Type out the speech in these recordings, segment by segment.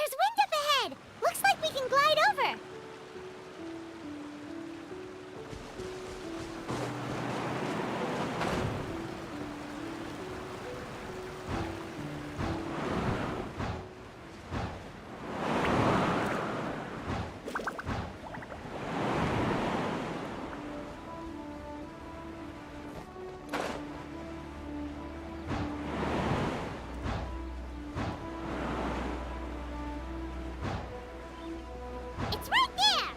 There's wind up ahead! Looks like we can glide over! It's right there!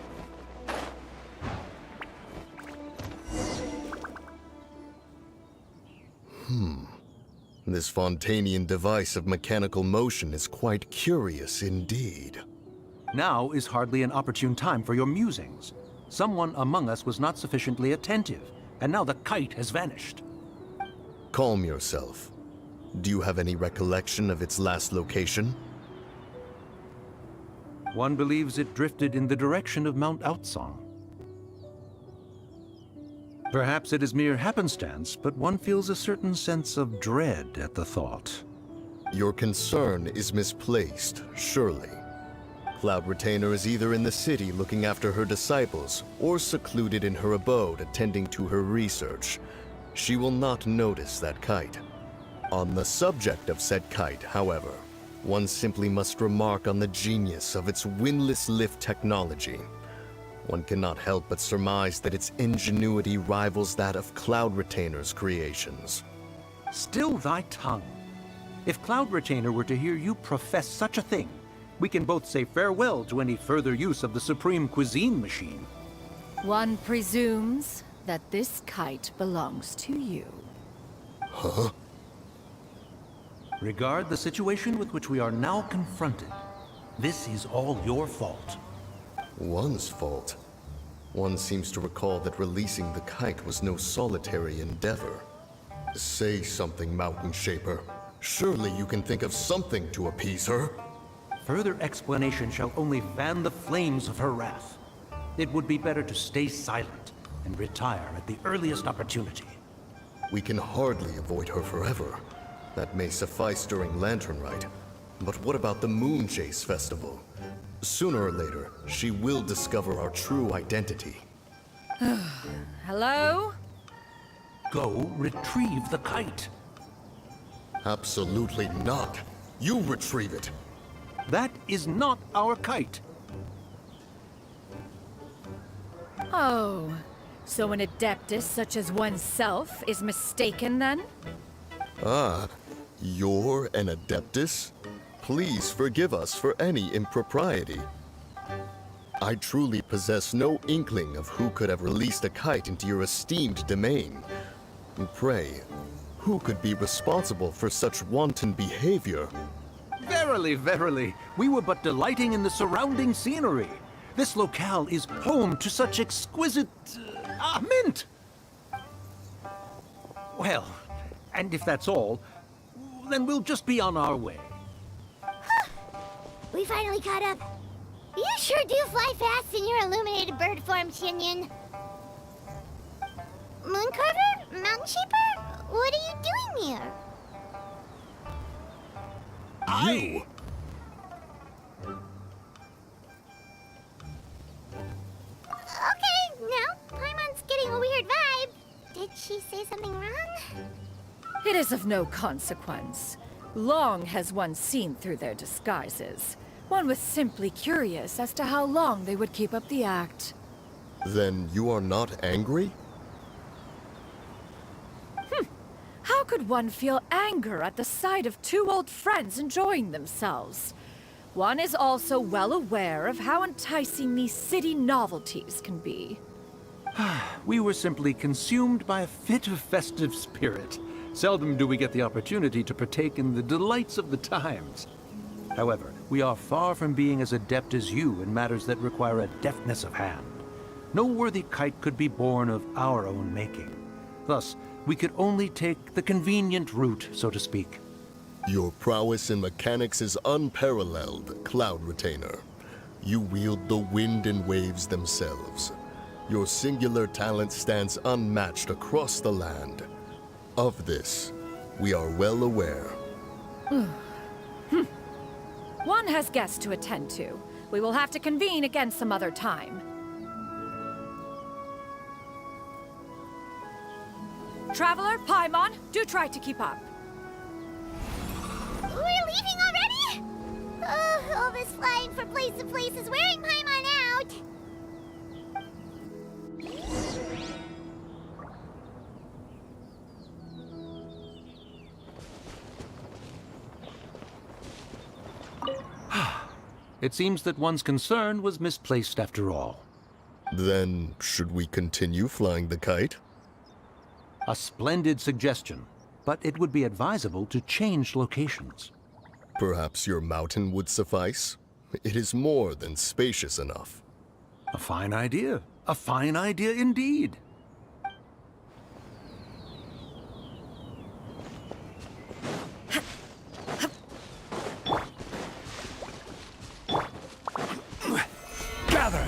This Fontanian device of mechanical motion is quite curious indeed. Now is hardly an opportune time for your musings. Someone among us was not sufficiently attentive, and now the kite has vanished. Calm yourself. Do you have any recollection of its last location? One believes it drifted in the direction of Mount Outsong. Perhaps it is mere happenstance, but one feels a certain sense of dread at the thought. Your concern is misplaced, surely. Cloud Retainer is either in the city looking after her disciples, or secluded in her abode attending to her research. She will not notice that kite. On the subject of said kite, however, one simply must remark on the genius of its windless lift technology. One cannot help but surmise that its ingenuity rivals that of Cloud Retainer's creations. Still thy tongue. If Cloud Retainer were to hear you profess such a thing, we can both say farewell to any further use of the Supreme Cuisine Machine. One presumes that this kite belongs to you. Huh? Regard the situation with which we are now confronted. This is all your fault. One's fault. One seems to recall that releasing the kite was no solitary endeavor. Say something, Mountain Shaper. Surely you can think of something to appease her. Further explanation shall only fan the flames of her wrath. It would be better to stay silent and retire at the earliest opportunity. We can hardly avoid her forever. That may suffice during Lantern Rite. But what about the Moon Chase Festival? Sooner or later, she will discover our true identity. Hello? Go retrieve the kite. Absolutely not. You retrieve it. That is not our kite. Oh, so an adeptus such as oneself is mistaken then? Ah, you're an Adeptus? Please forgive us for any impropriety. I truly possess no inkling of who could have released a kite into your esteemed domain. Pray, who could be responsible for such wanton behavior? Verily, verily, we were but delighting in the surrounding scenery. This locale is home to such exquisite... mint! Well, and if that's all, then we'll just be on our way. We finally caught up. You sure do fly fast in your illuminated bird form, Xingqiu. Mooncarver? Mountain Shaper? What are you doing here? You! Okay, now Paimon's getting a weird vibe. Did she say something wrong? It is of no consequence. Long has one seen through their disguises. One was simply curious as to how long they would keep up the act. Then you are not angry? How could one feel anger at the sight of two old friends enjoying themselves? One is also well aware of how enticing these city novelties can be. We were simply consumed by a fit of festive spirit. Seldom do we get the opportunity to partake in the delights of the times. However, we are far from being as adept as you in matters that require a deftness of hand. No worthy kite could be born of our own making. Thus, we could only take the convenient route, so to speak. Your prowess in mechanics is unparalleled, Cloud Retainer. You wield the wind and waves themselves. Your singular talent stands unmatched across the land. Of this, we are well aware. One has guests to attend to. We will have to convene again some other time. Traveler, Paimon, do try to keep up. We're leaving already? All this flying from place to place is wearing Paimon out. It seems that one's concern was misplaced after all. Then, should we continue flying the kite? A splendid suggestion, but it would be advisable to change locations. Perhaps your mountain would suffice? It is more than spacious enough. A fine idea. A fine idea indeed. Gather!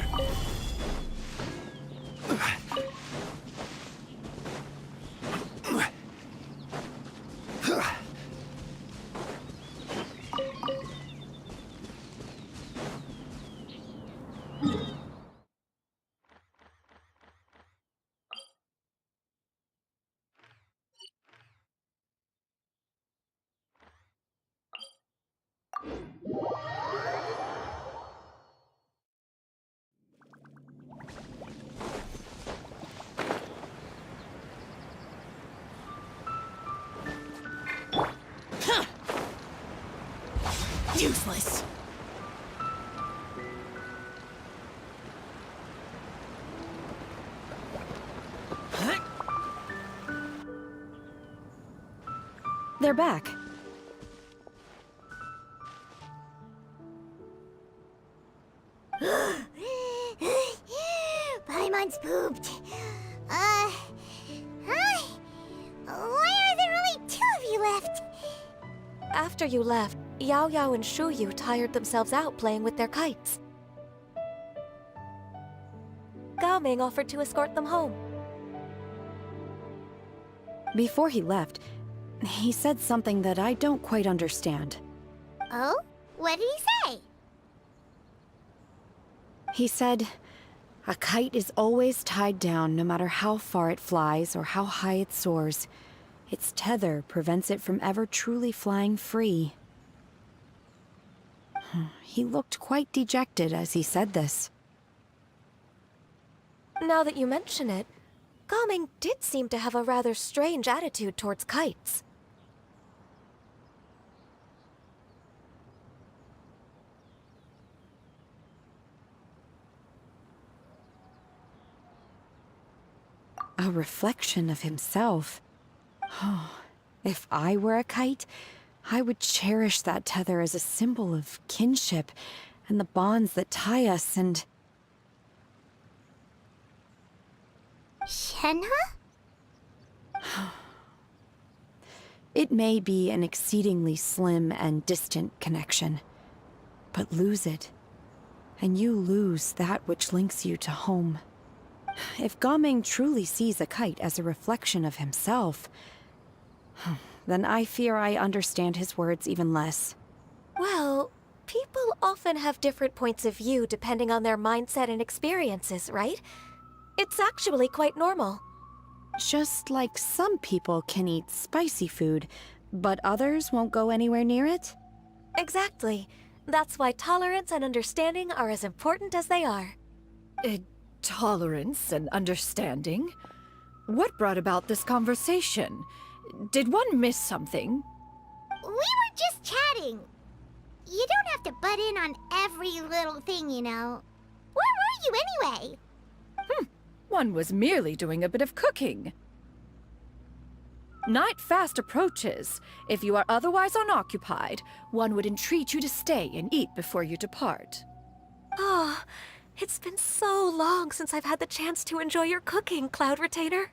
Useless. They're back. Paimon's pooped. Hi. Why are there only 2 of you left? After you left, Yao Yao and Shuyu tired themselves out playing with their kites. Gaming offered to escort them home. Before he left, he said something that I don't quite understand. Oh? What did he say? He said, a kite is always tied down no matter how far it flies or how high it soars. Its tether prevents it from ever truly flying free. He looked quite dejected as he said this. Now that you mention it, Gaming did seem to have a rather strange attitude towards kites. A reflection of himself. If I were a kite, I would cherish that tether as a symbol of kinship and the bonds that tie us and... Shenhe? It may be an exceedingly slim and distant connection, but lose it, and you lose that which links you to home. If Gaming truly sees a kite as a reflection of himself, then I fear I understand his words even less. Well, people often have different points of view depending on their mindset and experiences, right? It's actually quite normal. Just like some people can eat spicy food, but others won't go anywhere near it? Exactly. That's why tolerance and understanding are as important as they are. Tolerance and understanding? What brought about this conversation? Did one miss something? We were just chatting. You don't have to butt in on every little thing, you know. Where were you anyway? One was merely doing a bit of cooking. Night fast approaches. If you are otherwise unoccupied, one would entreat you to stay and eat before you depart. Oh, it's been so long since I've had the chance to enjoy your cooking, Cloud Retainer.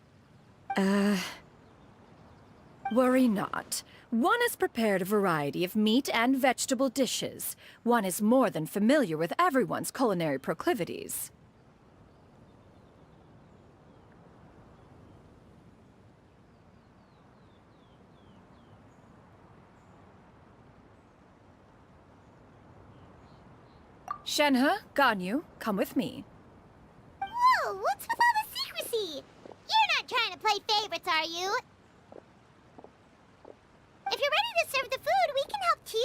Worry not. One has prepared a variety of meat and vegetable dishes. One is more than familiar with everyone's culinary proclivities. Shenhe, Ganyu, come with me. Whoa, what's with all the secrecy? You're not trying to play favorites, are you? If you're ready to serve the food, we can help too.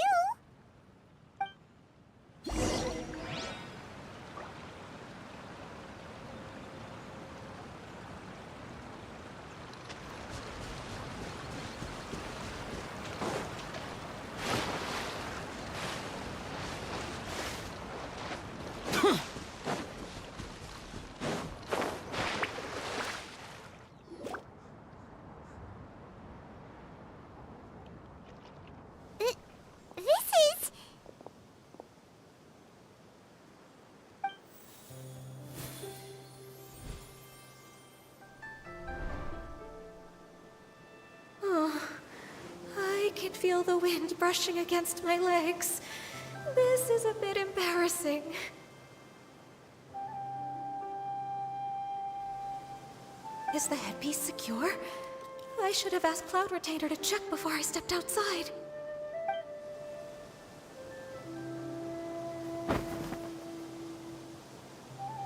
This is... Oh, I can feel the wind brushing against my legs. This is a bit embarrassing. Is the headpiece secure? I should have asked Cloud Retainer to check before I stepped outside.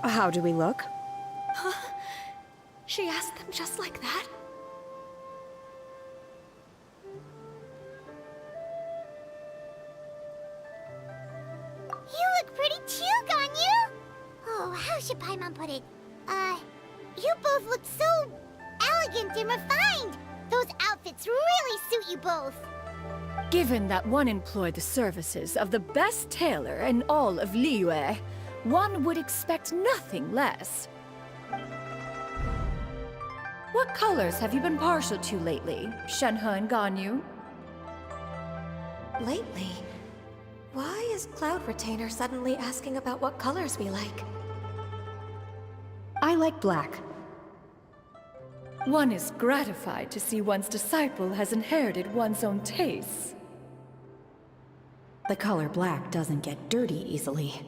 How do we look? Huh? She asked them just like that? You look pretty too, Ganyu! Oh, how should Paimon put it? You both look so elegant and refined! Those outfits really suit you both! Given that one employed the services of the best tailor in all of Liyue, one would expect nothing less. What colors have you been partial to lately, Shenhe and Ganyu? Lately? Why is Cloud Retainer suddenly asking about what colors we like? I like black. One is gratified to see one's disciple has inherited one's own tastes. The color black doesn't get dirty easily.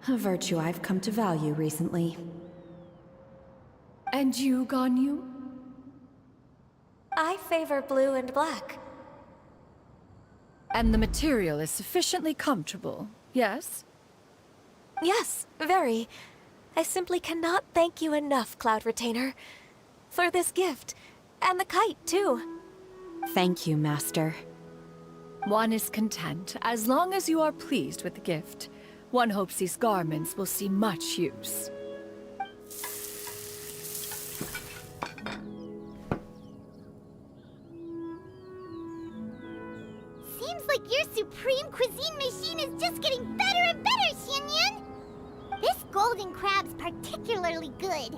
A virtue I've come to value recently. And you, Ganyu? I favor blue and black. And the material is sufficiently comfortable, yes? Yes, very. I simply cannot thank you enough, Cloud Retainer. For this gift. And the kite, too. Thank you, Master. One is content, as long as you are pleased with the gift. One hopes these garments will see much use. Seems like your supreme cuisine machine is just getting better and better, Xinyun! This golden crab's particularly good.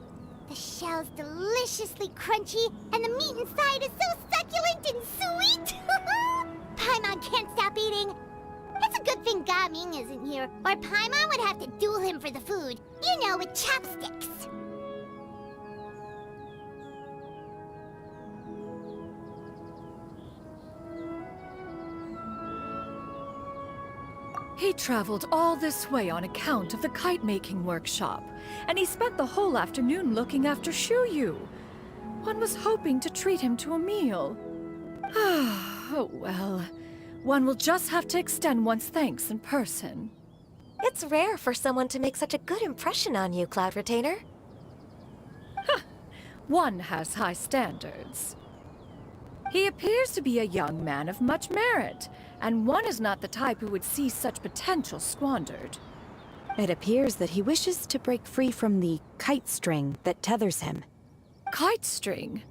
The shell's deliciously crunchy, and the meat inside is so succulent and sweet! Paimon can't stop eating. It's a good thing Gaming isn't here, or Paimon would have to duel him for the food. You know, with chopsticks. He traveled all this way on account of the kite-making workshop, and he spent the whole afternoon looking after Shuyu. One was hoping to treat him to a meal. Oh well, one will just have to extend one's thanks in person. It's rare for someone to make such a good impression on you, Cloud Retainer. One has high standards. He appears to be a young man of much merit, and one is not the type who would see such potential squandered. It appears that he wishes to break free from the kite string that tethers him. Kite string?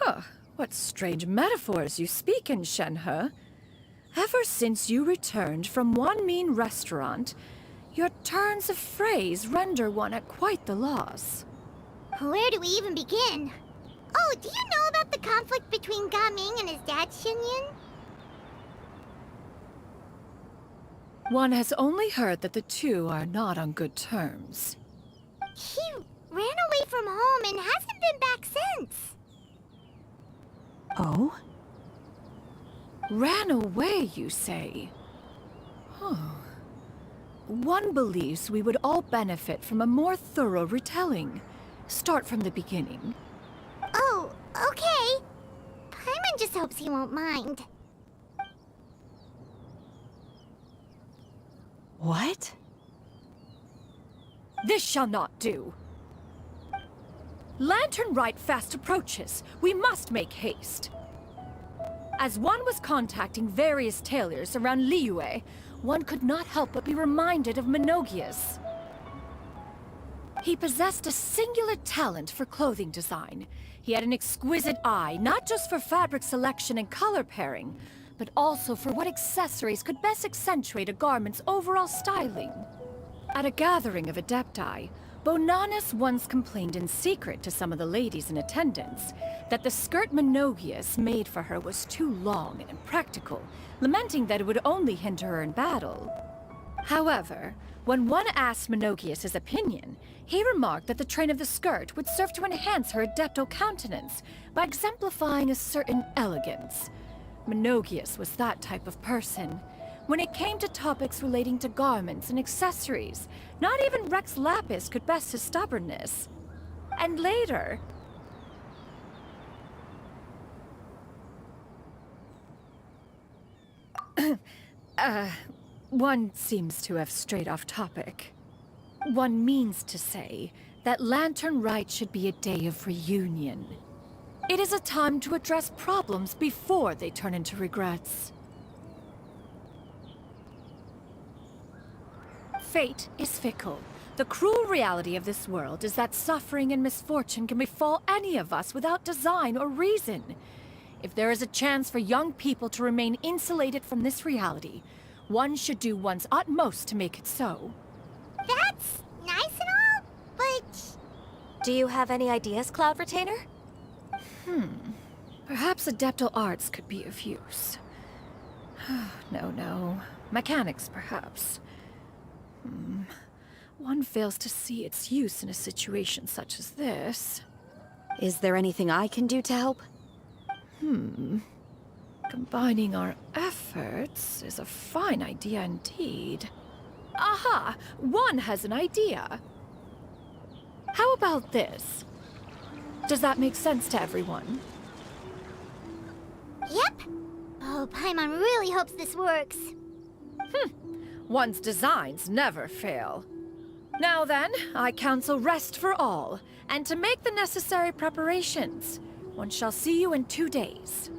Huh, what strange metaphors you speak in, Shenhe. Ever since you returned from one mean restaurant, your turns of phrase render one at quite the loss. Where do we even begin? Oh, do you know about the conflict between Gaming and his dad, Xinyun? One has only heard that the two are not on good terms. He ran away from home and hasn't been back since. Oh? Ran away, you say? Huh. One believes we would all benefit from a more thorough retelling. Start from the beginning. Oh, okay. Paimon just hopes he won't mind. What? This shall not do. Lantern Rite fast approaches. We must make haste. As one was contacting various tailors around Liyue, one could not help but be reminded of Menogius. He possessed a singular talent for clothing design. He had an exquisite eye, not just for fabric selection and color pairing, but also for what accessories could best accentuate a garment's overall styling. At a gathering of Adepti, Bonanus once complained in secret to some of the ladies in attendance that the skirt Menogius made for her was too long and impractical, lamenting that it would only hinder her in battle. However, when one asked Menogius his opinion, he remarked that the train of the skirt would serve to enhance her adeptal countenance by exemplifying a certain elegance. Menogius was that type of person. When it came to topics relating to garments and accessories, not even Rex Lapis could best his stubbornness. And later... one seems to have strayed off topic. One means to say that Lantern Rite should be a day of reunion. It is a time to address problems before they turn into regrets. Fate is fickle. The cruel reality of this world is that suffering and misfortune can befall any of us without design or reason. If there is a chance for young people to remain insulated from this reality, one should do one's utmost to make it so. That's nice and all, but... Do you have any ideas, Cloud Retainer? Perhaps adeptal arts could be of use. No. Mechanics, perhaps. One fails to see its use in a situation such as this. Is there anything I can do to help? Combining our efforts is a fine idea indeed. Aha! One has an idea. How about this? Does that make sense to everyone? Yep. Oh, Paimon really hopes this works. One's designs never fail. Now then, I counsel rest for all, and to make the necessary preparations. One shall see you in 2 days.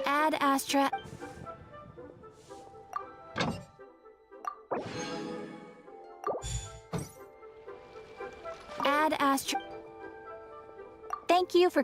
Ad Astra. Ad Astra. Thank you for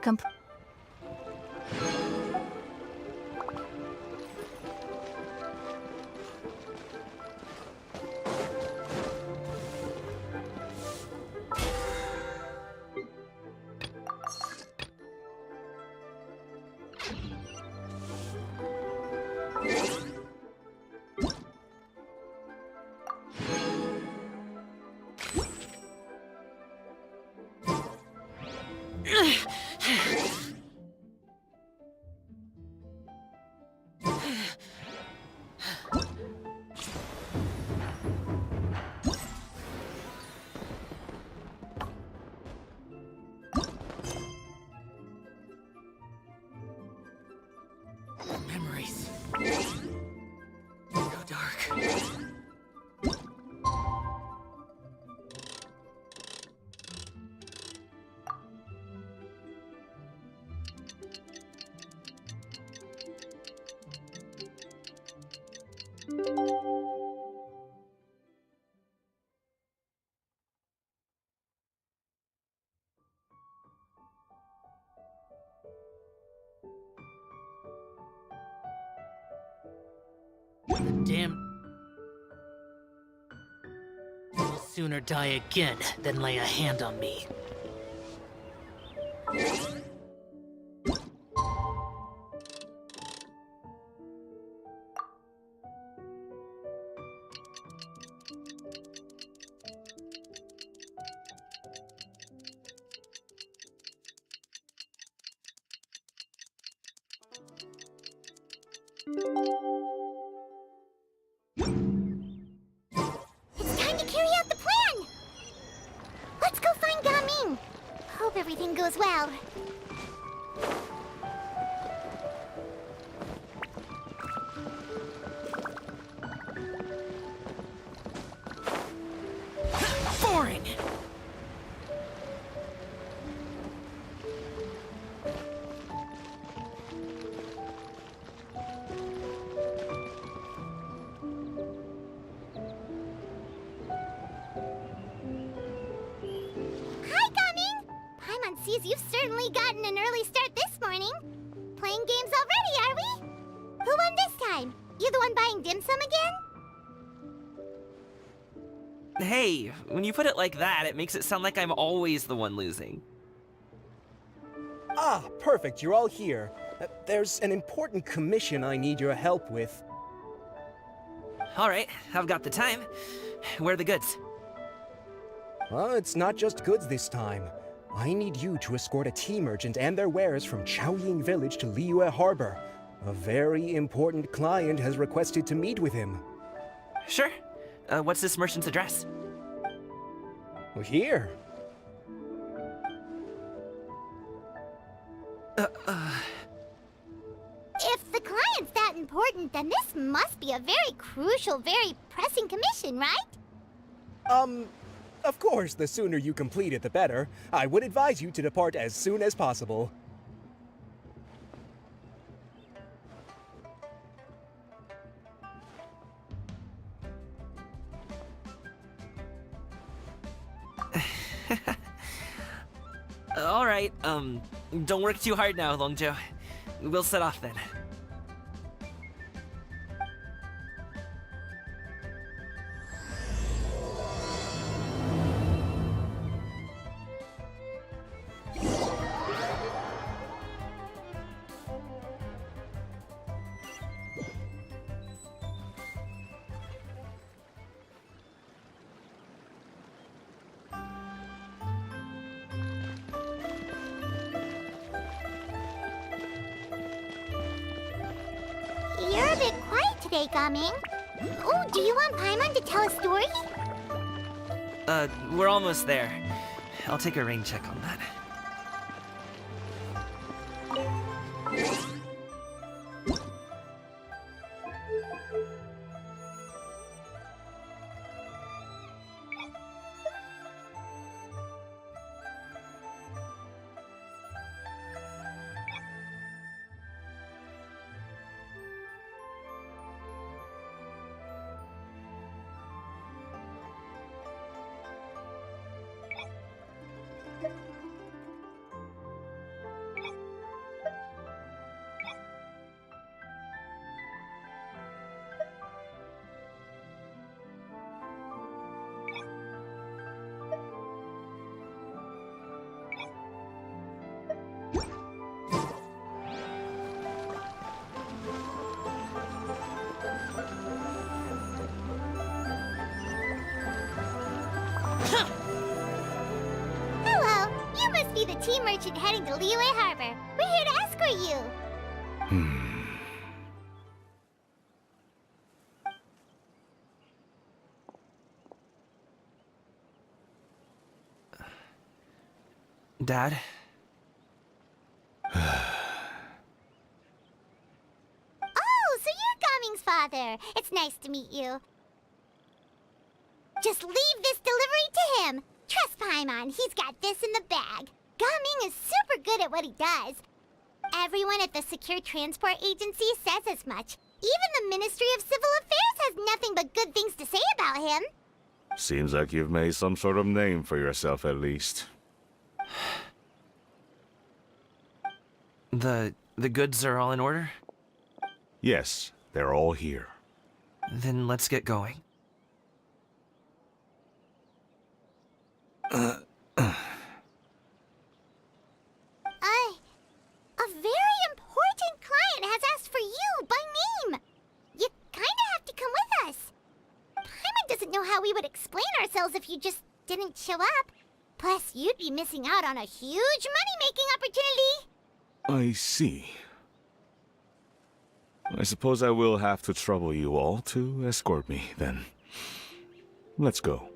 Memories. Go dark. The damn... I'll sooner die again than lay a hand on me. It's time to carry out the plan! Let's go find Gaming! Hope everything goes well. Boring! Hi, Gaming! Paimon sees you've certainly gotten an early start this morning. Playing games already, are we? Who won this time? You the one buying dim sum again? Hey, when you put it like that, it makes it sound like I'm always the one losing. Ah, perfect, you're all here. There's an important commission I need your help with. Alright, I've got the time. Where are the goods? Well, it's not just goods this time. I need you to escort a tea merchant and their wares from Chaoying Village to Liyue Harbor. A very important client has requested to meet with him. Sure. What's this merchant's address? Well, here. If the client's that important, then this must be a very crucial, very pressing commission, right? Of course, the sooner you complete it, the better. I would advise you to depart as soon as possible. Alright, don't work too hard now, Longzhou. We'll set off then. You're a bit quiet today, Gaming. Oh, do you want Paimon to tell a story? We're almost there. I'll take a rain check on that. Hello, you must be the tea merchant heading to Liyue Harbor. We're here to escort you. Dad? Oh, so you're Gaming's father. It's nice to meet you. Just leave this delivery to him. Trust Paimon, he's got this in the bag. Gaming is super good at what he does. Everyone at the Secure Transport Agency says as much. Even the Ministry of Civil Affairs has nothing but good things to say about him. Seems like you've made some sort of name for yourself at least. The goods are all in order? Yes, they're all here. Then let's get going. A very important client has asked for you by name. You kinda have to come with us. Paimon doesn't know how we would explain ourselves if you just didn't show up. Plus, you'd be missing out on a huge money-making opportunity. I see. I suppose I will have to trouble you all to escort me, then. Let's go.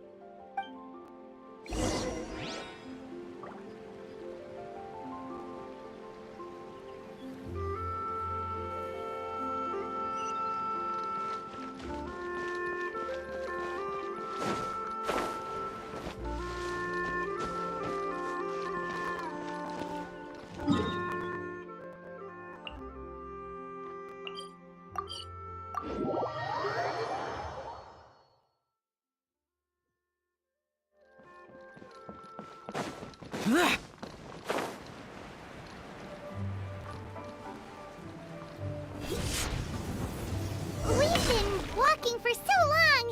We've been walking for so long.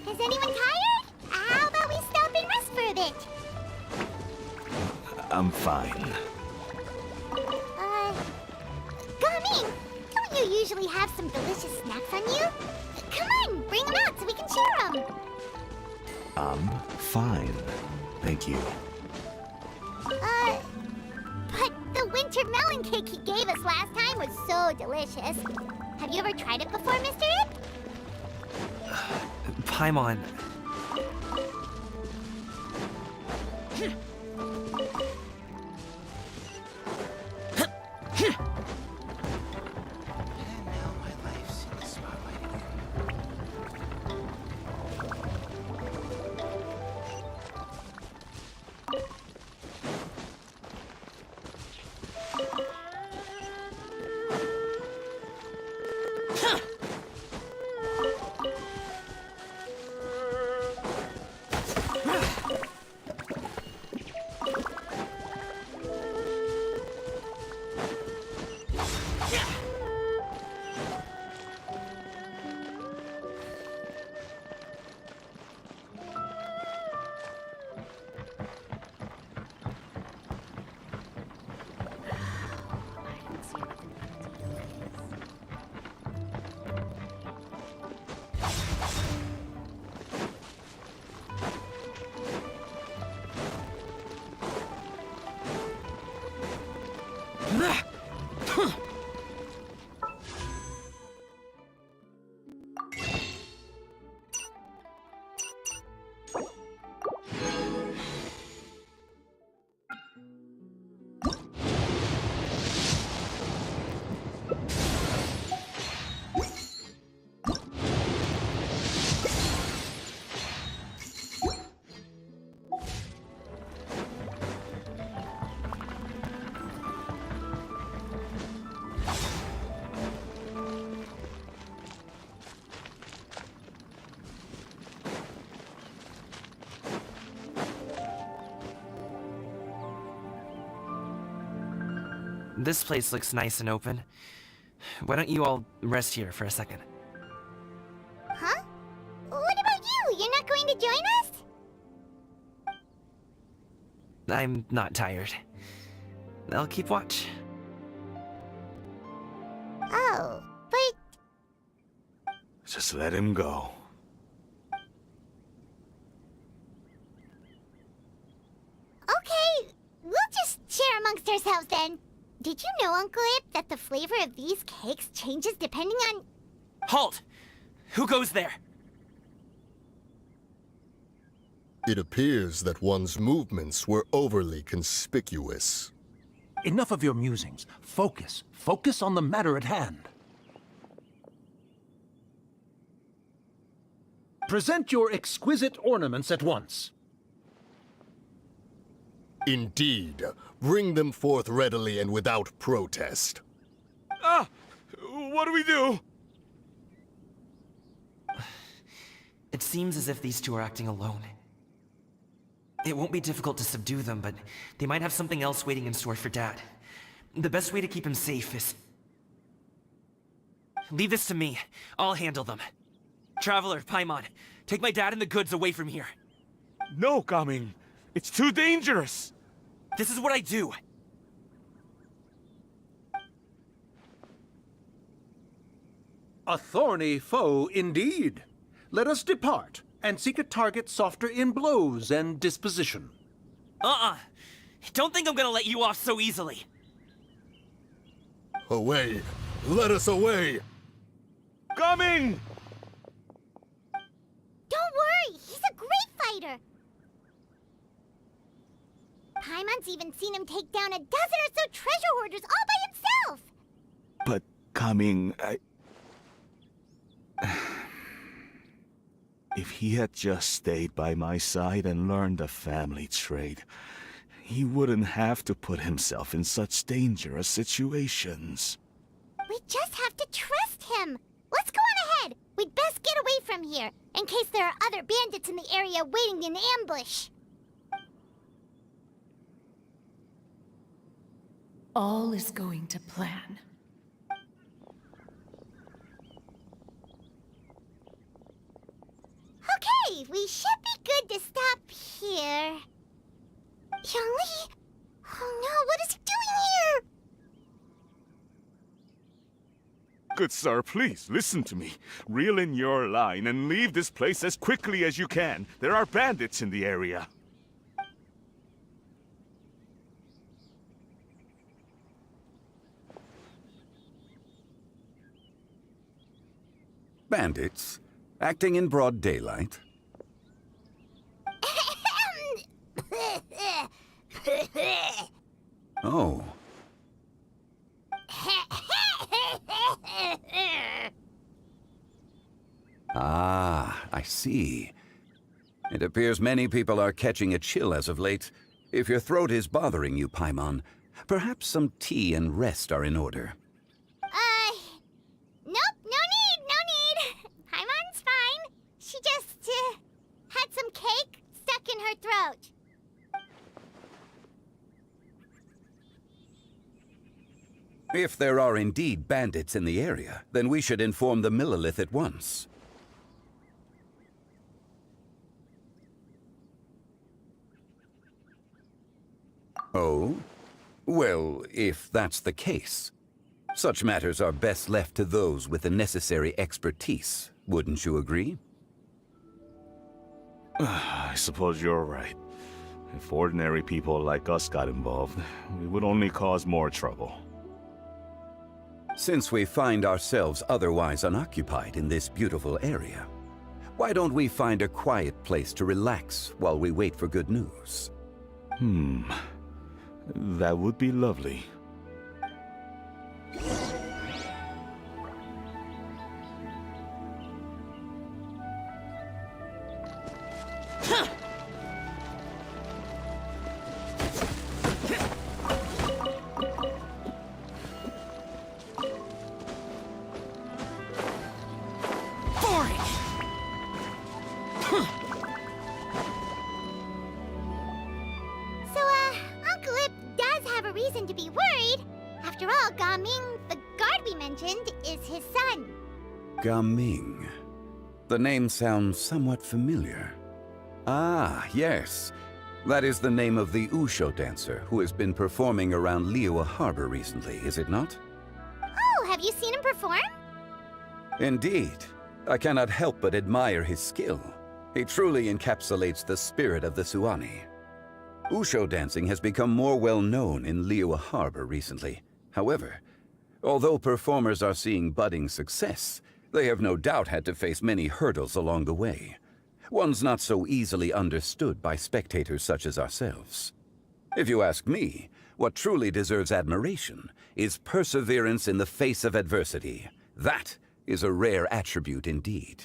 Is anyone tired? How about we stop and rest for a bit? I'm fine. Gaming, don't you usually have some delicious snacks on you? Come on, bring them out so we can share them. I'm fine. Thank you. But the winter melon cake he gave us last time was so delicious. Have you ever tried it before, Mr. Ip? Paimon. This place looks nice and open. Why don't you all rest here for a second? Huh? What about you? You're not going to join us? I'm not tired. I'll keep watch. Oh, but... Just let him go. Okay, we'll just share amongst ourselves then. Did you know, Uncle Ip, that the flavor of these cakes changes depending on... Halt! Who goes there? It appears that one's movements were overly conspicuous. Enough of your musings. Focus. Focus on the matter at hand. Present your exquisite ornaments at once. Indeed. Bring them forth readily and without protest. Ah! What do we do? It seems as if these two are acting alone. It won't be difficult to subdue them, but they might have something else waiting in store for Dad. The best way to keep him safe is... Leave this to me. I'll handle them. Traveler, Paimon, take my dad and the goods away from here. No, Gaming. It's too dangerous. This is what I do. A thorny foe indeed. Let us depart and seek a target softer in blows and disposition. Don't think I'm gonna let you off so easily. Away! Let us away! Coming! Don't worry, he's a great fighter. Paimon's even seen him take down a dozen or so treasure hoarders all by himself. But Coming, If he had just stayed by my side and learned the family trade, he wouldn't have to put himself in such dangerous situations. We just have to trust him. Let's go on ahead. We'd best get away from here, in case there are other bandits in the area waiting in ambush. All is going to plan. Okay, we should be good to stop here. Xiangli? Oh no, what is he doing here? Good sir, please, listen to me. Reel in your line and leave this place as quickly as you can. There are bandits in the area. Bandits? Acting in broad daylight? Oh. Ah, I see. It appears many people are catching a chill as of late. If your throat is bothering you, Paimon, perhaps some tea and rest are in order. Nope, no need. Paimon's fine. She just, had some cake stuck in her throat. If there are indeed bandits in the area, then we should inform the Millelith at once. Oh? Well, if that's the case, such matters are best left to those with the necessary expertise, wouldn't you agree? I suppose you're right. If ordinary people like us got involved, we would only cause more trouble. Since we find ourselves otherwise unoccupied in this beautiful area, why don't we find a quiet place to relax while we wait for good news? That would be lovely. Uncle Ip does have a reason to be worried. After all, Gaming, the guard we mentioned, is his son. Gaming. The name sounds somewhat familiar. Ah, yes. That is the name of the Usho dancer who has been performing around Liyue Harbor recently, is it not? Oh, have you seen him perform? Indeed. I cannot help but admire his skill. He truly encapsulates the spirit of the Suani. Usho dancing has become more well known in Liyue Harbor recently. However, although performers are seeing budding success, they have no doubt had to face many hurdles along the way. Ones not so easily understood by spectators such as ourselves. If you ask me, what truly deserves admiration is perseverance in the face of adversity. That is a rare attribute indeed.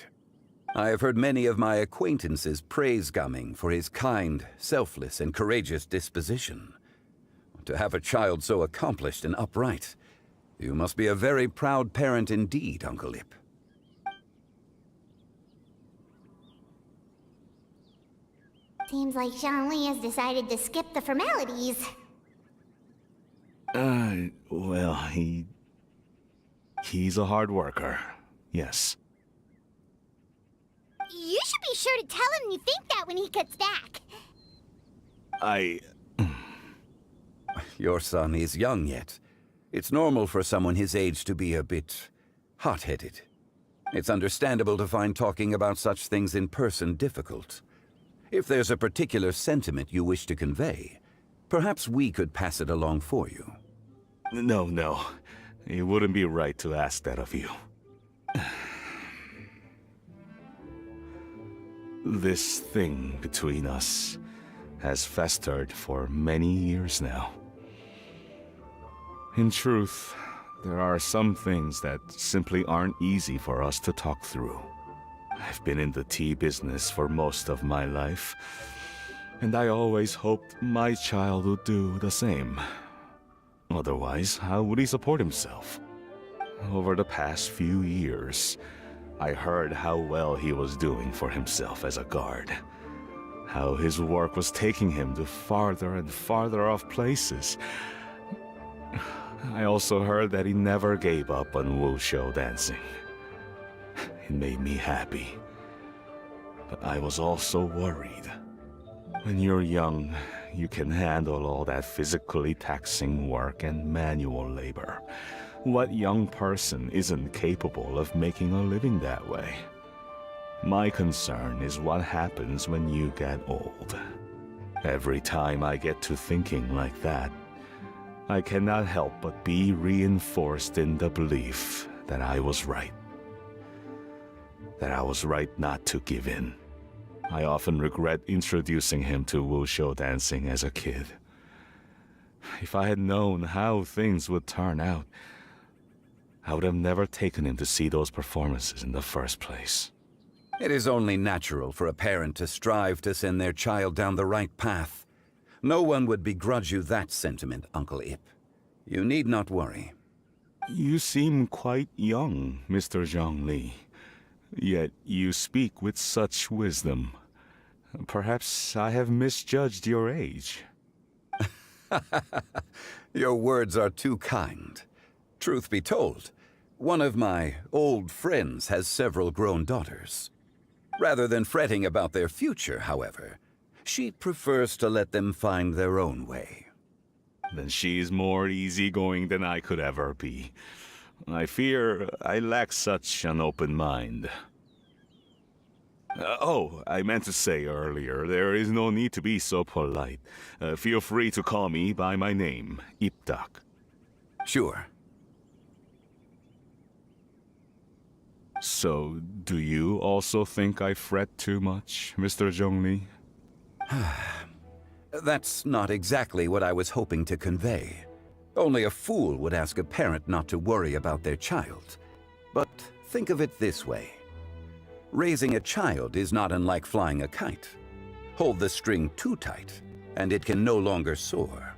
I have heard many of my acquaintances praise Gaming for his kind, selfless, and courageous disposition. To have a child so accomplished and upright, you must be a very proud parent indeed, Uncle Ip. Seems like Xiangli has decided to skip the formalities. Well, he's a hard worker, yes. You should be sure to tell him you think that when he gets back. Your son is young yet. It's normal for someone his age to be a bit hot-headed. It's understandable to find talking about such things in person difficult. If there's a particular sentiment you wish to convey, perhaps we could pass it along for you. No. It wouldn't be right to ask that of you. This thing between us has festered for many years now. In truth, there are some things that simply aren't easy for us to talk through. I've been in the tea business for most of my life, and I always hoped my child would do the same. Otherwise, how would he support himself? Over the past few years, I heard how well he was doing for himself as a guard. How his work was taking him to farther and farther off places. I also heard that he never gave up on wushou dancing. It made me happy. But I was also worried. When you're young, you can handle all that physically taxing work and manual labor. What young person isn't capable of making a living that way? My concern is what happens when you get old. Every time I get to thinking like that, I cannot help but be reinforced in the belief that I was right. That I was right not to give in. I often regret introducing him to wushou dancing as a kid. If I had known how things would turn out, I would have never taken him to see those performances in the first place. It is only natural for a parent to strive to send their child down the right path. No one would begrudge you that sentiment, Uncle Ip. You need not worry. You seem quite young, Mr. Zhongli. Yet you speak with such wisdom. Perhaps I have misjudged your age. Your words are too kind. Truth be told, one of my old friends has several grown daughters. Rather than fretting about their future, however, she prefers to let them find their own way. Then she's more easygoing than I could ever be. I fear I lack such an open mind. I meant to say earlier, there is no need to be so polite. Feel free to call me by my name, Ipdak. Sure. So, do you also think I fret too much, Mr. Zhongli? That's not exactly what I was hoping to convey. Only a fool would ask a parent not to worry about their child. But think of it this way. Raising a child is not unlike flying a kite. Hold the string too tight, and it can no longer soar.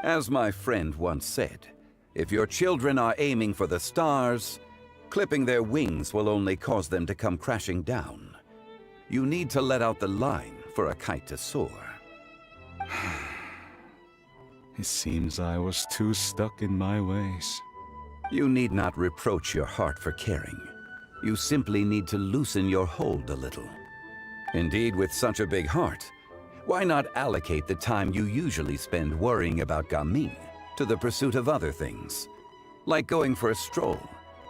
As my friend once said, if your children are aiming for the stars, clipping their wings will only cause them to come crashing down. You need to let out the line for a kite to soar. It seems I was too stuck in my ways. You need not reproach your heart for caring. You simply need to loosen your hold a little. Indeed, with such a big heart, why not allocate the time you usually spend worrying about Gaming to the pursuit of other things, like going for a stroll,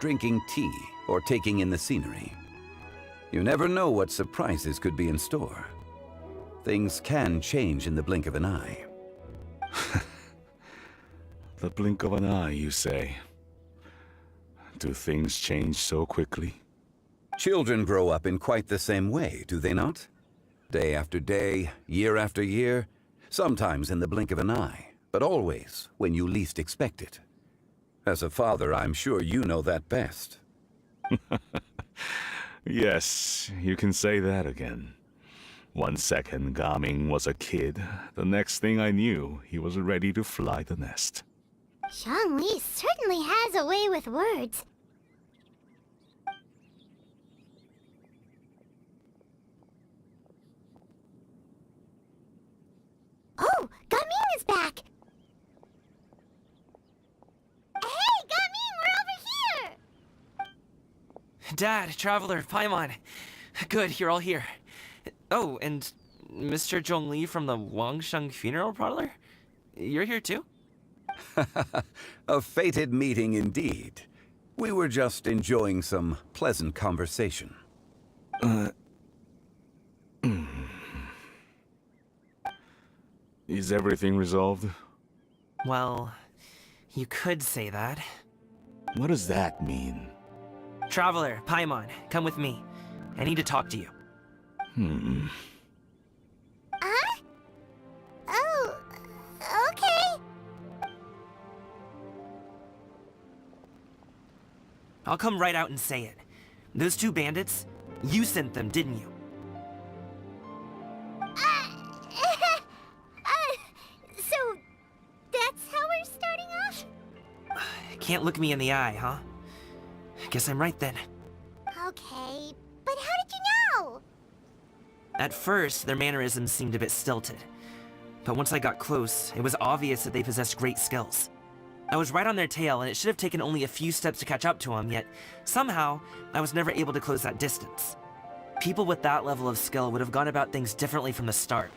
drinking tea, or taking in the scenery. You never know what surprises could be in store. Things can change in the blink of an eye. The blink of an eye, you say? Do things change so quickly? Children grow up in quite the same way, do they not? Day after day, year after year, sometimes in the blink of an eye, but always when you least expect it. As a father, I'm sure you know that best. Yes, you can say that again. 1 second, Gaming was a kid. The next thing I knew, he was ready to fly the nest. Zhongli certainly has a way with words. Oh, Gaming is back! Hey, Gaming, we're over here! Dad, Traveler, Paimon. Good, you're all here. Oh, and Mr. Zhongli from the Wangsheng Funeral Parlor? You're here too? A fated meeting indeed. We were just enjoying some pleasant conversation. Is everything resolved? Well, you could say that. What does that mean? Traveler, Paimon, come with me. I need to talk to you. Oh, okay. I'll come right out and say it. Those two bandits, you sent them, didn't you? So that's how we're starting off? Can't look me in the eye, huh? Guess I'm right then. Okay, but how did you know? At first, their mannerisms seemed a bit stilted. But once I got close, it was obvious that they possessed great skills. I was right on their tail, and it should have taken only a few steps to catch up to them, yet somehow, I was never able to close that distance. People with that level of skill would have gone about things differently from the start,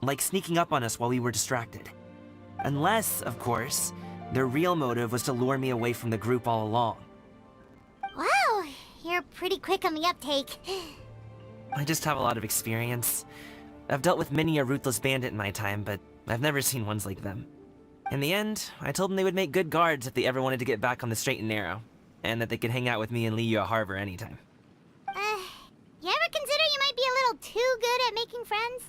like sneaking up on us while we were distracted. Unless, of course, their real motive was to lure me away from the group all along. Wow, you're pretty quick on the uptake. I just have a lot of experience. I've dealt with many a ruthless bandit in my time, but I've never seen ones like them. In the end, I told them they would make good guards if they ever wanted to get back on the straight and narrow, and that they could hang out with me in Liyue Harbor anytime. You ever consider you might be a little too good at making friends?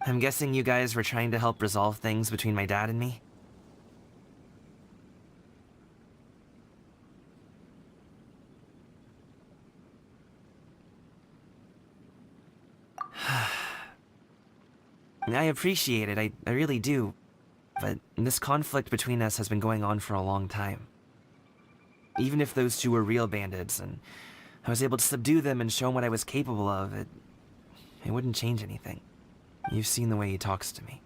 I'm guessing you guys were trying to help resolve things between my dad and me? I appreciate it, I really do. But this conflict between us has been going on for a long time. Even if those two were real bandits, and I was able to subdue them and show them what I was capable of, it wouldn't change anything. You've seen the way he talks to me.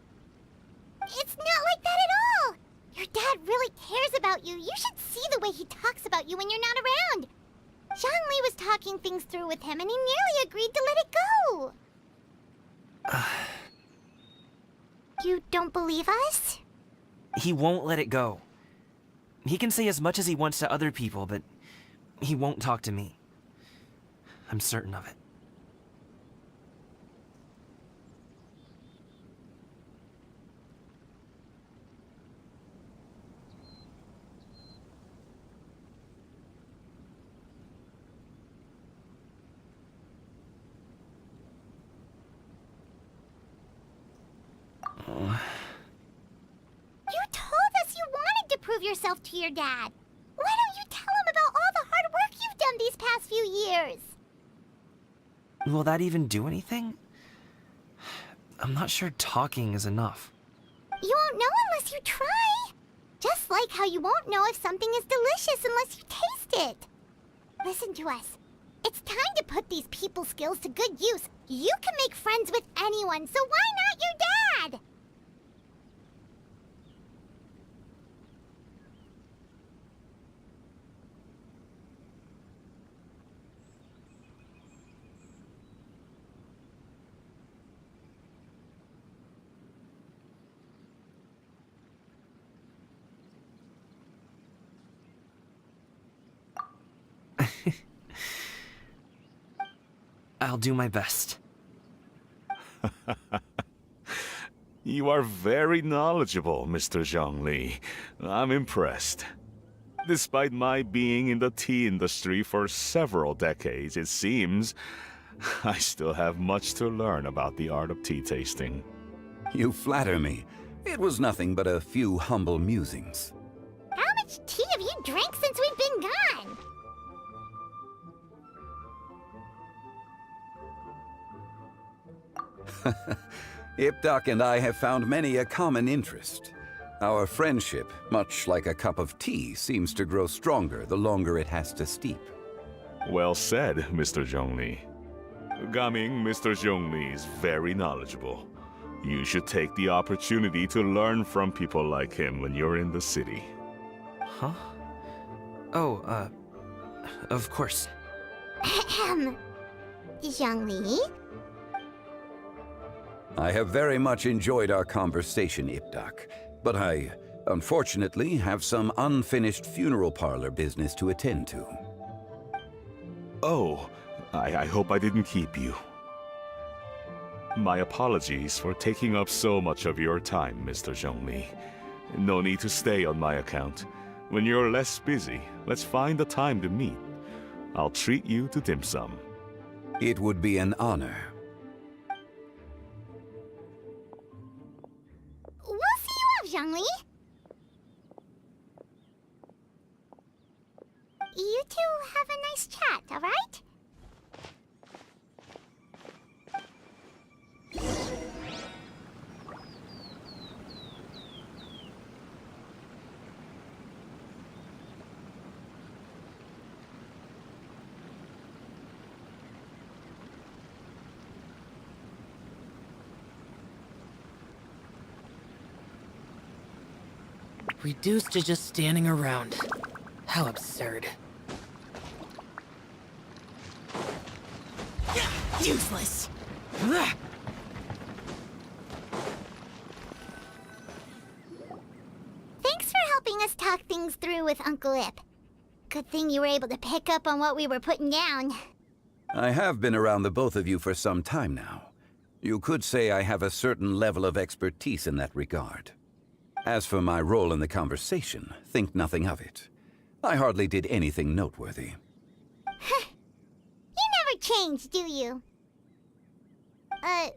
It's not like that at all! Your dad really cares about you. You should see the way he talks about you when you're not around. Zhongli was talking things through with him, and he nearly agreed to let it go. You don't believe us? He won't let it go. He can say as much as he wants to other people, but he won't talk to me. I'm certain of it. You told us you wanted to prove yourself to your dad. Why don't you tell him about all the hard work you've done these past few years? Will that even do anything? I'm not sure talking is enough. You won't know unless you try. Just like how you won't know if something is delicious unless you taste it. Listen to us. It's time to put these people skills to good use. You can make friends with anyone, so why not your dad? I'll do my best. You are very knowledgeable, Mr. Zhongli. I'm impressed. Despite my being in the tea industry for several decades, it seems I still have much to learn about the art of tea tasting. You flatter me. It was nothing but a few humble musings. How much tea have you drank since we've been gone? Ipdak and I have found many a common interest. Our friendship, much like a cup of tea, seems to grow stronger the longer it has to steep. Well said, Mr. Zhongli. Gaming, Mr. Zhongli is very knowledgeable. You should take the opportunity to learn from people like him when you're in the city. Huh? Oh, of course. Ahem. Zhongli. I have very much enjoyed our conversation, Ipdak, but I, unfortunately, have some unfinished funeral parlor business to attend to. Oh, I hope I didn't keep you. My apologies for taking up so much of your time, Mr. Zhongli. No need to stay on my account. When you're less busy, let's find a time to meet. I'll treat you to dim sum. It would be an honor. We'll see you off, Zhongli. You two have a nice chat, all right? Reduced to just standing around. How absurd. Useless. Thanks for helping us talk things through with Uncle Ip. Good thing you were able to pick up on what we were putting down. I have been around the both of you for some time now. You could say I have a certain level of expertise in that regard. As for my role in the conversation, think nothing of it. I hardly did anything noteworthy. You never change, do you? Why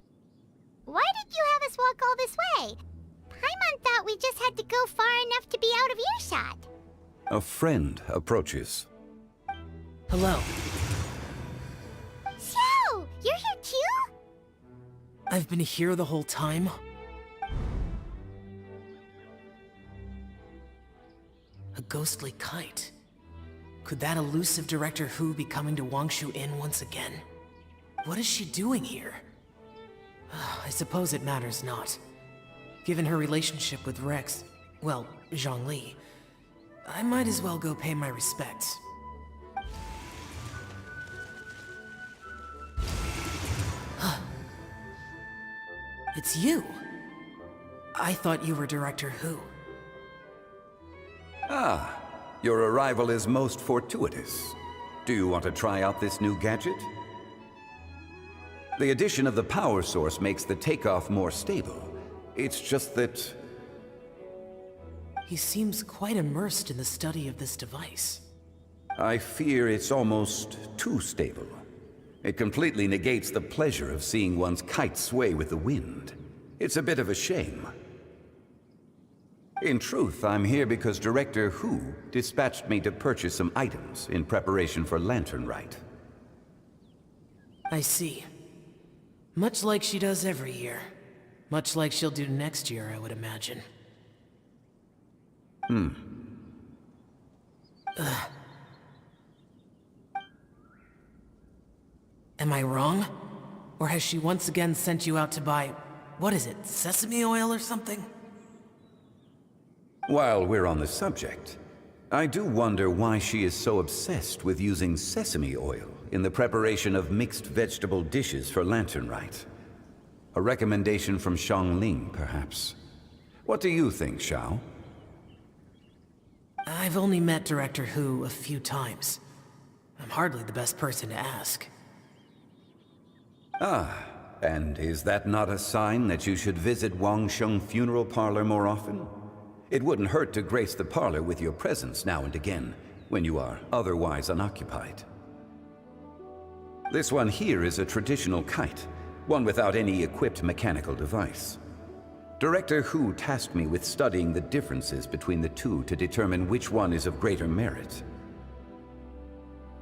did you have us walk all this way? Paimon thought we just had to go far enough to be out of earshot. A friend approaches. Hello. So, you're here too? I've been here the whole time. A ghostly kite. Could that elusive Director Hu be coming to Wangshu Inn once again? What is she doing here? I suppose it matters not. Given her relationship with Rex, well, Zhongli, I might as well go pay my respects. It's you! I thought you were Director Hu. Ah, your arrival is most fortuitous. Do you want to try out this new gadget? The addition of the power source makes the takeoff more stable. It's just that... He seems quite immersed in the study of this device. I fear it's almost too stable. It completely negates the pleasure of seeing one's kite sway with the wind. It's a bit of a shame. In truth, I'm here because Director Hu dispatched me to purchase some items in preparation for Lantern Rite. I see. Much like she does every year. Much like she'll do next year, I would imagine. Am I wrong? Or has she once again sent you out to buy, what is it, sesame oil or something? While we're on the subject, I do wonder why she is so obsessed with using sesame oil in the preparation of mixed vegetable dishes for Lantern Rite. A recommendation from Xiangling, perhaps. What do you think, Xiao? I've only met Director Hu a few times. I'm hardly the best person to ask. Ah, and is that not a sign that you should visit Wangsheng Funeral Parlor more often? It wouldn't hurt to grace the parlor with your presence now and again, when you are otherwise unoccupied. This one here is a traditional kite, one without any equipped mechanical device. Director Hu tasked me with studying the differences between the two to determine which one is of greater merit.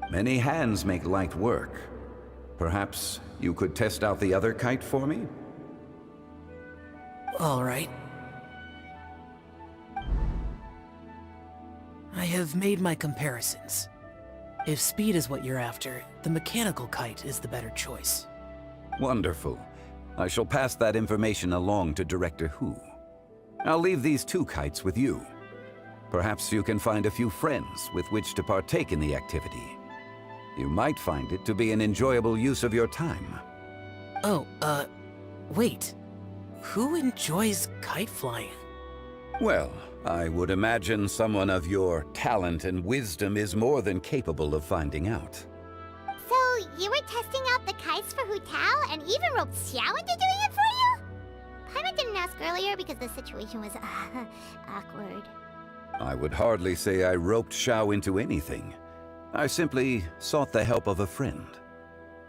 Many hands make light work. Perhaps you could test out the other kite for me? All right. I have made my comparisons. If speed is what you're after, the mechanical kite is the better choice. Wonderful. I shall pass that information along to Director Hu. I'll leave these two kites with you. Perhaps you can find a few friends with which to partake in the activity. You might find it to be an enjoyable use of your time. Oh, wait. Who enjoys kite flying? Well, I would imagine someone of your talent and wisdom is more than capable of finding out. So, you were testing out the kites for Hu Tao and even roped Xiao into doing it for you? Paimon didn't ask earlier because the situation was awkward. I would hardly say I roped Xiao into anything. I simply sought the help of a friend.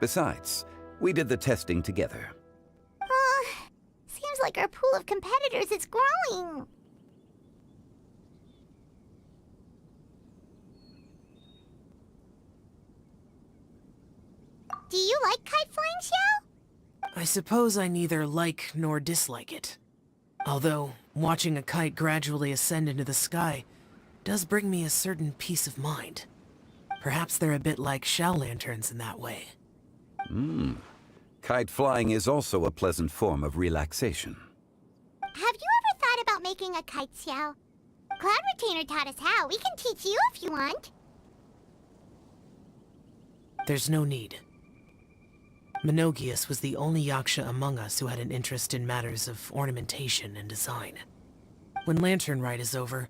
Besides, we did the testing together. Seems like our pool of competitors is growing. Do you like kite flying, Xiao? I suppose I neither like nor dislike it. Although, watching a kite gradually ascend into the sky does bring me a certain peace of mind. Perhaps they're a bit like shell lanterns in that way. Kite flying is also a pleasant form of relaxation. Have you ever thought about making a kite, Xiao? Cloud Retainer taught us how. We can teach you if you want. There's no need. Menogias was the only Yaksha among us who had an interest in matters of ornamentation and design. When Lantern Rite is over,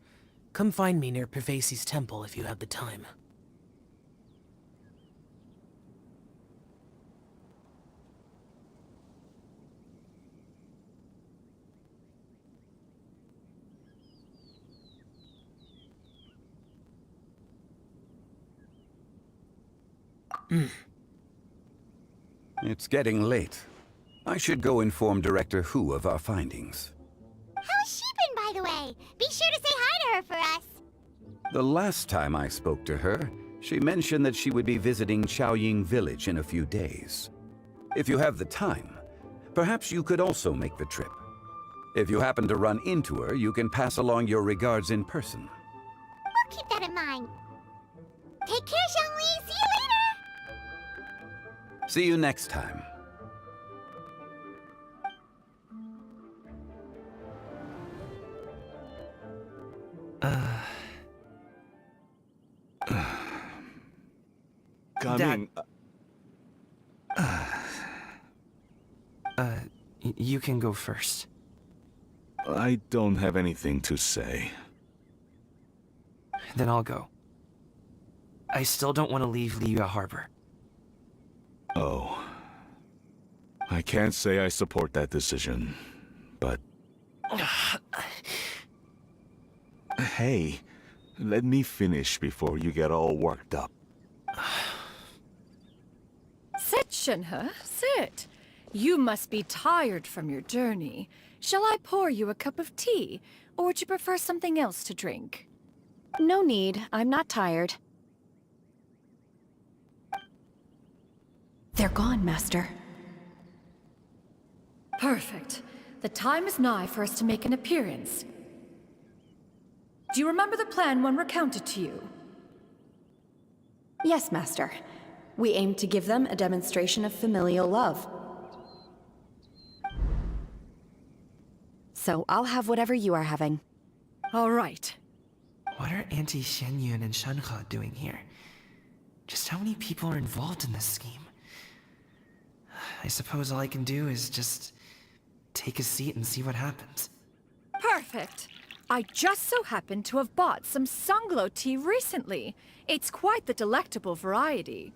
come find me near Pervasi's temple if you have the time. It's getting late. I should go inform Director Hu of our findings. How's she been, by the way? Be sure to say hi to her for us. The last time I spoke to her, she mentioned that she would be visiting Chaoying Village in a few days. If you have the time, perhaps you could also make the trip. If you happen to run into her, you can pass along your regards in person. We'll keep that in mind. Take care, Zhongli. See you later. See you next time. Coming. You can go first. I don't have anything to say. Then I'll go. I still don't want to leave Liyue Harbor. Oh. I can't say I support that decision, but... Hey, let me finish before you get all worked up. Sit, Shenhe, sit. You must be tired from your journey. Shall I pour you a cup of tea, or would you prefer something else to drink? No need. I'm not tired. They're gone, Master. Perfect. The time is nigh for us to make an appearance. Do you remember the plan when recounted to you? Yes, Master. We aim to give them a demonstration of familial love. So I'll have whatever you are having. All right. What are Auntie Xianyun and Shenhe doing here? Just how many people are involved in this scheme? I suppose all I can do is just take a seat and see what happens. Perfect. I just so happen to have bought some Sunglow tea recently. It's quite the delectable variety.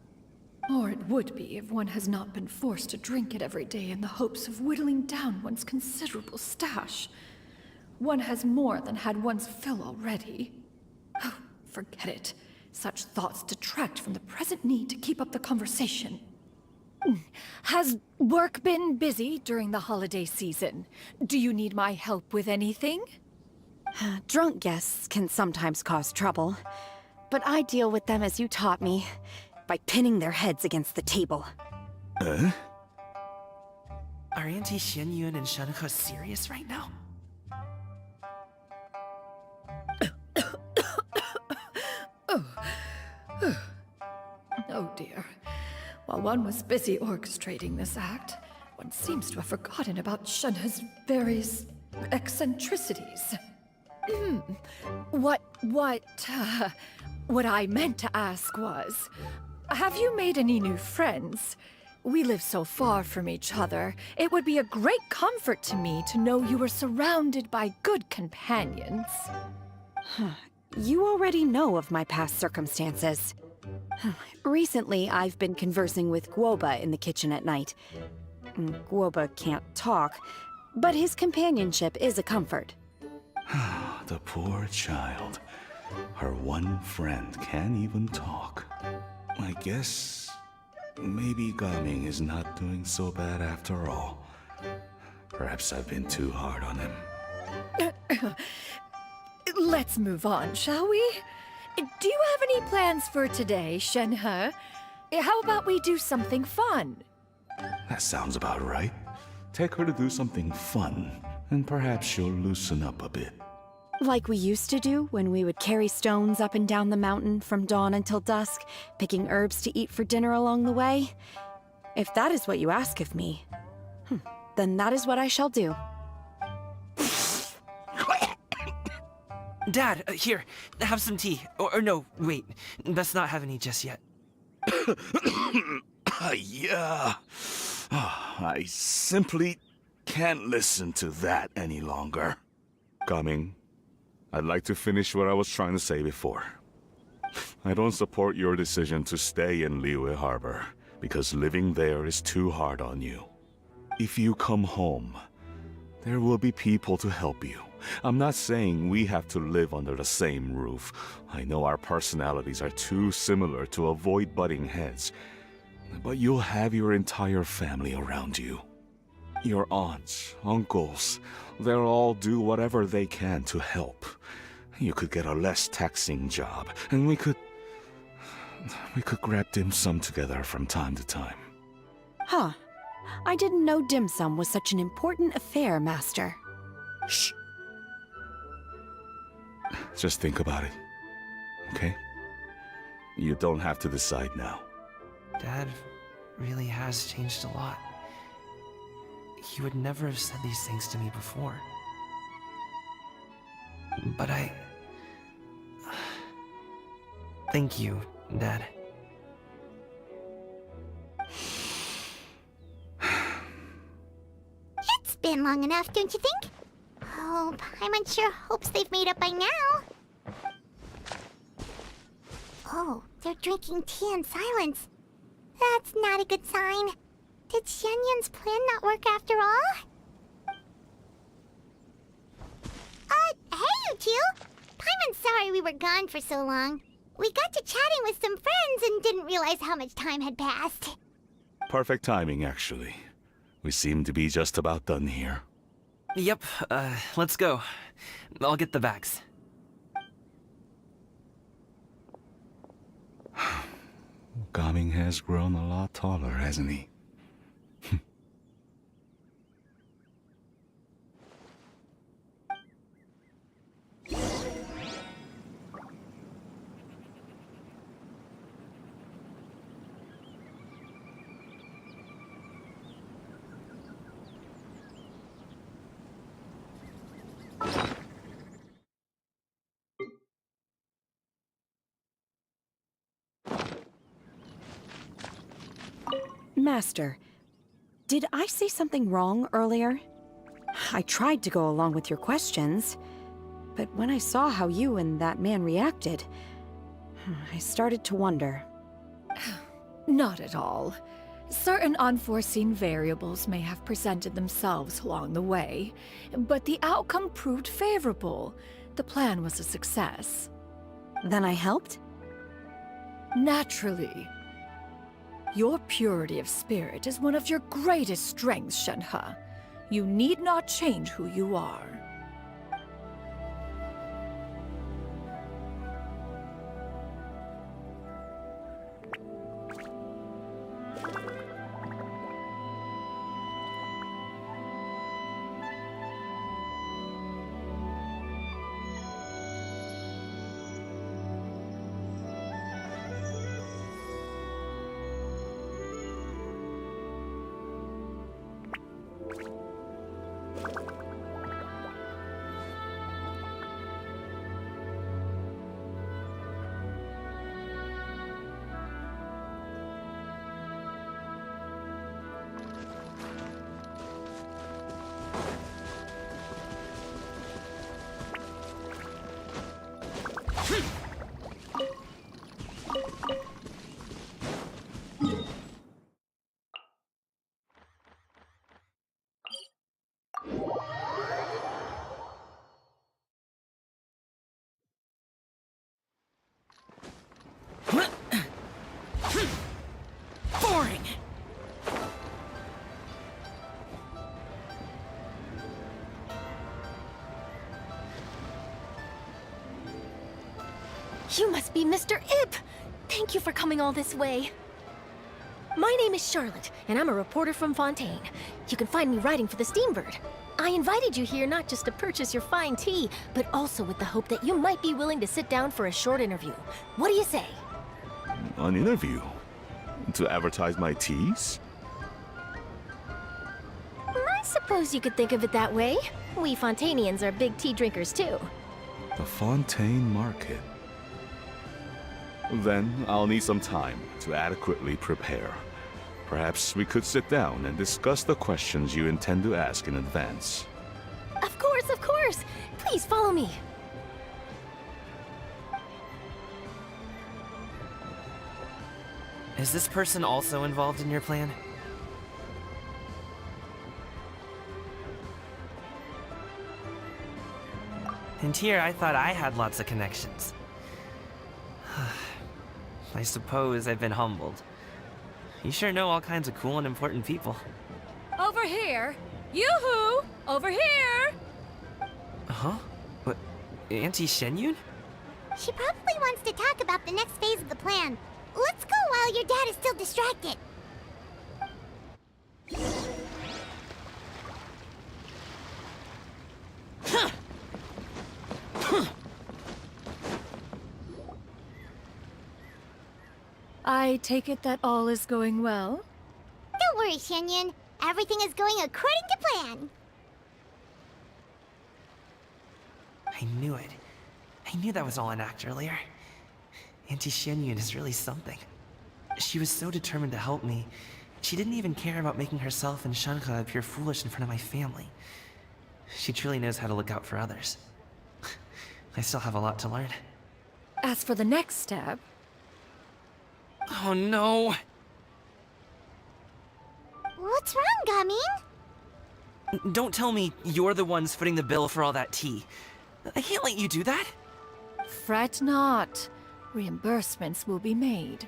Or it would be if one has not been forced to drink it every day in the hopes of whittling down one's considerable stash. One has more than had one's fill already. Oh, forget it. Such thoughts detract from the present need to keep up the conversation. Has work been busy during the holiday season? Do you need my help with anything? Drunk guests can sometimes cause trouble, but I deal with them as you taught me, by pinning their heads against the table. Are Auntie Xianyun and Shenhe serious right now? Oh dear. While one was busy orchestrating this act, one seems to have forgotten about Shenhe's various eccentricities. What I meant to ask was, have you made any new friends? We live so far from each other. It would be a great comfort to me to know you were surrounded by good companions. You already know of my past circumstances. Recently, I've been conversing with Guoba in the kitchen at night. Guoba can't talk, but his companionship is a comfort. The poor child. Her one friend can't even talk. I guess maybe Gaming is not doing so bad after all. Perhaps I've been too hard on him. Let's move on, shall we? Do you have any plans for today, Shenhe? How about we do something fun? That sounds about right. Take her to do something fun, and perhaps she'll loosen up a bit. Like we used to do when we would carry stones up and down the mountain from dawn until dusk, picking herbs to eat for dinner along the way. If that is what you ask of me, then that is what I shall do. Dad, here, have some tea. Or no, wait, best not have any just yet. Yeah. I simply can't listen to that any longer. Coming. I'd like to finish what I was trying to say before. I don't support your decision to stay in Liyue Harbor, because living there is too hard on you. If you come home, there will be people to help you. I'm not saying we have to live under the same roof. I know our personalities are too similar to avoid butting heads. But you'll have your entire family around you. Your aunts, uncles, they'll all do whatever they can to help. You could get a less taxing job, and we could grab dim sum together from time to time. Huh. I didn't know dim sum was such an important affair, Master. Shh. Just think about it, okay? You don't have to decide now. Dad really has changed a lot. He would never have said these things to me before. But thank you, Dad. It's been long enough, don't you think? Oh, Paimon sure hopes they've made up by now. Oh, they're drinking tea in silence. That's not a good sign. Did Xianyun's plan not work after all? Hey you two! Paimon's sorry we were gone for so long. We got to chatting with some friends and didn't realize how much time had passed. Perfect timing, actually. We seem to be just about done here. Yep, let's go. I'll get the bags. Gaming has grown a lot taller, hasn't he? Master, did I say something wrong earlier? I tried to go along with your questions, but when I saw how you and that man reacted, I started to wonder. Not at all. Certain unforeseen variables may have presented themselves along the way, but the outcome proved favorable. The plan was a success. Then I helped? Naturally. Your purity of spirit is one of your greatest strengths, Shenhe. You need not change who you are. boring. You must be Mr. Ip! Thank you for coming all this way. My name is Charlotte, and I'm a reporter from Fontaine. You can find me writing for the Steambird. I invited you here not just to purchase your fine tea, but also with the hope that you might be willing to sit down for a short interview. What do you say? An interview? To advertise my teas? I suppose you could think of it that way. We Fontainians are big tea drinkers too. The Fontaine Market. Then I'll need some time to adequately prepare. Perhaps we could sit down and discuss the questions you intend to ask in advance. Of course, of course! Please follow me. Is this person also involved in your plan? And here I thought I had lots of connections. I suppose I've been humbled. You sure know all kinds of cool and important people. Over here! Yoo-hoo! Over here! Huh? What? Auntie Shenyun? She probably wants to talk about the next phase of the plan. Let's go while your dad is still distracted. I take it that all is going well? Don't worry, Shenyun. Everything is going according to plan. I knew it. I knew that was all an act earlier. Auntie Shenyun is really something. She was so determined to help me. She didn't even care about making herself and Shankha appear foolish in front of my family. She truly knows how to look out for others. I still have a lot to learn. As for the next step... Oh no! What's wrong, Gamin? Don't tell me you're the ones footing the bill for all that tea. I can't let you do that. Fret not. Reimbursements will be made.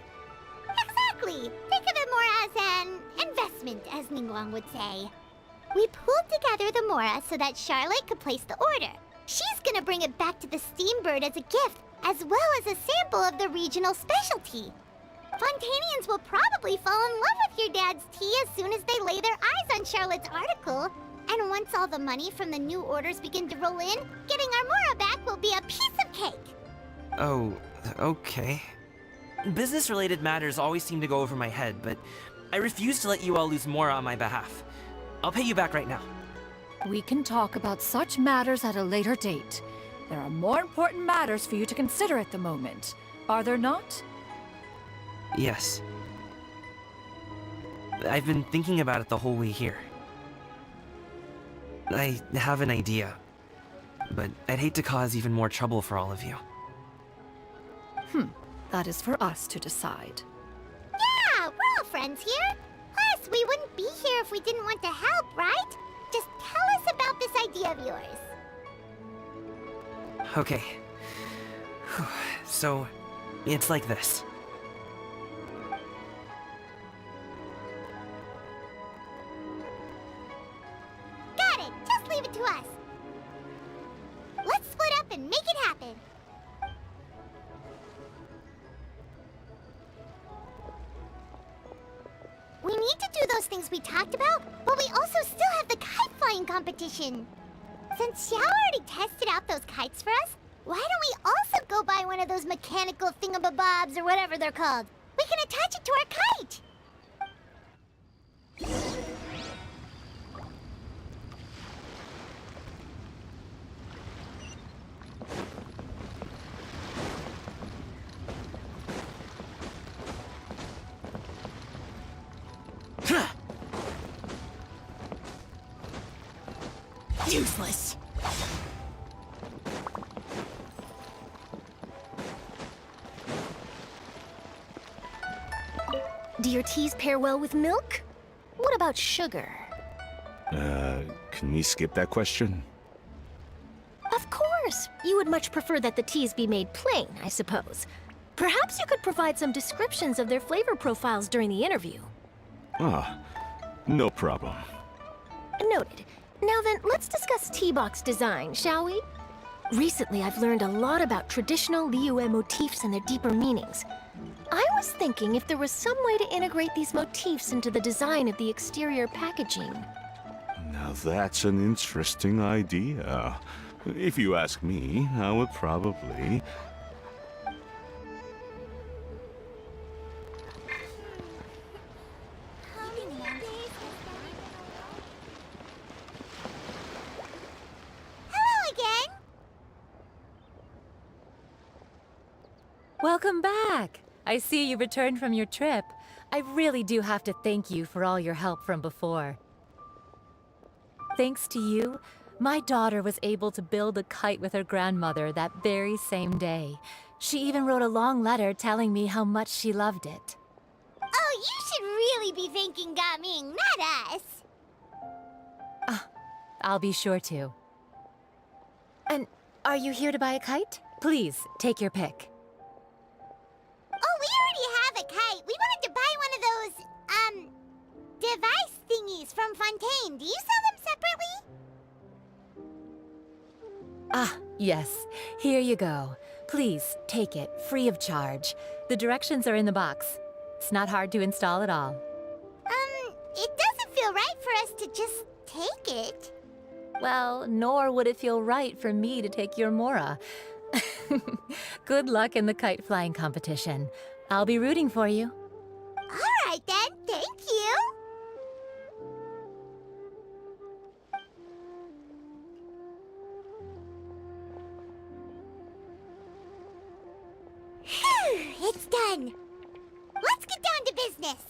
Exactly. Think of it more as an investment, as Ningguang would say. We pooled together the Mora so that Charlotte could place the order. She's gonna bring it back to the Steambird as a gift, as well as a sample of the regional specialty. Fontainians will probably fall in love with your dad's tea as soon as they lay their eyes on Charlotte's article. And once all the money from the new orders begin to roll in, getting our Mora back will be a piece of cake. Oh, okay. Business-related matters always seem to go over my head, but I refuse to let you all lose more on my behalf. I'll pay you back right now. We can talk about such matters at a later date. There are more important matters for you to consider at the moment, are there not? Yes. I've been thinking about it the whole way here. I have an idea, but I'd hate to cause even more trouble for all of you. That is for us to decide. Yeah, we're all friends here. Plus, we wouldn't be here if we didn't want to help, right? Just tell us about this idea of yours. Okay. So, it's like this. Got it. Just leave it to us. Let's split up and make it happen. We need to do those things we talked about, but we also still have the kite flying competition. Since Xiao already tested out those kites for us, why don't we also go buy one of those mechanical thingamabobs or whatever they're called? We can attach it to our kite! Useless. Do your teas pair well with milk? What about sugar? Can we skip that question? Of course! You would much prefer that the teas be made plain, I suppose. Perhaps you could provide some descriptions of their flavor profiles during the interview. Ah, no problem. Noted. Now then, let's discuss T-Box design, shall we? Recently, I've learned a lot about traditional Liyue motifs and their deeper meanings. I was thinking if there was some way to integrate these motifs into the design of the exterior packaging. Now that's an interesting idea. If you ask me, I would probably... Hello again! Welcome back! I see you returned from your trip. I really do have to thank you for all your help from before. Thanks to you, my daughter was able to build a kite with her grandmother that very same day. She even wrote a long letter telling me how much she loved it. Oh, you should really be thanking Gaming, not us! I'll be sure to. And are you here to buy a kite? Please, take your pick. Oh, we already have a kite. We wanted to buy one of those, device thingies from Fontaine. Do you sell them separately? Ah, yes. Here you go. Please, take it, free of charge. The directions are in the box. It's not hard to install at all. It doesn't feel right for us to just take it. Well, nor would it feel right for me to take your Mora. Good luck in the kite flying competition. I'll be rooting for you. All right then, thank you. Phew, it's done. Let's get down to business.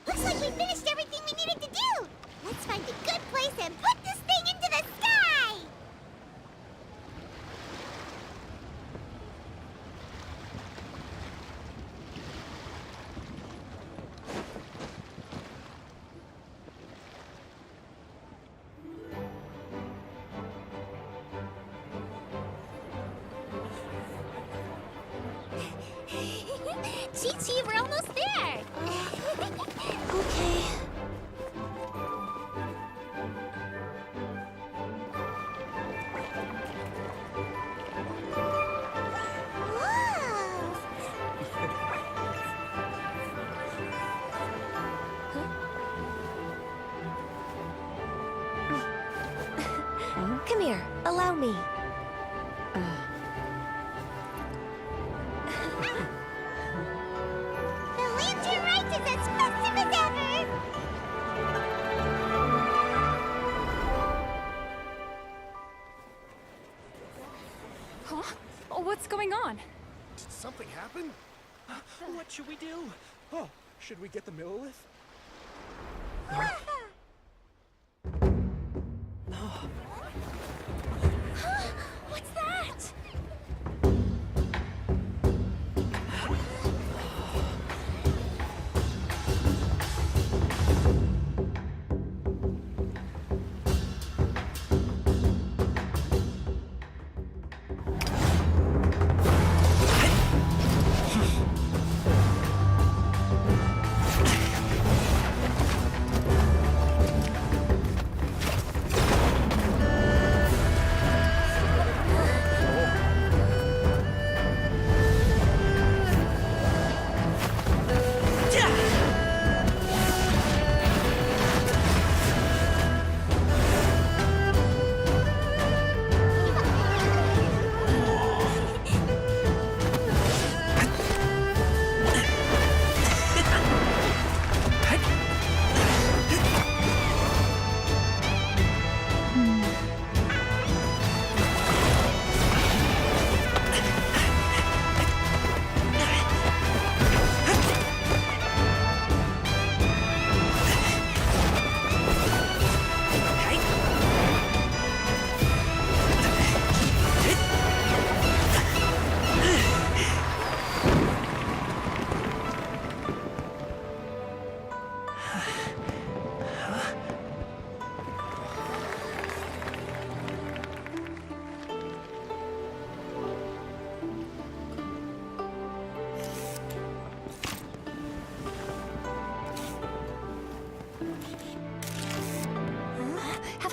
Looks like we finished everything we needed to do. Let's find a good place and put this thing into the sky. Chi-Chi, we're almost there. Okay. Come here, allow me. The Lantern Rite is as festive as ever! Huh? Oh, what's going on? Did something happen? What should we do? Oh, should we get the Millilith? What's that?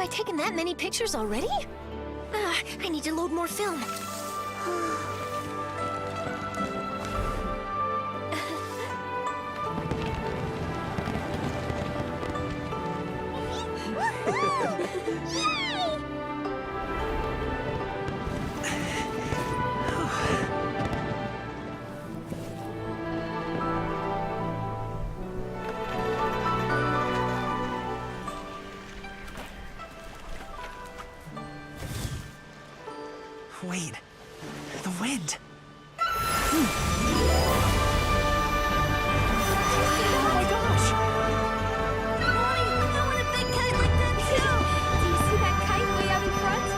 I taken that many pictures already? I need to load more film. Wait, the wind. Oh my gosh! Mommy, I want a big kite like that too! Do you see that kite way out in front?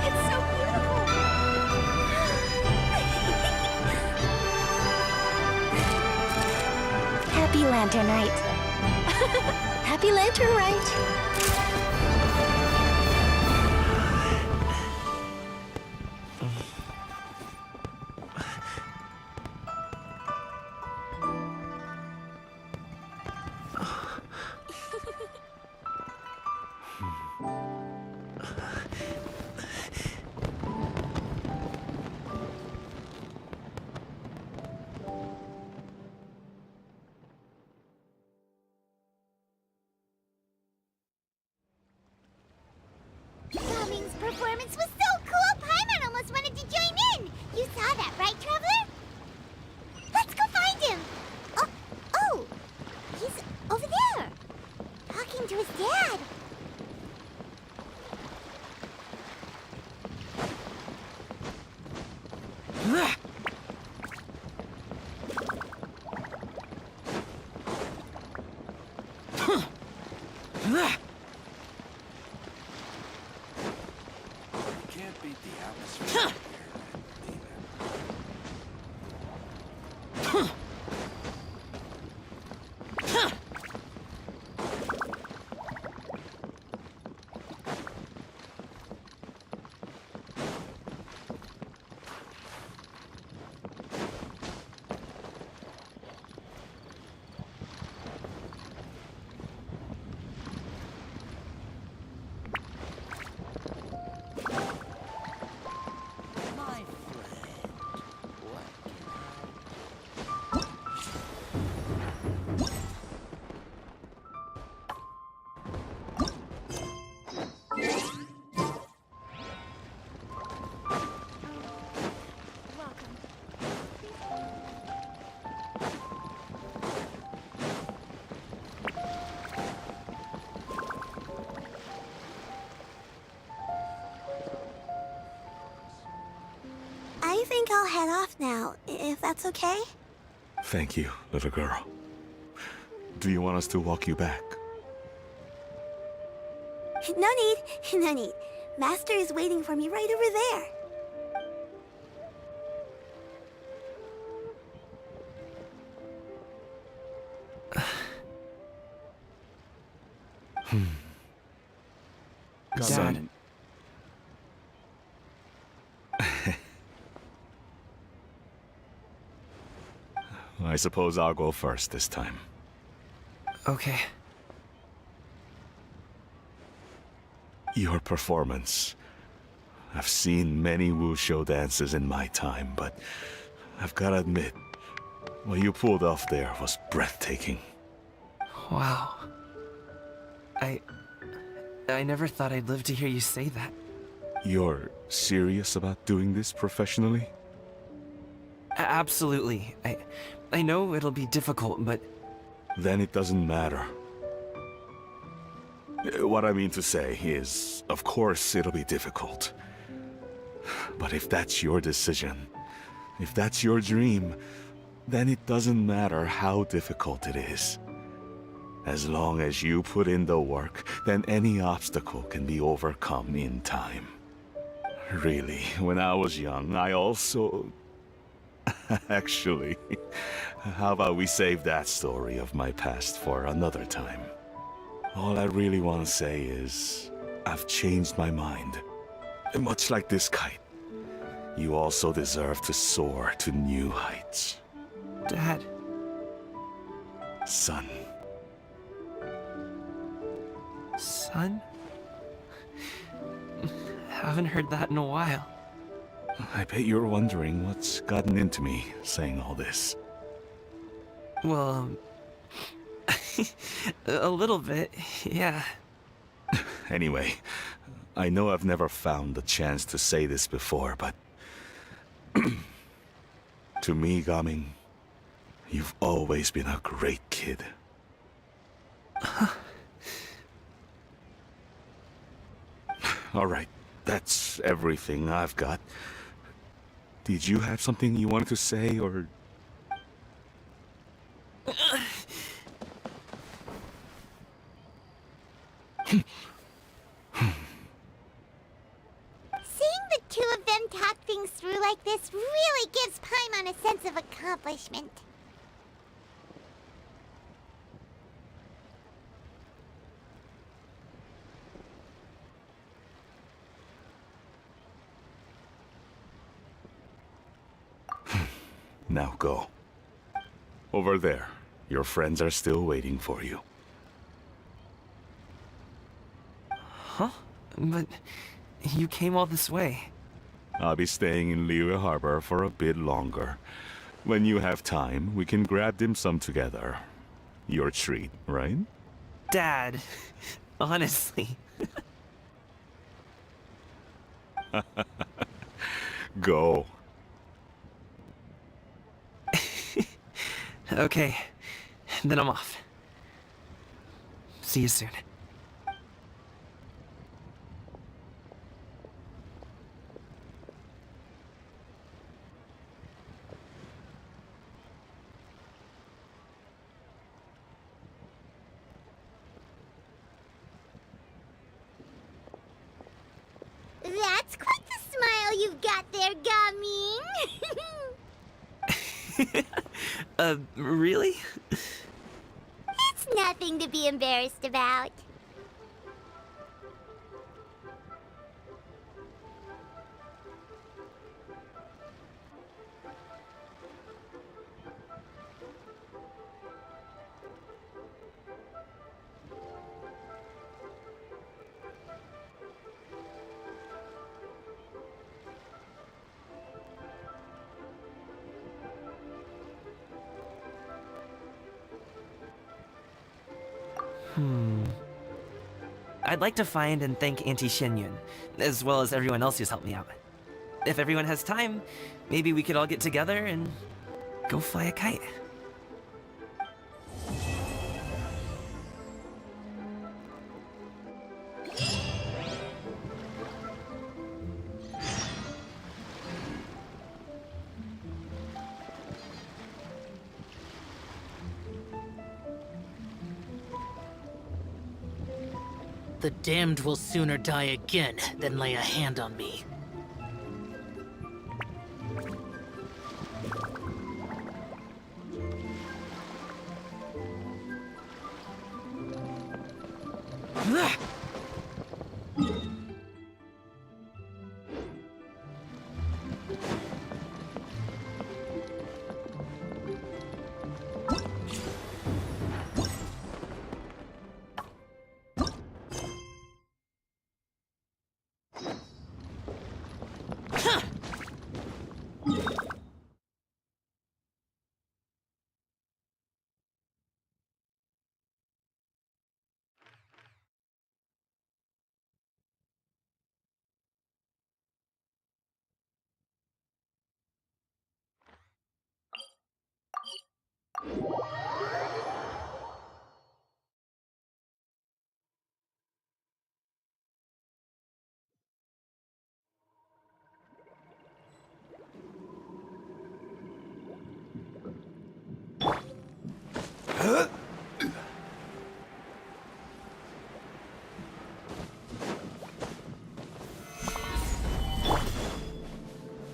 It's so beautiful! Happy Lantern Rite. Happy Lantern Rite! Gaming's performance was so cool, Paimon almost wanted to join in! You saw that, right, Traveler? Let's go find him! Oh! He's over there! Talking to his dad! Can't beat the atmosphere. I think I'll head off now, if that's okay? Thank you, little girl. Do you want us to walk you back? No need, no need. Master is waiting for me right over there. Son. I suppose I'll go first this time. Okay. Your performance. I've seen many wushou dances in my time, but I've gotta admit, what you pulled off there was breathtaking. Wow. I never thought I'd live to hear you say that. You're serious about doing this professionally? Absolutely. I know it'll be difficult, but... Then it doesn't matter. What I mean to say is, of course it'll be difficult. But if that's your decision, if that's your dream, then it doesn't matter how difficult it is. As long as you put in the work, then any obstacle can be overcome in time. Really, when I was young, I also... Actually, how about we save that story of my past for another time? All I really want to say is, I've changed my mind. Much like this kite, you also deserve to soar to new heights. Dad. Son. Son? Haven't heard that in a while. I bet you're wondering what's gotten into me saying all this. Well, a little bit, yeah. Anyway, I know I've never found the chance to say this before, but... to me, Gaming, you've always been a great kid. Alright, that's everything I've got. Did you have something you wanted to say, or... Seeing the two of them talk things through like this really gives Paimon a sense of accomplishment. Now go. Over there. Your friends are still waiting for you. Huh? But you came all this way. I'll be staying in Liyue Harbor for a bit longer. When you have time, we can grab dim sum together. Your treat, right? Dad, honestly. Go. Okay, then I'm off. See you soon. That's quite the smile you've got there, Gaming. Really? It's nothing to be embarrassed about. I'd like to find and thank Auntie Xinyun, as well as everyone else who's helped me out. If everyone has time, maybe we could all get together and go fly a kite. The damned will sooner die again than lay a hand on me.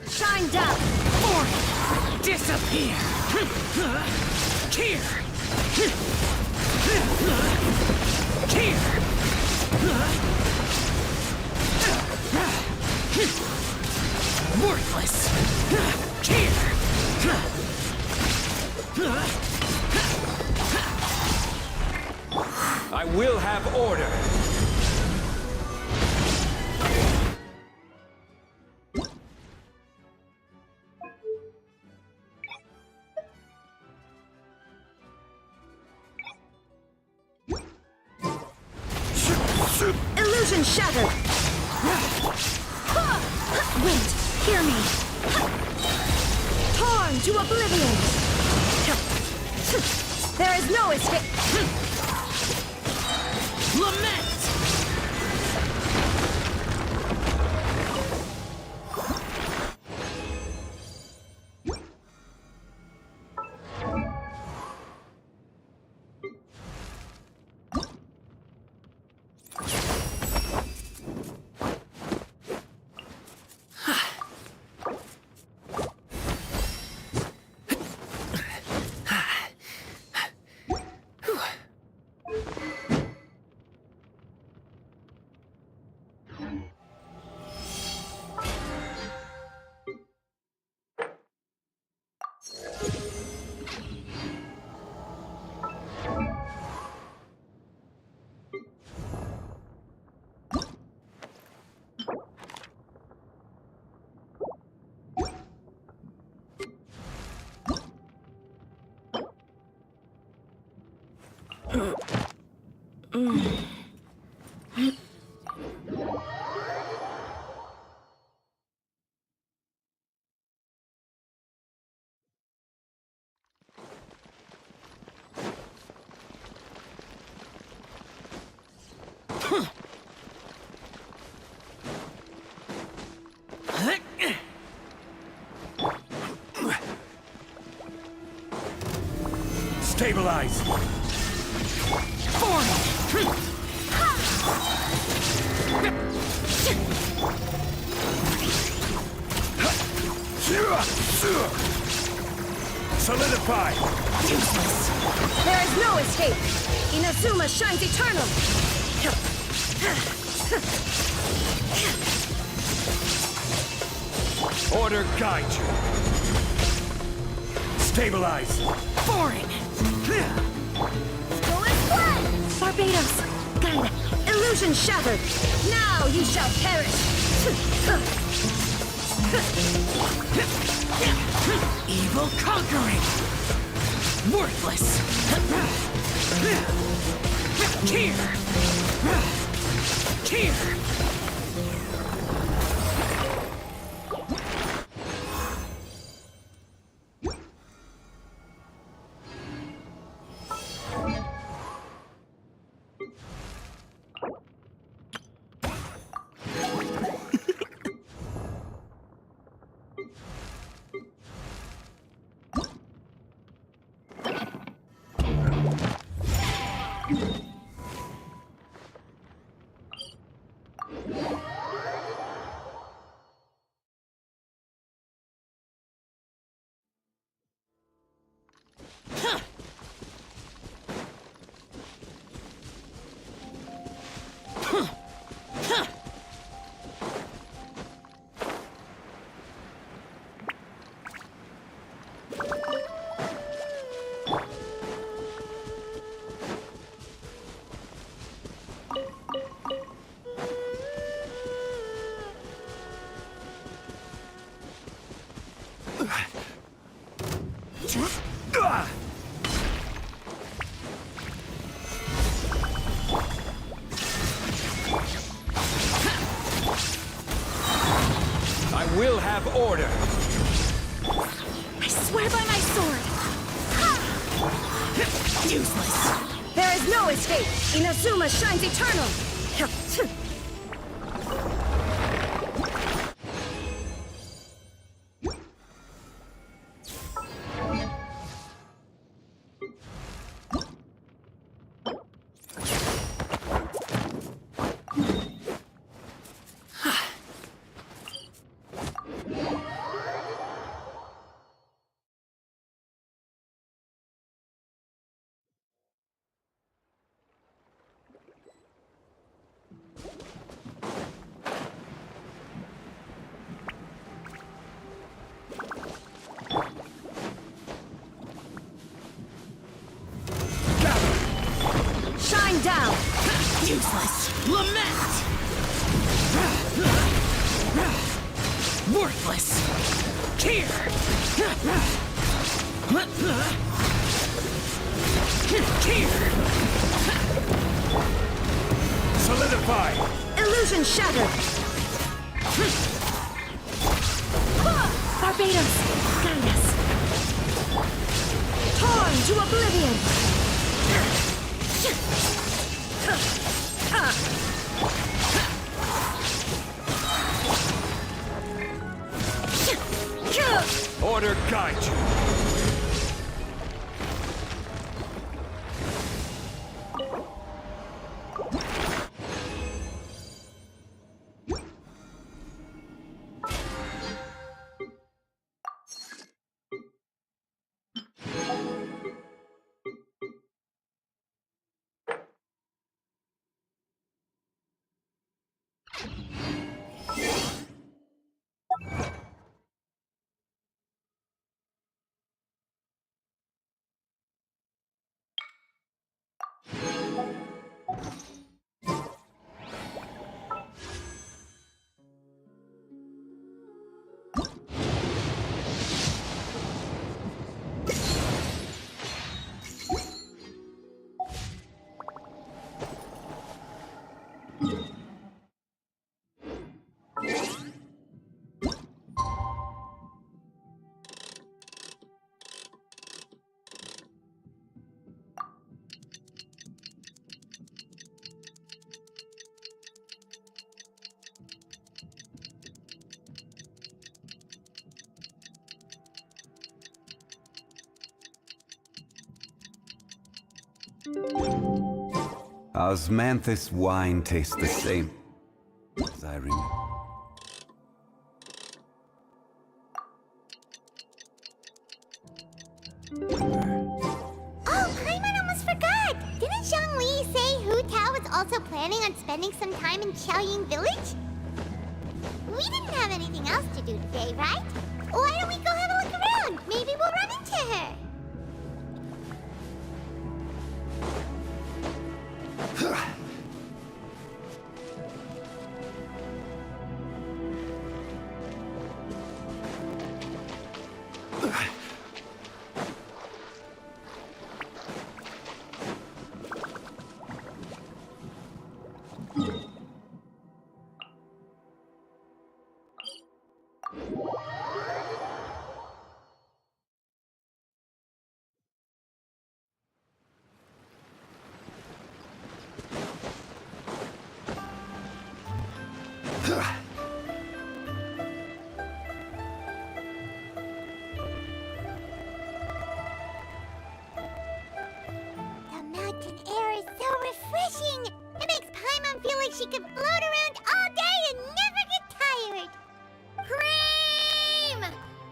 Shined up! Disappear! Here! Here! Worthless! Here! I will have order! Illusion shattered! Wind, hear me! Torn to oblivion! There is no escape! Lament! Stabilize! Solidify! Useless! There is no escape! Inazuma shines eternal! Order guide you! Stabilize! Boring! Barbados! Gaida! Illusion shattered! Now you shall perish! Evil conquering! Worthless! Here! Here! I will have order! I swear by my sword! Useless! There is no escape! Inazuma shines eternal! Shine down! Useless! Lament! Worthless! Here! Here! Solidify! Purify! Illusion shattered! Barbados, guide us! Torn to oblivion! Order guide you! Osmanthus wine tastes the same as I remember. Oh, Paimon almost forgot! Didn't Zhongli say Hu Tao was also planning on spending some time in Qiaoying Village? We didn't have anything else to do today, right? Why don't we go have a look around? Maybe we'll run into her. The mountain air is so refreshing! It makes Paimon feel like she could float around all day and never get tired! Cream!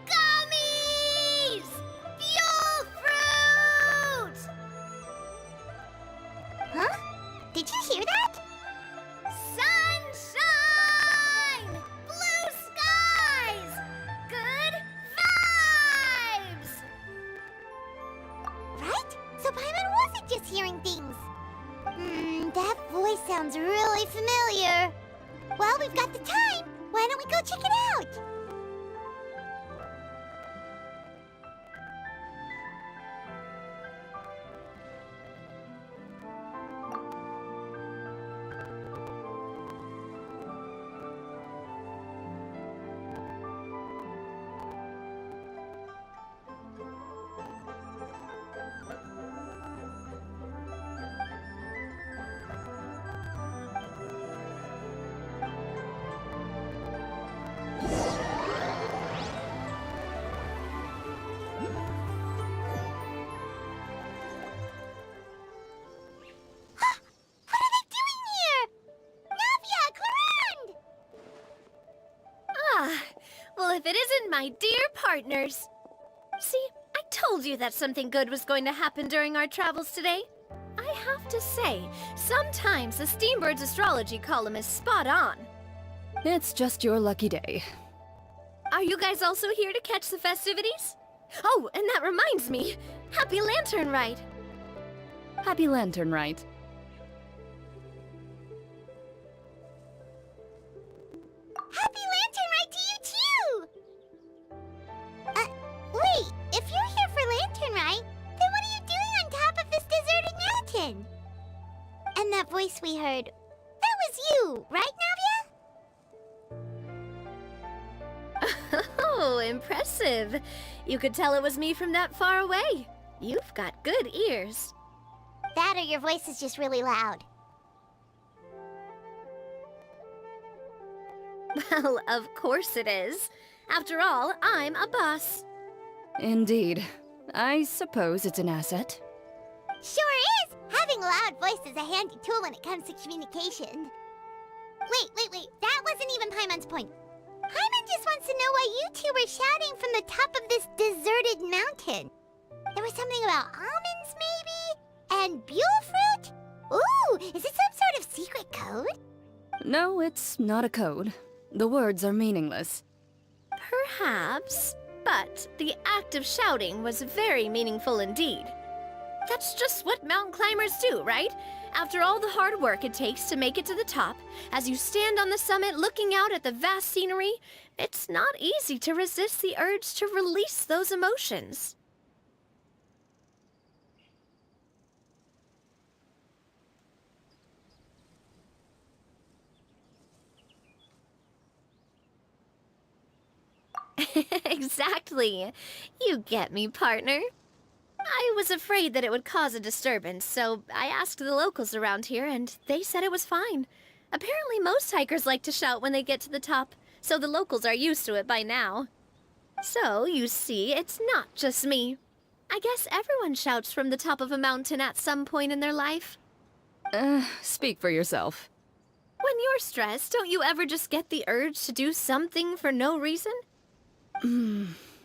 Gummies! Fuel fruit! Huh? Did you hear that? Sunshine! Blue skies! Good vibes! Right? So Paimon wasn't just hearing things. That voice sounds really familiar. Well, we've got the time. Why don't we go check it out? Well, if it isn't my dear partners. See, I told you that something good was going to happen during our travels today. I have to say, sometimes the Steambird's astrology column is spot on. It's just your lucky day. Are you guys also here to catch the festivities? Oh, and that reminds me, Happy Lantern Rite! Happy Lantern Rite. Happy Lantern Rite to you too! Wait, if you're here for Lantern Rite, then what are you doing on top of this deserted mountain? And that voice we heard, that was was you, right, Navia? Oh, impressive. You could tell it was me from that far away. You've got good ears. That or your voice is just really loud. Well, of course it is. After all, I'm a boss. Indeed. I suppose it's an asset. Sure is! Having a loud voice is a handy tool when it comes to communication. Wait. That wasn't even Paimon's point. Paimon just wants to know why you two were shouting from the top of this deserted mountain. There was something about almonds, maybe? And buell fruit? Ooh, is it some sort of secret code? No, it's not a code. The words are meaningless. Perhaps, but the act of shouting was very meaningful indeed. That's just what mountain climbers do, right? After all the hard work it takes to make it to the top, as you stand on the summit looking out at the vast scenery, it's not easy to resist the urge to release those emotions. Exactly. You get me, partner. I was afraid that it would cause a disturbance, so I asked the locals around here, and they said it was fine. Apparently most hikers like to shout when they get to the top, so the locals are used to it by now. So, you see, it's not just me. I guess everyone shouts from the top of a mountain at some point in their life. Speak for yourself. When you're stressed, don't you ever just get the urge to do something for no reason?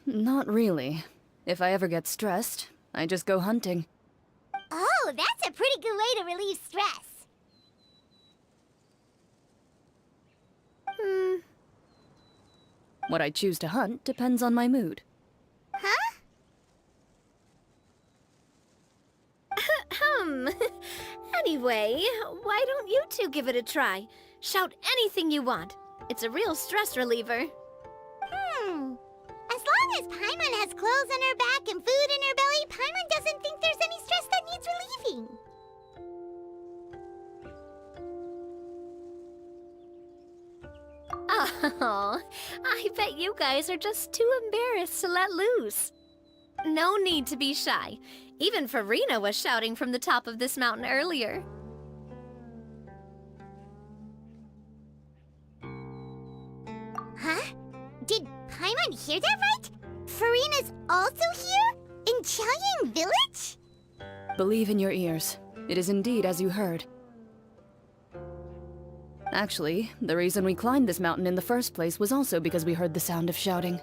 Not really. If I ever get stressed, I just go hunting. Oh, that's a pretty good way to relieve stress. What I choose to hunt depends on my mood. Huh? Anyway, why don't you two give it a try? Shout anything you want. It's a real stress reliever. As long as Paimon has clothes on her back and food in her belly, Paimon doesn't think there's any stress that needs relieving. Oh, I bet you guys are just too embarrassed to let loose. No need to be shy. Even Farina was shouting from the top of this mountain earlier. Huh? Did Paimon hear that right? Farina's also here? In Qiaoying Village? Believe in your ears. It is indeed as you heard. Actually, the reason we climbed this mountain in the first place was also because we heard the sound of shouting.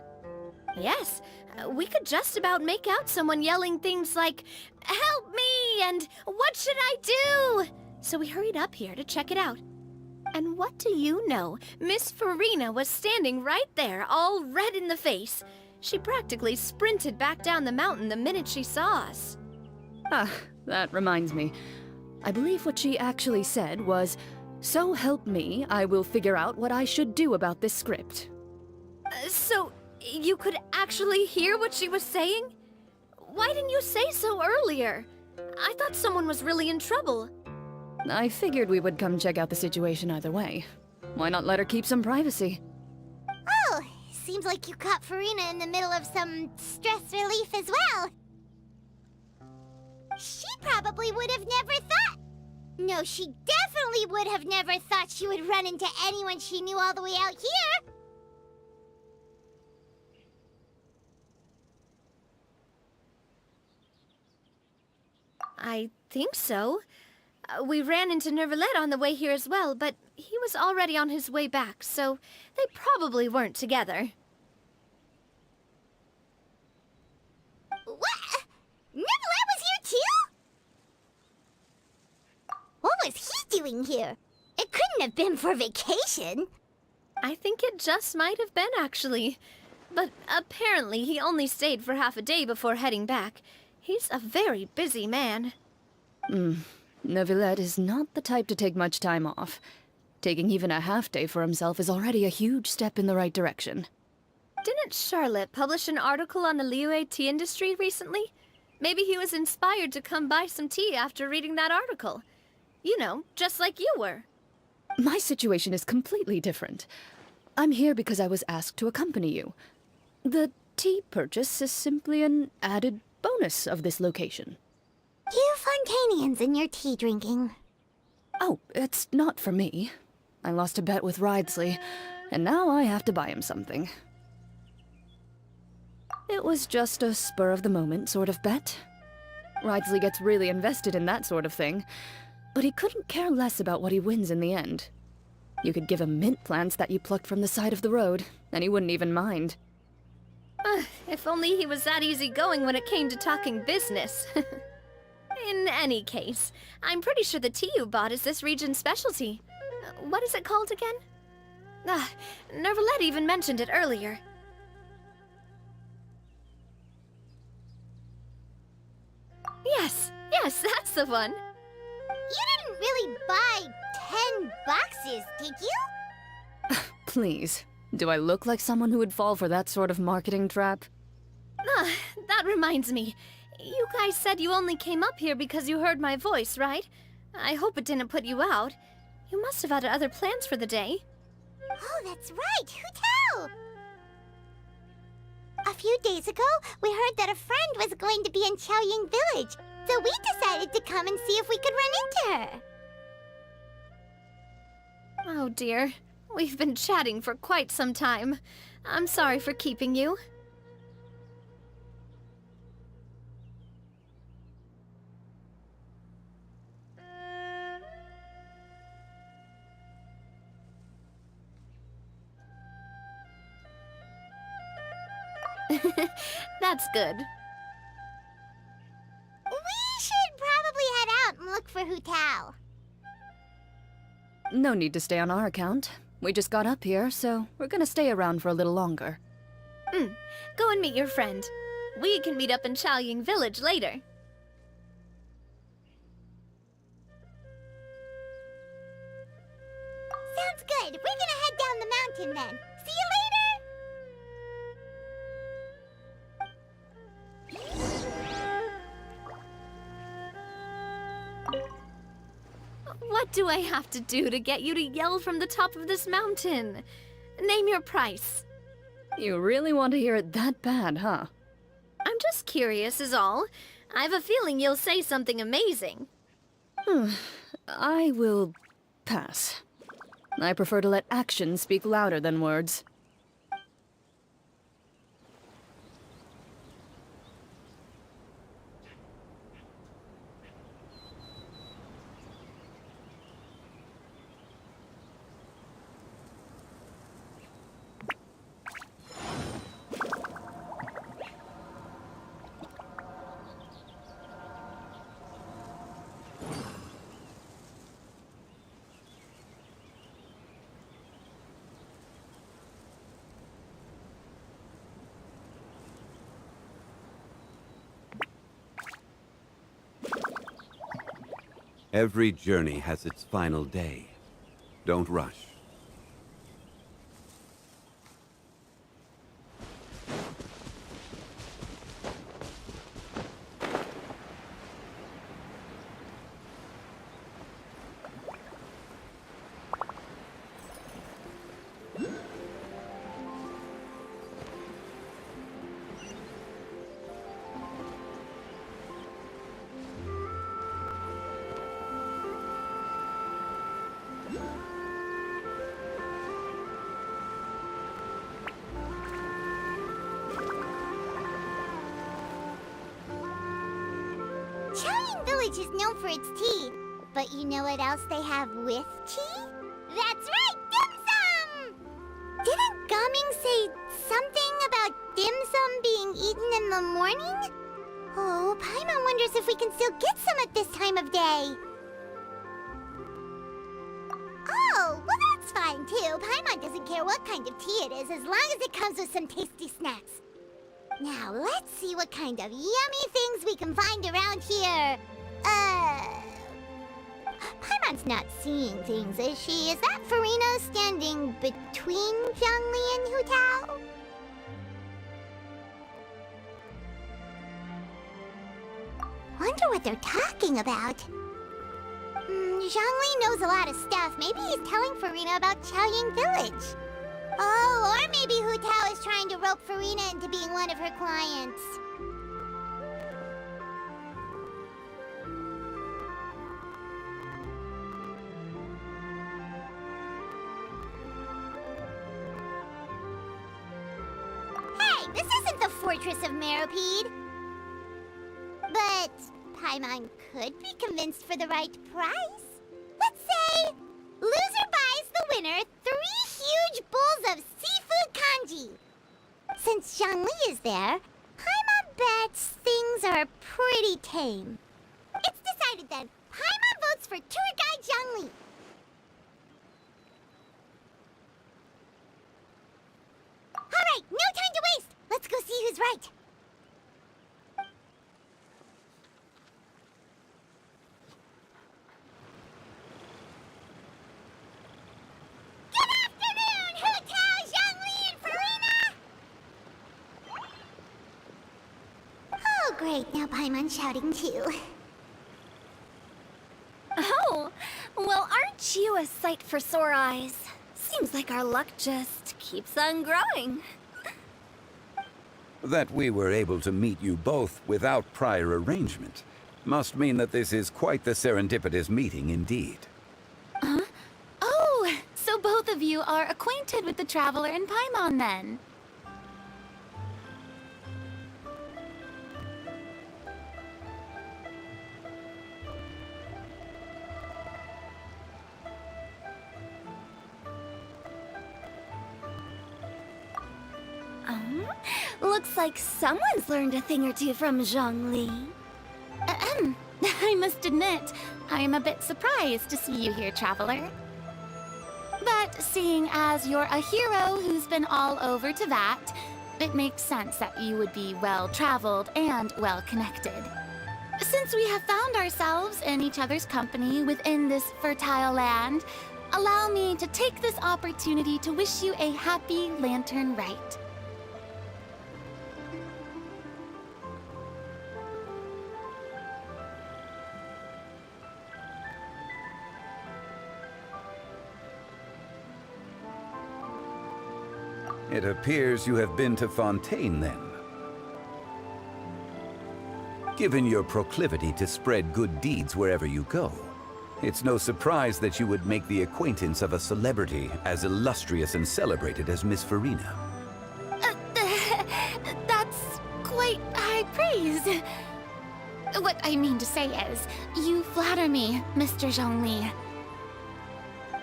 Yes, we could just about make out someone yelling things like, "Help me!" and "What should I do?" So we hurried up here to check it out. And what do you know? Miss Farina was standing right there, all red in the face. She practically sprinted back down the mountain the minute she saw us. Ah, that reminds me. I believe what she actually said was, "So help me, I will figure out what I should do about this script." So, you could actually hear what she was saying? Why didn't you say so earlier? I thought someone was really in trouble. I figured we would come check out the situation either way. Why not let her keep some privacy? Oh, seems like you caught Farina in the middle of some stress relief as well. She probably would have never thought... No, she definitely would have never thought she would run into anyone she knew all the way out here. I think so. We ran into Nervalet on the way here as well, but he was already on his way back, so they probably weren't together. What? Nervalet was here too? What was he doing here? It couldn't have been for vacation. I think it just might have been, actually. But apparently he only stayed for half a day before heading back. He's a very busy man. Neuvillette is not the type to take much time off. Taking even a half day for himself is already a huge step in the right direction. Didn't Charlotte publish an article on the Liyue tea industry recently? Maybe he was inspired to come buy some tea after reading that article. You know, just like you were. My situation is completely different. I'm here because I was asked to accompany you. The tea purchase is simply an added bonus of this location. You Fontanians and your tea drinking. Oh, it's not for me. I lost a bet with Ridesley, and now I have to buy him something. It was just a spur-of-the-moment sort of bet. Ridesley gets really invested in that sort of thing, but he couldn't care less about what he wins in the end. You could give him mint plants that you plucked from the side of the road, and he wouldn't even mind. If only he was that easygoing when it came to talking business. In any case, I'm pretty sure the tea you bought is this region's specialty. What is it called again? Nervalette even mentioned it earlier. Yes, that's the one. You didn't really buy 10 boxes, did you? Please, do I look like someone who would fall for that sort of marketing trap? That reminds me. You guys said you only came up here because you heard my voice, right? I hope it didn't put you out. You must have had other plans for the day. Oh, that's right. Who tell? A few days ago, we heard that a friend was going to be in Qiaoying Village, so we decided to come and see if we could run into her. Oh dear. We've been chatting for quite some time. I'm sorry for keeping you. That's good. We should probably head out and look for Hu Tao. No need to stay on our account. We just got up here, so we're gonna stay around for a little longer. Go and meet your friend. We can meet up in Qiaoying Village later. Sounds good. We're gonna head down the mountain then. See you later! What do I have to do to get you to yell from the top of this mountain? Name your price. You really want to hear it that bad, huh? I'm just curious is all. I have a feeling you'll say something amazing. I will pass. I prefer to let actions speak louder than words. Every journey has its final day. Don't rush. Qiaoying Village is known for its tea, but you know what else they have with tea? That's right, dim sum! Didn't Gaming say something about dim sum being eaten in the morning? Oh, Paimon wonders if we can still get some at this time of day. Oh, well that's fine too. Paimon doesn't care what kind of tea it is as long as it comes with some tasty snacks. Now, let's see what kind of yummy things we can find around here. Paimon's not seeing things, is she? Is that Farina standing between Zhongli and Hu Tao? Wonder what they're talking about. Zhongli knows a lot of stuff. Maybe he's telling Farina about Chaoying Village. Oh, or maybe Hu Tao is trying to rope Farina into being one of her clients. Hey, this isn't the Fortress of Meropide. But Paimon could be convinced for the right price. Let's say loser buys the winner 3 huge bowls of seafood kanji. Since Zhongli is there, Paimon bets things are pretty tame. It's decided then. Paimon votes for tour guide Zhongli. All right, no time to waste. Let's go see who's right. Great, now Paimon's shouting too. Oh, well, aren't you a sight for sore eyes? Seems like our luck just keeps on growing. That we were able to meet you both without prior arrangement must mean that this is quite the serendipitous meeting indeed. Huh? Oh, so both of you are acquainted with the Traveler and Paimon then? Looks like someone's learned a thing or two from Zhongli. I must admit, I am a bit surprised to see you here, Traveler. But seeing as you're a hero who's been all over to that, it makes sense that you would be well-traveled and well-connected. Since we have found ourselves in each other's company within this fertile land, allow me to take this opportunity to wish you a happy Lantern Rite. It appears you have been to Fontaine, then. Given your proclivity to spread good deeds wherever you go, it's no surprise that you would make the acquaintance of a celebrity as illustrious and celebrated as Miss Farina. That's quite high praise. What I mean to say is, you flatter me, Mr. Zhongli.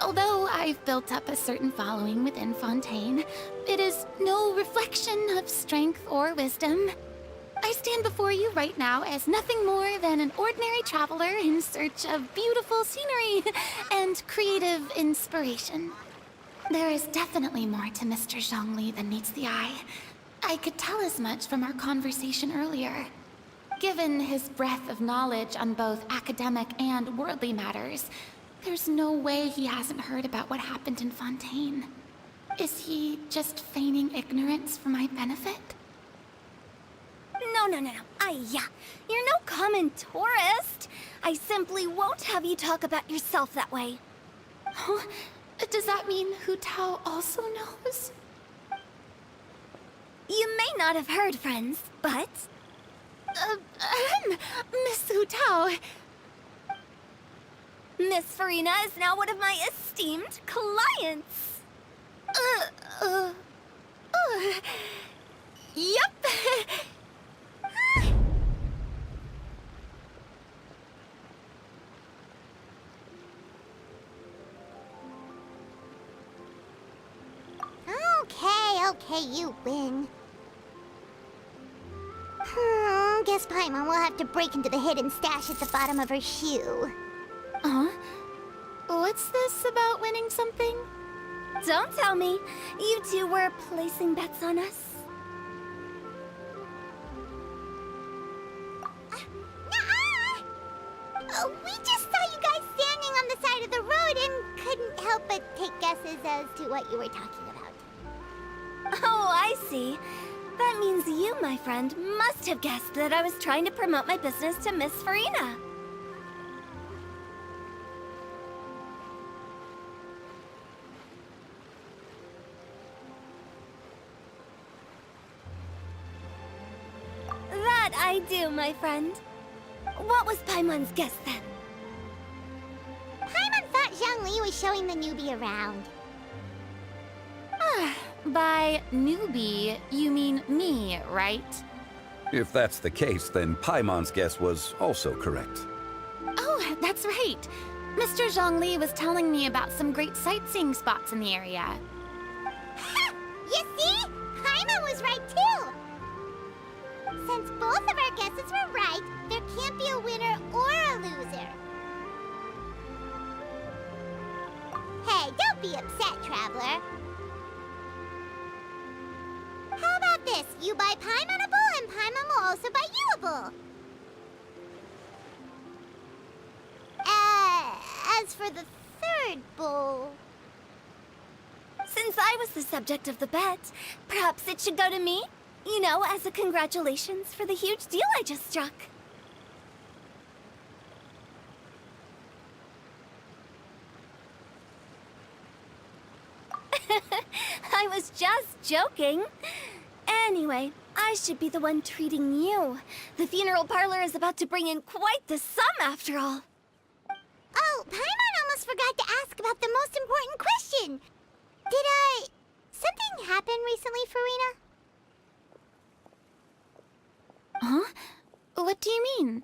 Although I've built up a certain following within Fontaine, it is no reflection of strength or wisdom. I stand before you right now as nothing more than an ordinary traveler in search of beautiful scenery and creative inspiration. There is definitely more to Mr. Zhongli than meets the eye. I could tell as much from our conversation earlier. Given his breadth of knowledge on both academic and worldly matters, there's no way he hasn't heard about what happened in Fontaine. Is he just feigning ignorance for my benefit? No. You're no common tourist. I simply won't have you talk about yourself that way. Huh? Does that mean Hu Tao also knows? You may not have heard, friends, but... Miss Hu Tao... Miss Farina is now one of my esteemed clients. Yup. Okay, you win. Guess Paimon will have to break into the hidden stash at the bottom of her shoe. What's this about winning something? Don't tell me. You two were placing bets on us. We just saw you guys standing on the side of the road and couldn't help but take guesses as to what you were talking about. Oh, I see. That means you, my friend, must have guessed that I was trying to promote my business to Miss Farina. I do, my friend. What was Paimon's guess then? Paimon thought Zhongli was showing the newbie around. By newbie, you mean me, right? If that's the case, then Paimon's guess was also correct. Oh, that's right. Mr. Zhongli was telling me about some great sightseeing spots in the area. Ha! You see? Paimon was right too! Since both of our guesses were right, there can't be a winner or a loser. Hey, don't be upset, Traveler. How about this? You buy Paimon a bowl, and Paimon will also buy you a bowl. As for the third bowl... Since I was the subject of the bet, perhaps it should go to me? You know, as a congratulations for the huge deal I just struck. I was just joking. Anyway, I should be the one treating you. The funeral parlor is about to bring in quite the sum after all. Oh, Paimon almost forgot to ask about the most important question. Something happen recently, Farina? Huh? What do you mean?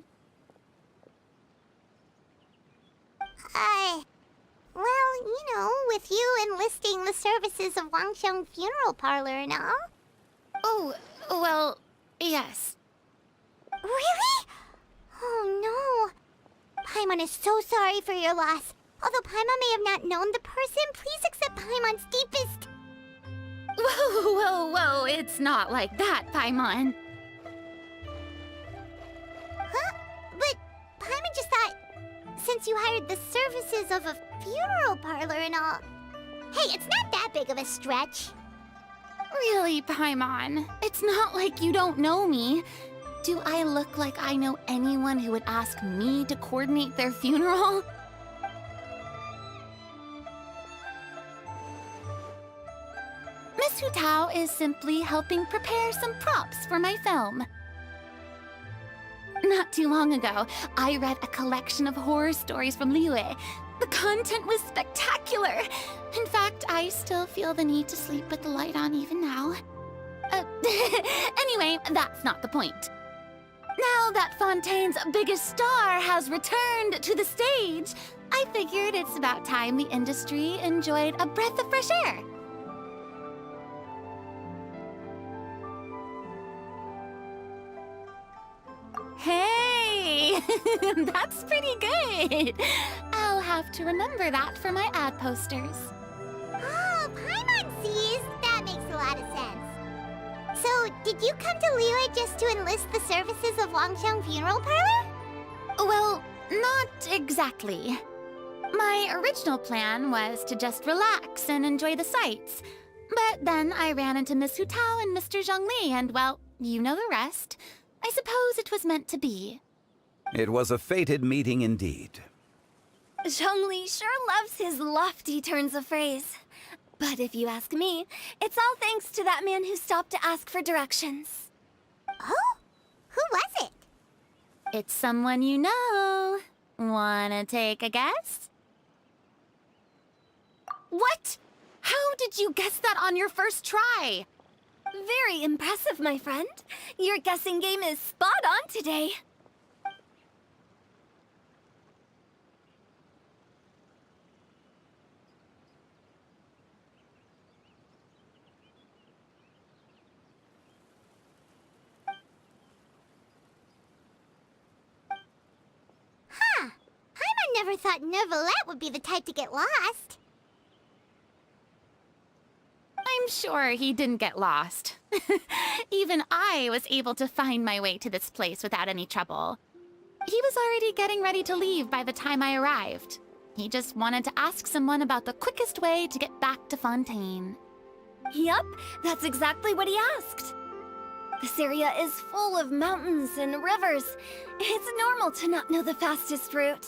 Well, you know, with you enlisting the services of Wangxiang Funeral Parlor and all. Oh, well, yes. Really? Oh no. Paimon is so sorry for your loss. Although Paimon may have not known the person, please accept Paimon's deepest... Whoa, it's not like that, Paimon. Huh? But Paimon just thought, since you hired the services of a funeral parlor and all... Hey, it's not that big of a stretch. Really, Paimon? It's not like you don't know me. Do I look like I know anyone who would ask me to coordinate their funeral? Miss Hu Tao is simply helping prepare some props for my film. Not too long ago, I read a collection of horror stories from Liyue. The content was spectacular. In fact, I still feel the need to sleep with the light on even now. Anyway, that's not the point. Now that Fontaine's biggest star has returned to the stage, I figured it's about time the industry enjoyed a breath of fresh air. Hey, that's pretty good. I'll have to remember that for my ad posters. Oh, Paimon sees. That makes a lot of sense. So, did you come to Liyue just to enlist the services of Wangxiang Funeral Parlor? Well, not exactly. My original plan was to just relax and enjoy the sights. But then I ran into Miss Hu Tao and Mr. Zhongli, and well, you know the rest. I suppose it was meant to be. It was a fated meeting indeed. Zhongli sure loves his lofty turns of phrase. But if you ask me, it's all thanks to that man who stopped to ask for directions. Oh? Who was it? It's someone you know. Wanna take a guess? What? How did you guess that on your first try? Very impressive, my friend. Your guessing game is spot on today. Huh. Paimon never thought Neuvillette would be the type to get lost. I'm sure he didn't get lost. Even I was able to find my way to this place without any trouble. He was already getting ready to leave by the time I arrived. He just wanted to ask someone about the quickest way to get back to Fontaine. Yup, that's exactly what he asked. This area is full of mountains and rivers. It's normal to not know the fastest route.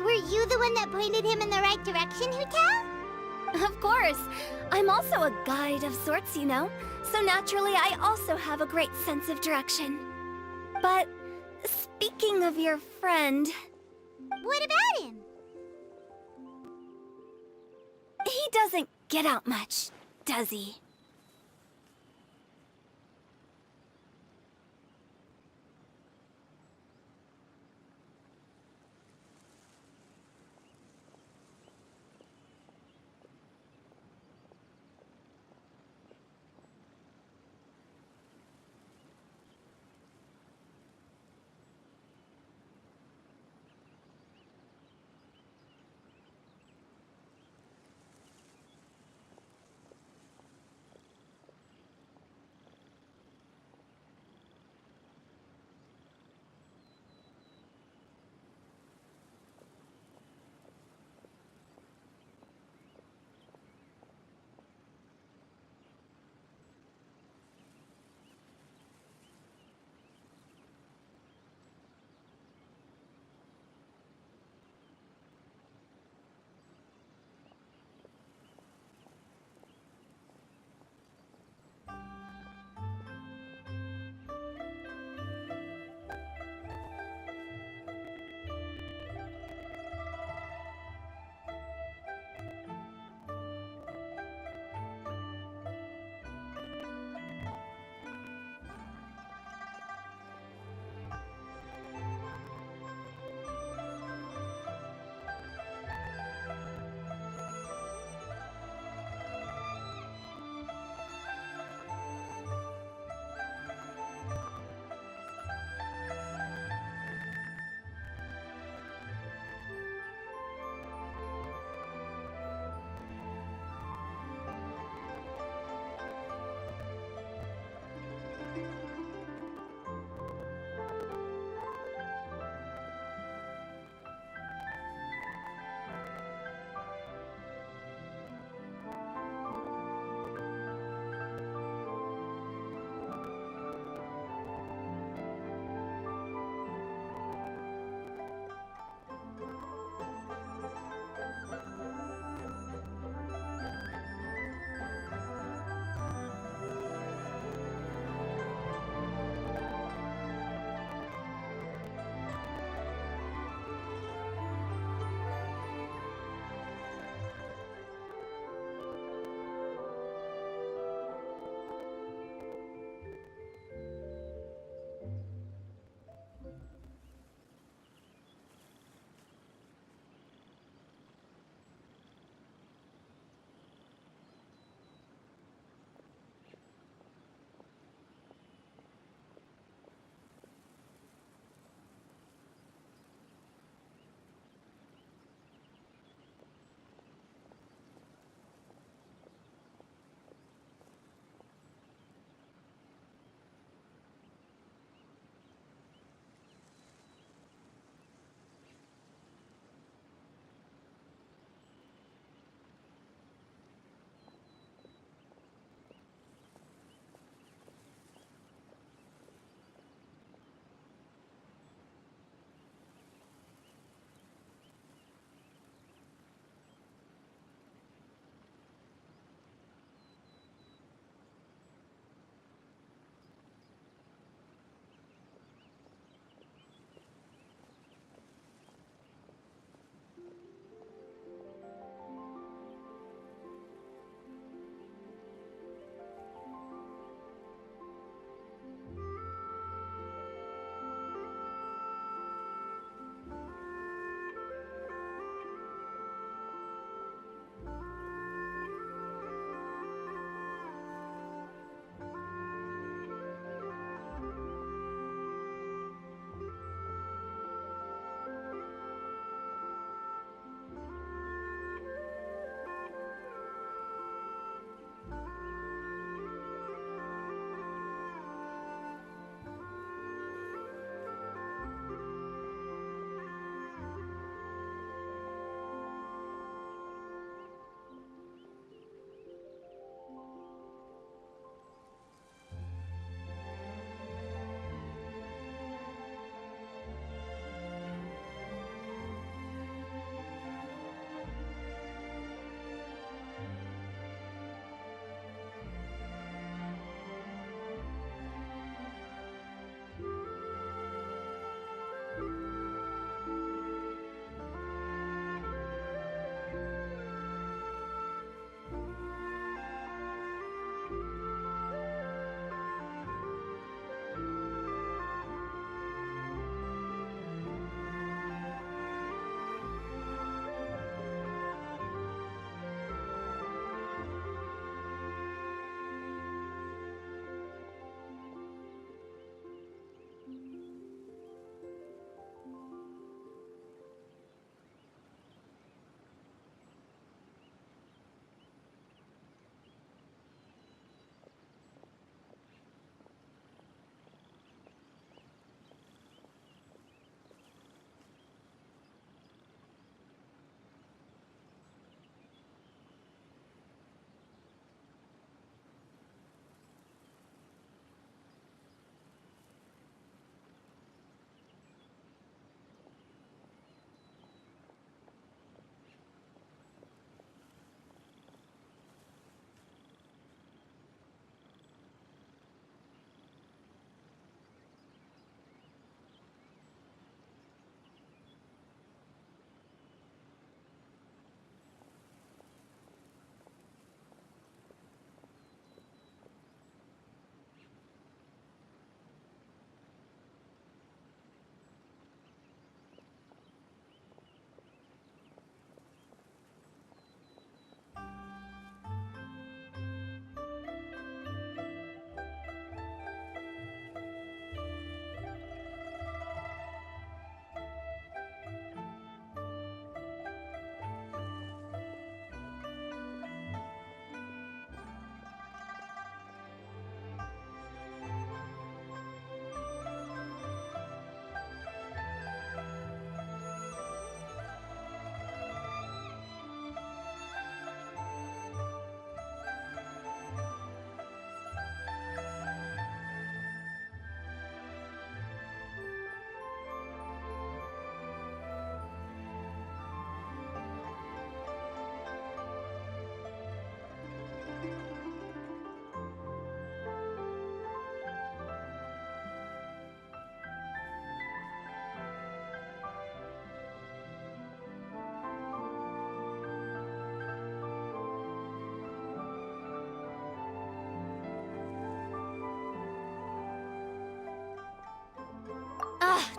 Were you the one that pointed him in the right direction, Hu-Tao? Of course. I'm also a guide of sorts, you know. So naturally, I also have a great sense of direction. But speaking of your friend... What about him? He doesn't get out much, does he?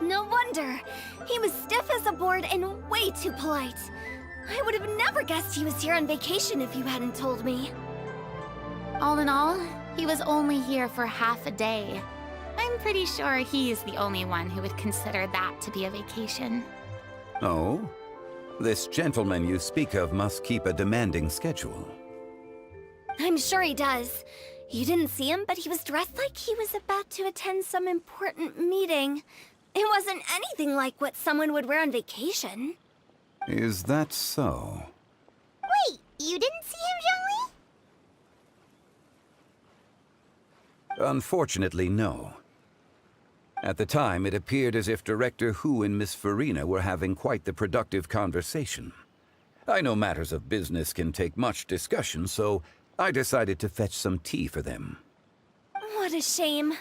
No wonder. He was stiff as a board and way too polite. I would have never guessed he was here on vacation if you hadn't told me. All in all, he was only here for half a day. I'm pretty sure he's the only one who would consider that to be a vacation. Oh? This gentleman you speak of must keep a demanding schedule. I'm sure he does. You didn't see him, but he was dressed like he was about to attend some important meeting. It wasn't anything like what someone would wear on vacation. Is that so? Wait, you didn't see him, Zhongli? Unfortunately, no. At the time, it appeared as if Director Hu and Miss Farina were having quite the productive conversation. I know matters of business can take much discussion, so I decided to fetch some tea for them. What a shame.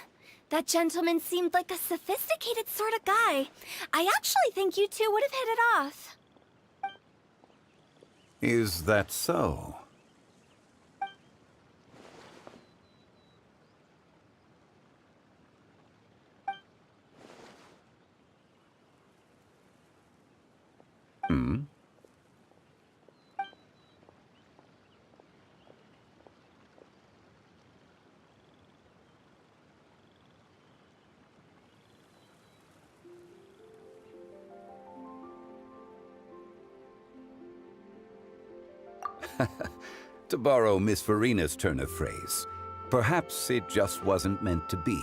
That gentleman seemed like a sophisticated sort of guy. I actually think you two would have hit it off. Is that so? Hmm? To borrow Miss Farina's turn of phrase, perhaps it just wasn't meant to be.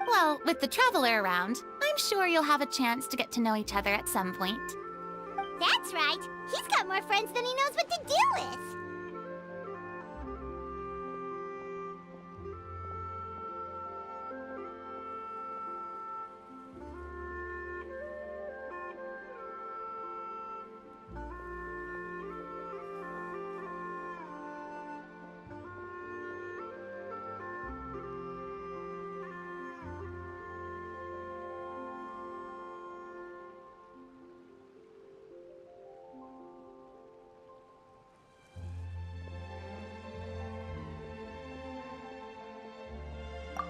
Well, with the Traveler around, I'm sure you'll have a chance to get to know each other at some point. That's right. He's got more friends than he knows what to do with.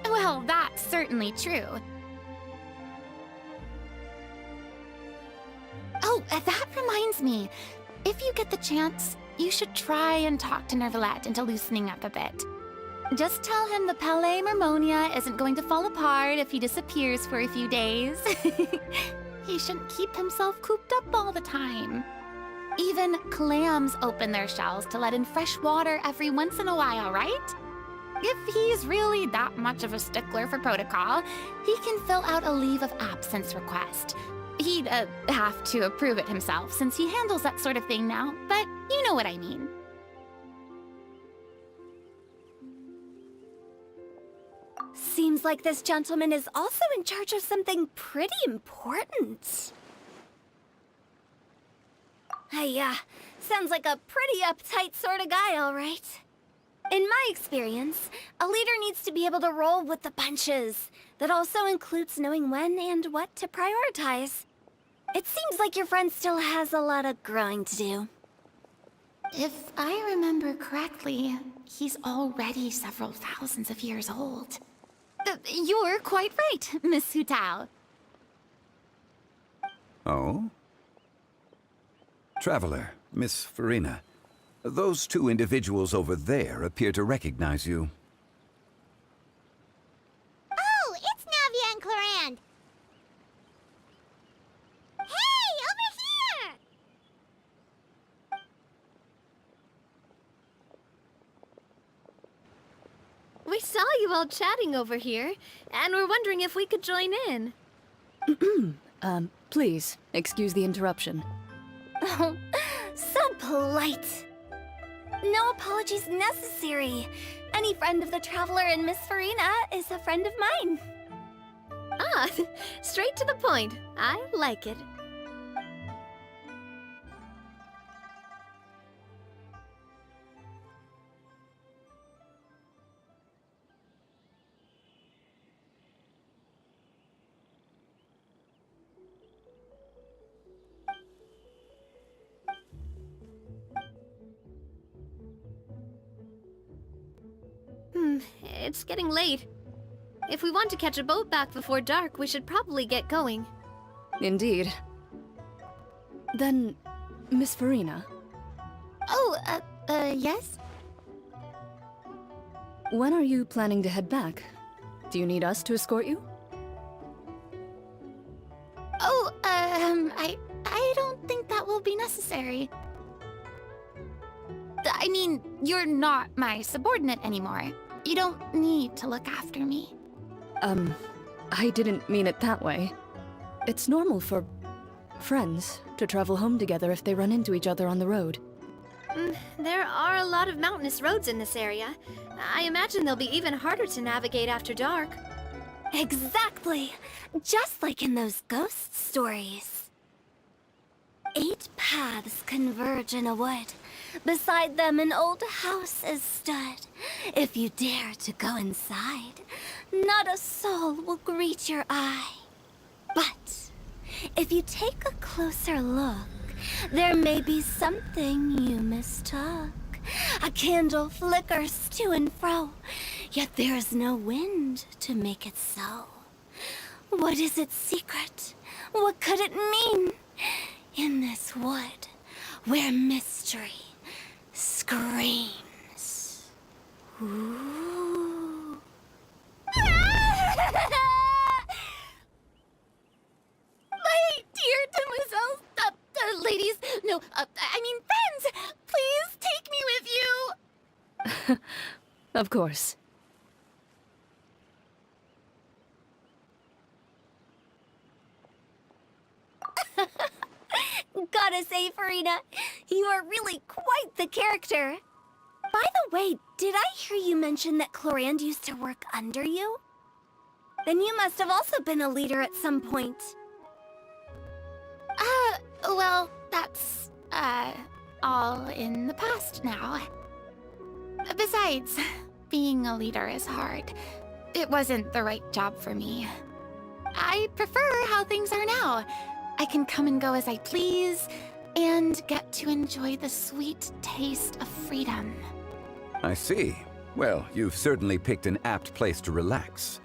Well, that's certainly true. Oh, that reminds me. If you get the chance, you should try and talk to Nervalette into loosening up a bit. Just tell him the Palais Mermonia isn't going to fall apart if he disappears for a few days. He shouldn't keep himself cooped up all the time. Even clams open their shells to let in fresh water every once in a while, right? If he's really that much of a stickler for protocol, he can fill out a leave of absence request. He'd have to approve it himself since he handles that sort of thing now, but you know what I mean. Seems like this gentleman is also in charge of something pretty important. Sounds like a pretty uptight sort of guy, all right. In my experience, a leader needs to be able to roll with the punches. That also includes knowing when and what to prioritize. It seems like your friend still has a lot of growing to do. If I remember correctly, he's already several thousands of years old. You're quite right, Miss Hu Tao. Oh? Traveler, Miss Farina. Those two individuals over there appear to recognize you. Oh, it's Navia and Clorand. Hey, over here! We saw you all chatting over here, and we're wondering if we could join in. Please, excuse the interruption. Oh, so polite. No apologies necessary. Any friend of the Traveler and Miss Farina is a friend of mine. Ah, straight to the point. I like it. It's getting late. If we want to catch a boat back before dark, we should probably get going. Indeed. Then, Miss Farina. Oh, yes? When are you planning to head back? Do you need us to escort you? Oh, I don't think that will be necessary. I mean, you're not my subordinate anymore. You don't need to look after me. I didn't mean it that way. It's normal for friends to travel home together if they run into each other on the road. There are a lot of mountainous roads in this area. I imagine they'll be even harder to navigate after dark. Exactly! Just like in those ghost stories. 8 paths converge in a wood. Beside them an old house is stood. If you dare to go inside, not a soul will greet your eye. But if you take a closer look, there may be something you mistook. A candle flickers to and fro, yet there is no wind to make it so. What is its secret? What could it mean? In this wood, where mystery screams. Ooh. My dear demoiselles, ladies, no, I mean friends, please take me with you. Of course. Gotta say, Farina, you are really quite the character. By the way, did I hear you mention that Clorand used to work under you? Then you must have also been a leader at some point. Well, that's, all in the past now. Besides, being a leader is hard. It wasn't the right job for me. I prefer how things are now. I can come and go as I please, and get to enjoy the sweet taste of freedom. I see. Well, you've certainly picked an apt place to relax.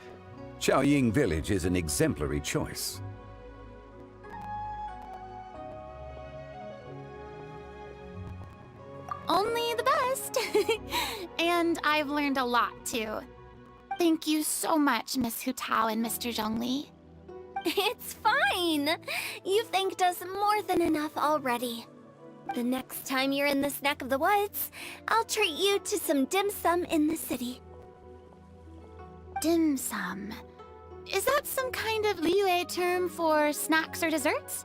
Qiaoying Village is an exemplary choice. Only the best. And I've learned a lot, too. Thank you so much, Miss Hu Tao and Mr. Zhongli. It's fine. You've thanked us more than enough already. The next time you're in this neck of the woods, I'll treat you to some dim sum in the city. Dim sum? Is that some kind of Liyue term for snacks or desserts?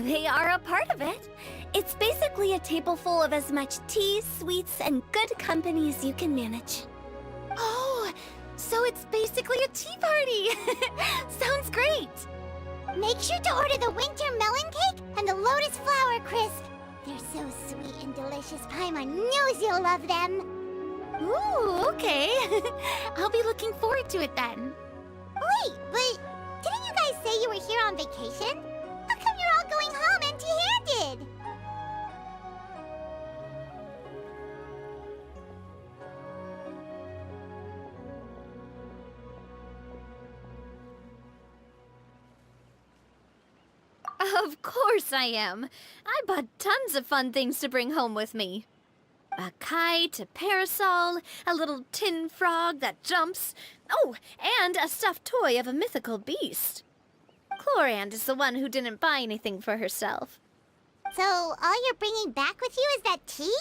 They are a part of it. It's basically a table full of as much tea, sweets, and good company as you can manage. Oh, so it's basically a tea party! Sounds great! Make sure to order the winter melon cake and the lotus flower crisp. They're so sweet and delicious, Paimon knows you'll love them. Ooh, okay. I'll be looking forward to it then. Wait, but didn't you guys say you were here on vacation? How come you're all going home empty-handed? Of course I am. I bought tons of fun things to bring home with me. A kite, a parasol, a little tin frog that jumps. Oh, and a stuffed toy of a mythical beast. Clorand is the one who didn't buy anything for herself. So all you're bringing back with you is that tea?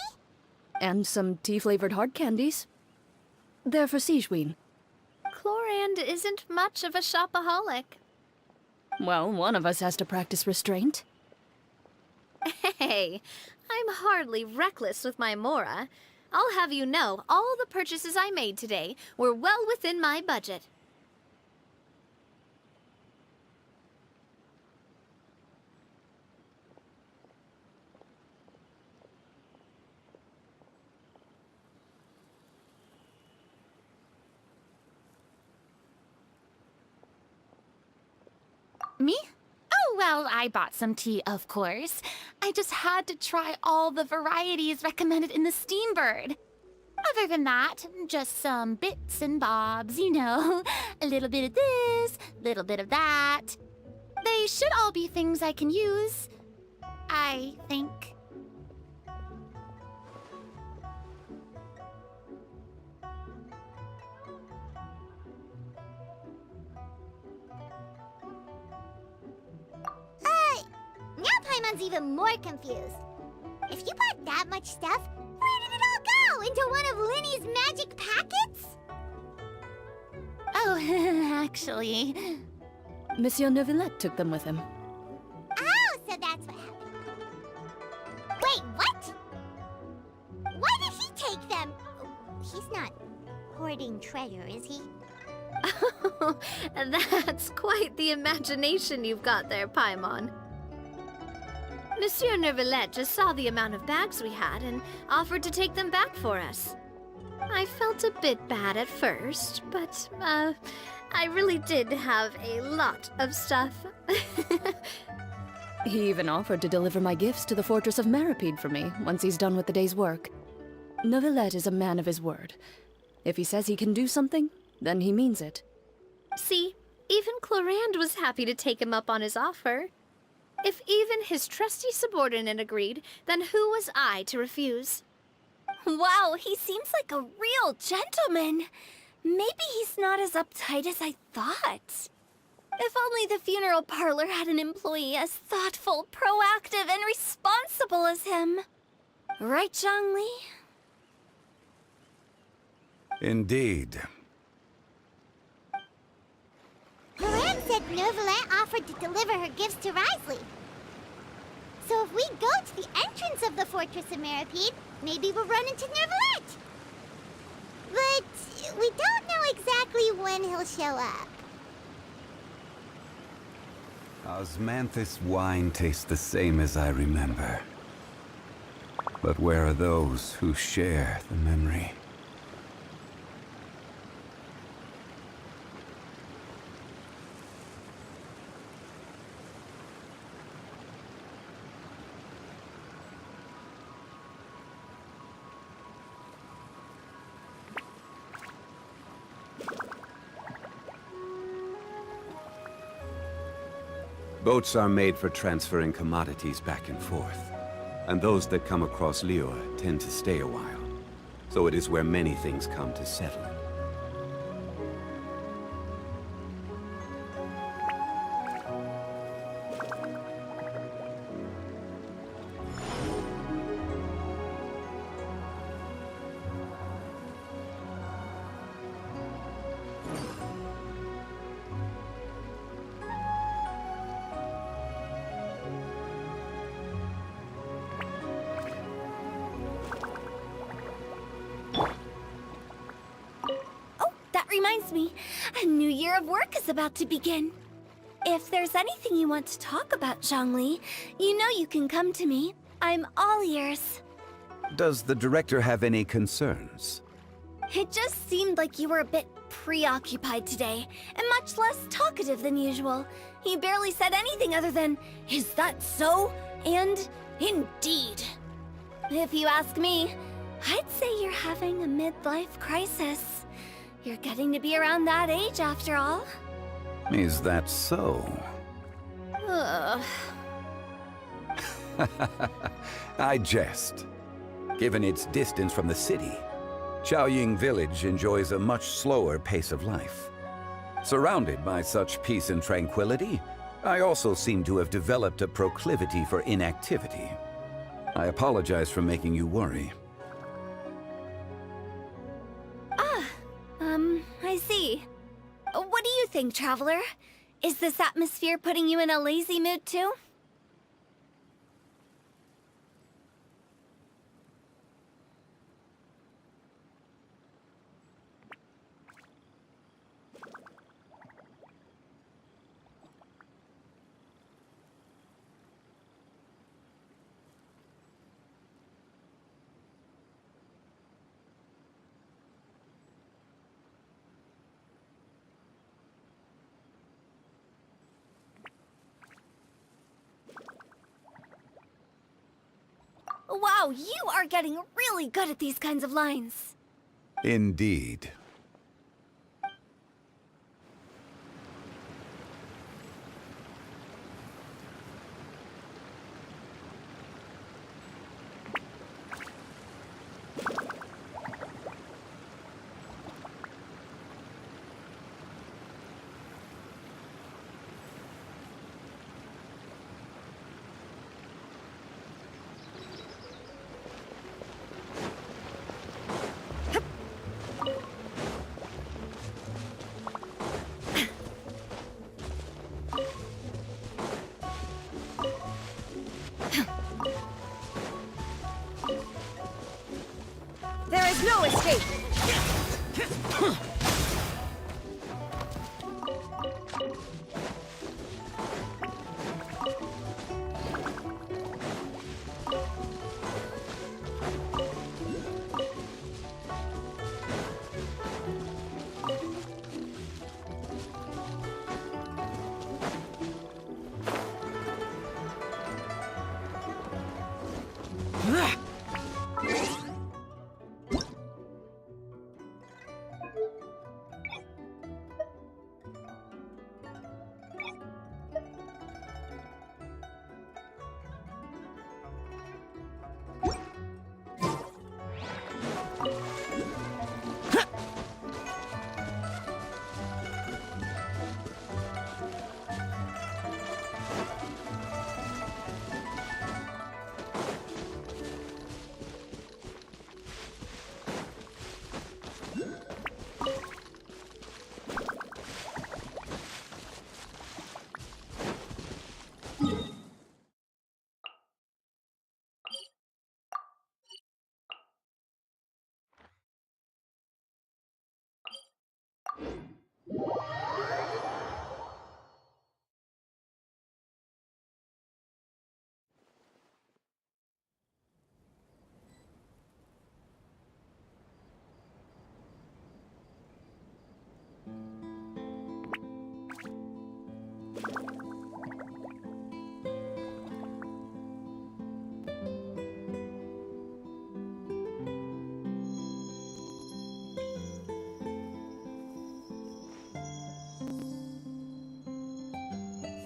And some tea-flavored hard candies. They're for Sigewin. Clorand isn't much of a shopaholic. Well, one of us has to practice restraint. Hey, I'm hardly reckless with my Mora. I'll have you know, all the purchases I made today were well within my budget. Me? Oh, well, I bought some tea, of course. I just had to try all the varieties recommended in the Steambird. Other than that, just some bits and bobs, you know. A little bit of this, little bit of that. They should all be things I can use, I think. Now Paimon's even more confused. If you bought that much stuff, where did it all go? Into one of Linny's magic packets? Oh, actually... Monsieur Neuvillette took them with him. Oh, so that's what happened. Wait, what? Why did he take them? He's not hoarding treasure, is he? That's quite the imagination you've got there, Paimon. Monsieur Neuvillette just saw the amount of bags we had and offered to take them back for us. I felt a bit bad at first, but, I really did have a lot of stuff. He even offered to deliver my gifts to the Fortress of Meripede for me once he's done with the day's work. Neuvillette is a man of his word. If he says he can do something, then he means it. See, even Clorand was happy to take him up on his offer. If even his trusty subordinate agreed, then who was I to refuse? Wow, he seems like a real gentleman. Maybe he's not as uptight as I thought. If only the funeral parlor had an employee as thoughtful, proactive, and responsible as him. Right, Zhongli? Indeed. Clorand said Neuvillette offered to deliver her gifts to Risley. So if we go to the entrance of the Fortress of Meripede, maybe we'll run into Neuvillette. But we don't know exactly when he'll show up. Osmanthus wine tastes the same as I remember. But where are those who share the memory? Boats are made for transferring commodities back and forth, and those that come across Liyue tend to stay a while, so it is where many things come to settle. Reminds me, a new year of work is about to begin. If there's anything you want to talk about, Zhongli, you know you can come to me. I'm all ears. Does the director have any concerns? It just seemed like you were a bit preoccupied today, and much less talkative than usual. He barely said anything other than, "Is that so?" and "Indeed." If you ask me, I'd say you're having a midlife crisis. You're getting to be around that age, after all. Is that so? Ugh. I jest. Given its distance from the city, Qiaoying Village enjoys a much slower pace of life. Surrounded by such peace and tranquility, I also seem to have developed a proclivity for inactivity. I apologize for making you worry. I see. What do you think, Traveler? Is this atmosphere putting you in a lazy mood too? Wow, you are getting really good at these kinds of lines. Indeed. There is no escape!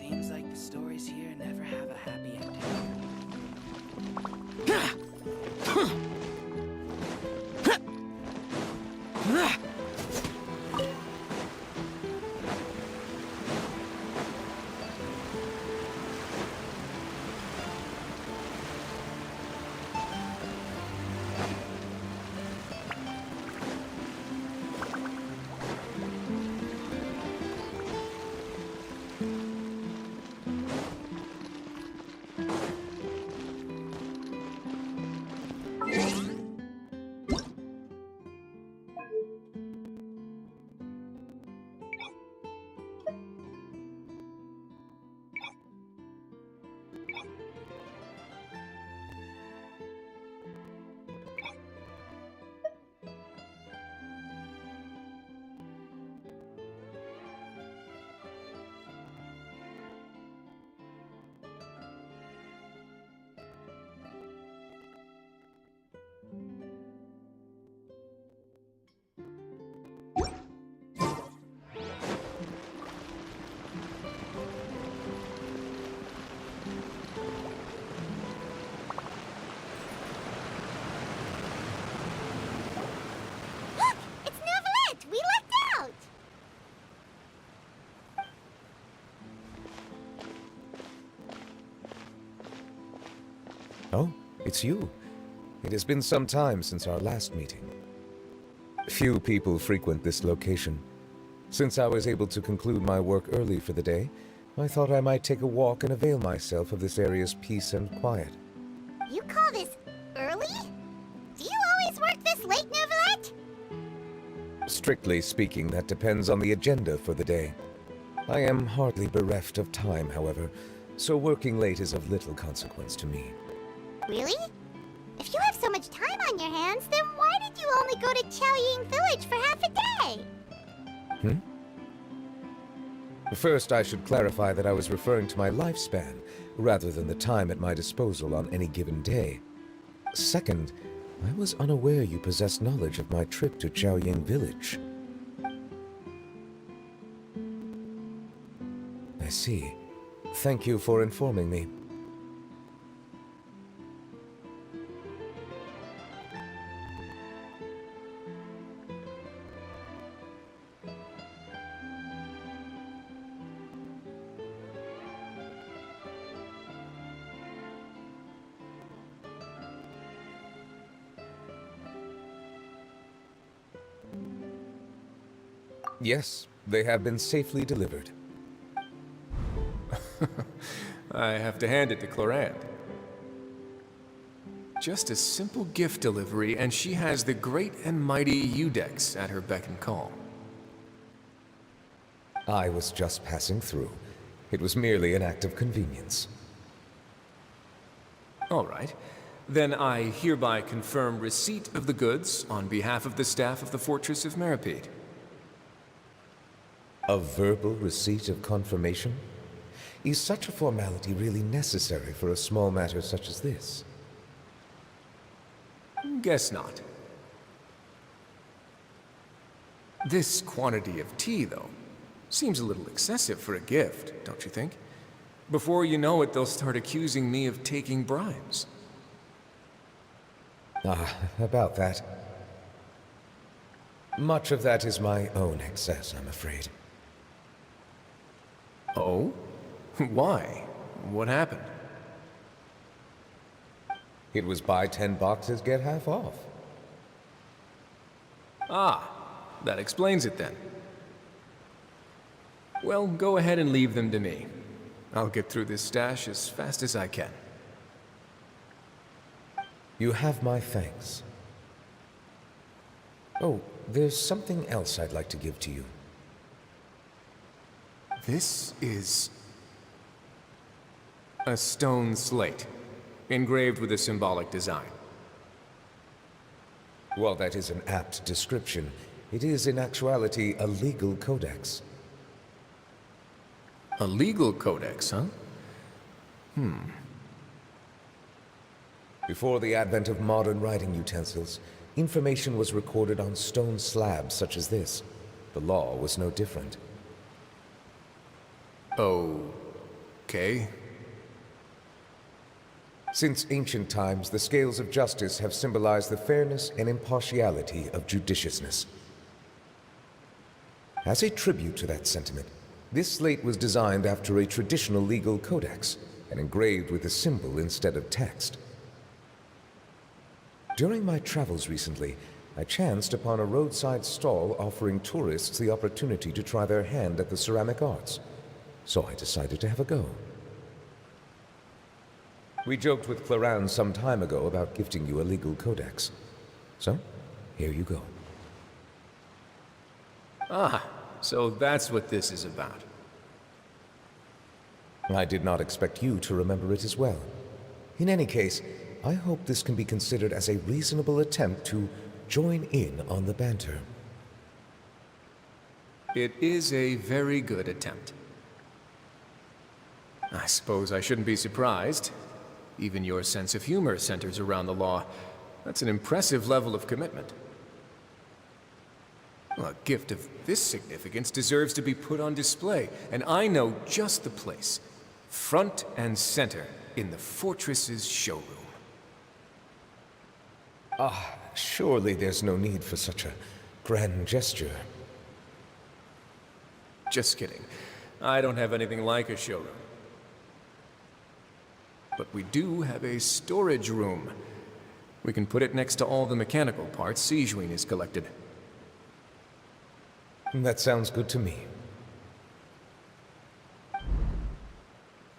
Seems like the stories here never have a happy ending. Oh, it's you. It has been some time since our last meeting. Few people frequent this location. Since I was able to conclude my work early for the day, I thought I might take a walk and avail myself of this area's peace and quiet. You call this early? Do you always work this late, Neuvillette? Strictly speaking, that depends on the agenda for the day. I am hardly bereft of time, however, so working late is of little consequence to me. Really? If you have so much time on your hands, then why did you only go to Chaoying Village for half a day? First, I should clarify that I was referring to my lifespan, rather than the time at my disposal on any given day. Second, I was unaware you possessed knowledge of my trip to Chaoying Village. I see. Thank you for informing me. Yes, they have been safely delivered. I have to hand it to Clorinde. Just a simple gift delivery, and she has the great and mighty Eudex at her beck and call. I was just passing through. It was merely an act of convenience. All right. Then I hereby confirm receipt of the goods on behalf of the staff of the Fortress of Meripede. A verbal receipt of confirmation? Is such a formality really necessary for a small matter such as this? Guess not. This quantity of tea, though, seems a little excessive for a gift, don't you think? Before you know it, they'll start accusing me of taking bribes. About that. Much of that is my own excess, I'm afraid. Oh? Why? What happened? It was buy 10 boxes, get half off. Ah, that explains it then. Well, go ahead and leave them to me. I'll get through this stash as fast as I can. You have my thanks. Oh, there's something else I'd like to give to you. This is a stone slate, engraved with a symbolic design. While that is an apt description, it is in actuality a legal codex. A legal codex, huh? Before the advent of modern writing utensils, information was recorded on stone slabs such as this. The law was no different. Okay. Since ancient times, the scales of justice have symbolized the fairness and impartiality of judiciousness. As a tribute to that sentiment, this slate was designed after a traditional legal codex and engraved with a symbol instead of text. During my travels recently, I chanced upon a roadside stall offering tourists the opportunity to try their hand at the ceramic arts, so I decided to have a go. We joked with Clorinde some time ago about gifting you a legal codex. So, here you go. Ah, so that's what this is about. I did not expect you to remember it as well. In any case, I hope this can be considered as a reasonable attempt to join in on the banter. It is a very good attempt. I suppose I shouldn't be surprised. Even your sense of humor centers around the law. That's an impressive level of commitment. Well, a gift of this significance deserves to be put on display, and I know just the place. Front and center in the Fortress's showroom. Surely there's no need for such a grand gesture. Just kidding. I don't have anything like a showroom. But we do have a storage room. We can put it next to all the mechanical parts Sijouin has collected. That sounds good to me. So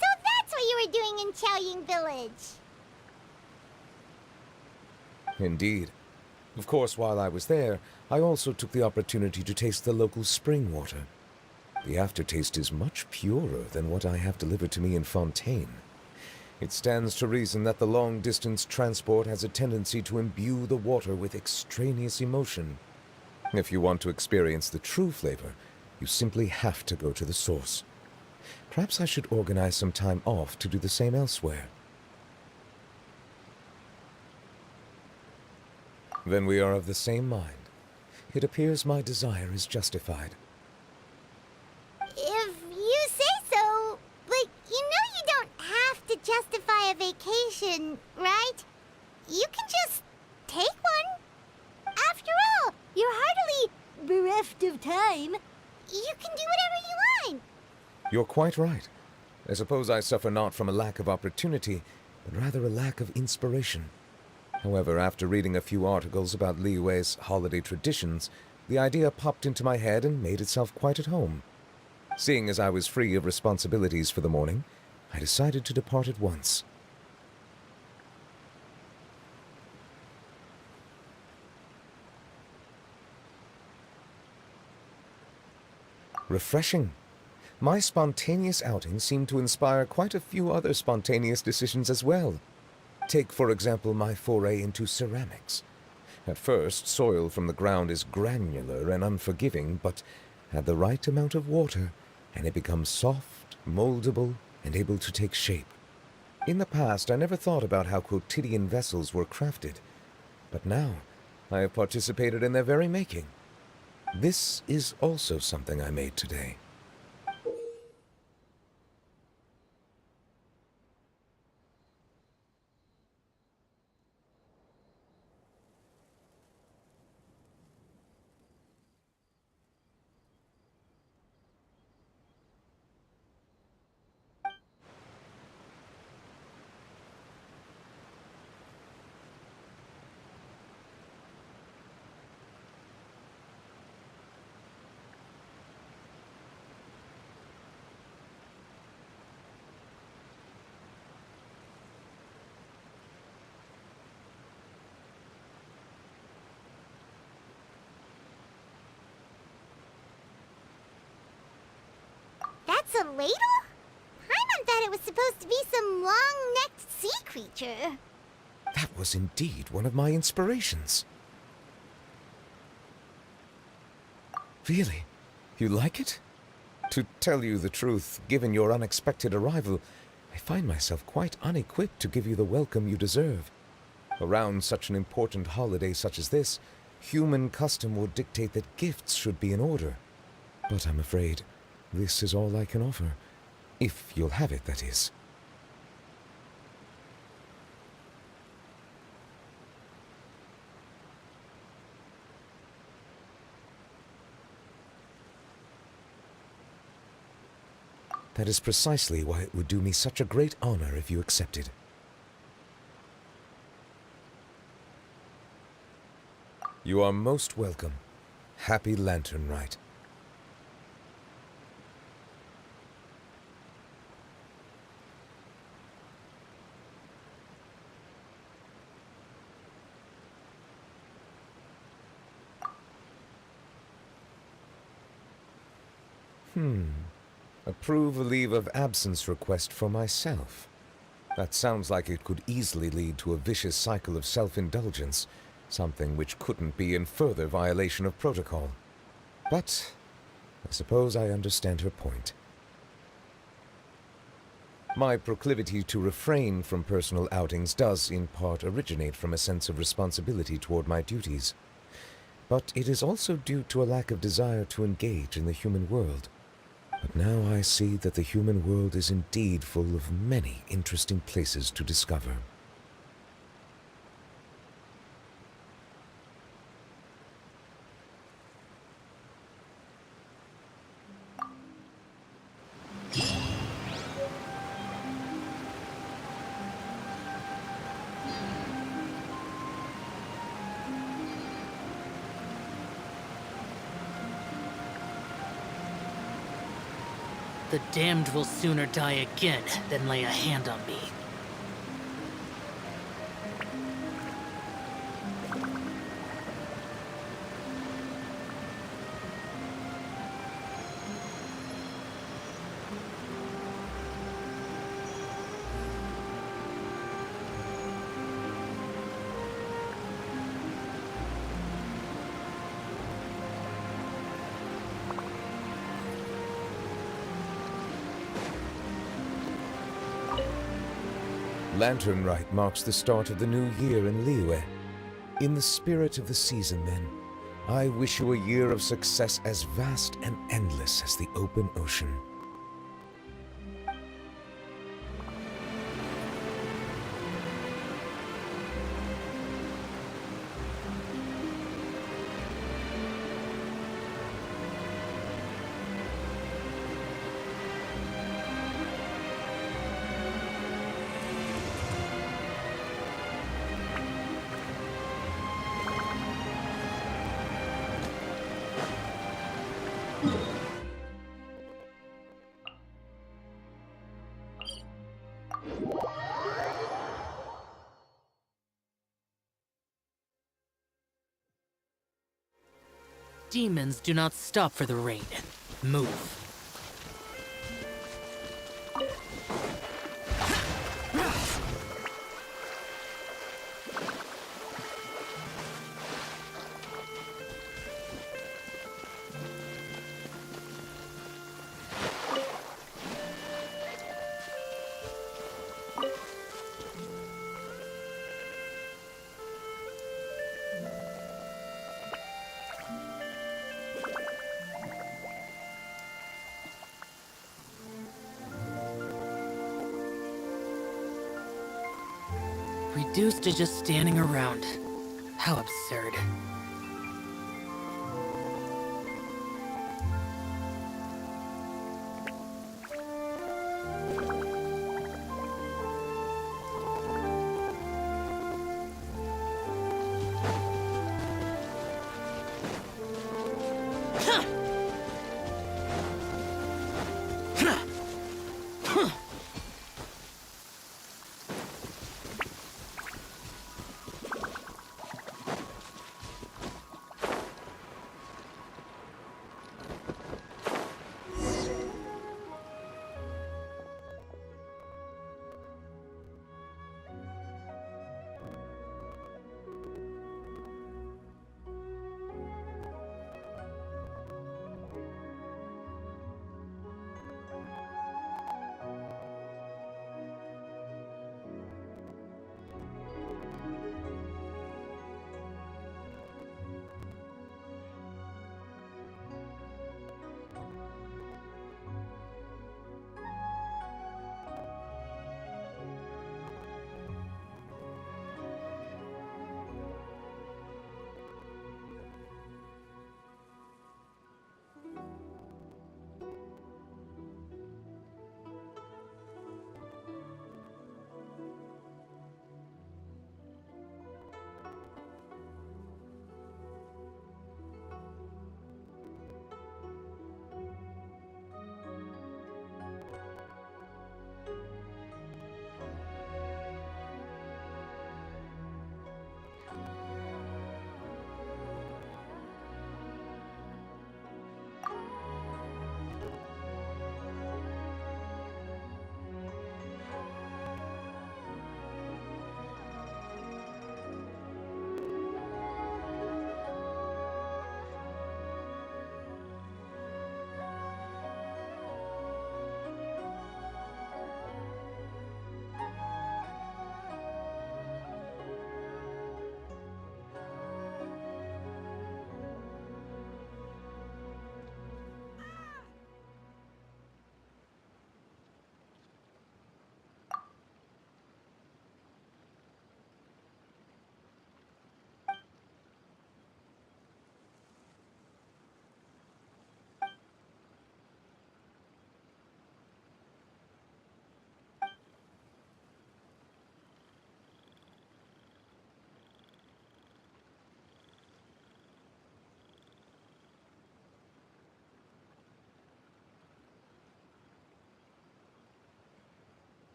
that's what you were doing in Chaoying Village. Indeed. Of course, while I was there, I also took the opportunity to taste the local spring water. The aftertaste is much purer than what I have delivered to me in Fontaine. It stands to reason that the long-distance transport has a tendency to imbue the water with extraneous emotion. If you want to experience the true flavor, you simply have to go to the source. Perhaps I should organize some time off to do the same elsewhere. Then we are of the same mind. It appears my desire is justified. If you say so, but you know you don't have to justify a vacation, right? You can just take one. After all, you're hardly bereft of time. You can do whatever you want. You're quite right. I suppose I suffer not from a lack of opportunity, but rather a lack of inspiration. However, after reading a few articles about Liyue's holiday traditions, the idea popped into my head and made itself quite at home. Seeing as I was free of responsibilities for the morning, I decided to depart at once. Refreshing. My spontaneous outing seemed to inspire quite a few other spontaneous decisions as well. Take, for example, my foray into ceramics. At first, soil from the ground is granular and unforgiving, but add the right amount of water, and it becomes soft, moldable, and able to take shape. In the past, I never thought about how quotidian vessels were crafted, but now I have participated in their very making. This is also something I made today. That's a ladle? Paimon thought it was supposed to be some long-necked sea creature. That was indeed one of my inspirations. Really? You like it? To tell you the truth, given your unexpected arrival, I find myself quite unequipped to give you the welcome you deserve. Around such an important holiday such as this, human custom would dictate that gifts should be in order. But I'm afraid this is all I can offer. If you'll have it, that is. That is precisely why it would do me such a great honor if you accepted. You are most welcome. Happy Lantern Rite. Approve a leave of absence request for myself. That sounds like it could easily lead to a vicious cycle of self-indulgence, something which couldn't be in further violation of protocol. But I suppose I understand her point. My proclivity to refrain from personal outings does in part originate from a sense of responsibility toward my duties. But it is also due to a lack of desire to engage in the human world. But now I see that the human world is indeed full of many interesting places to discover. The damned will sooner die again than lay a hand on me. Lantern Rite marks the start of the new year in Liyue. In the spirit of the season, then, I wish you a year of success as vast and endless as the open ocean. Demons do not stop for the raid. Move. Reduced to just standing around. How absurd.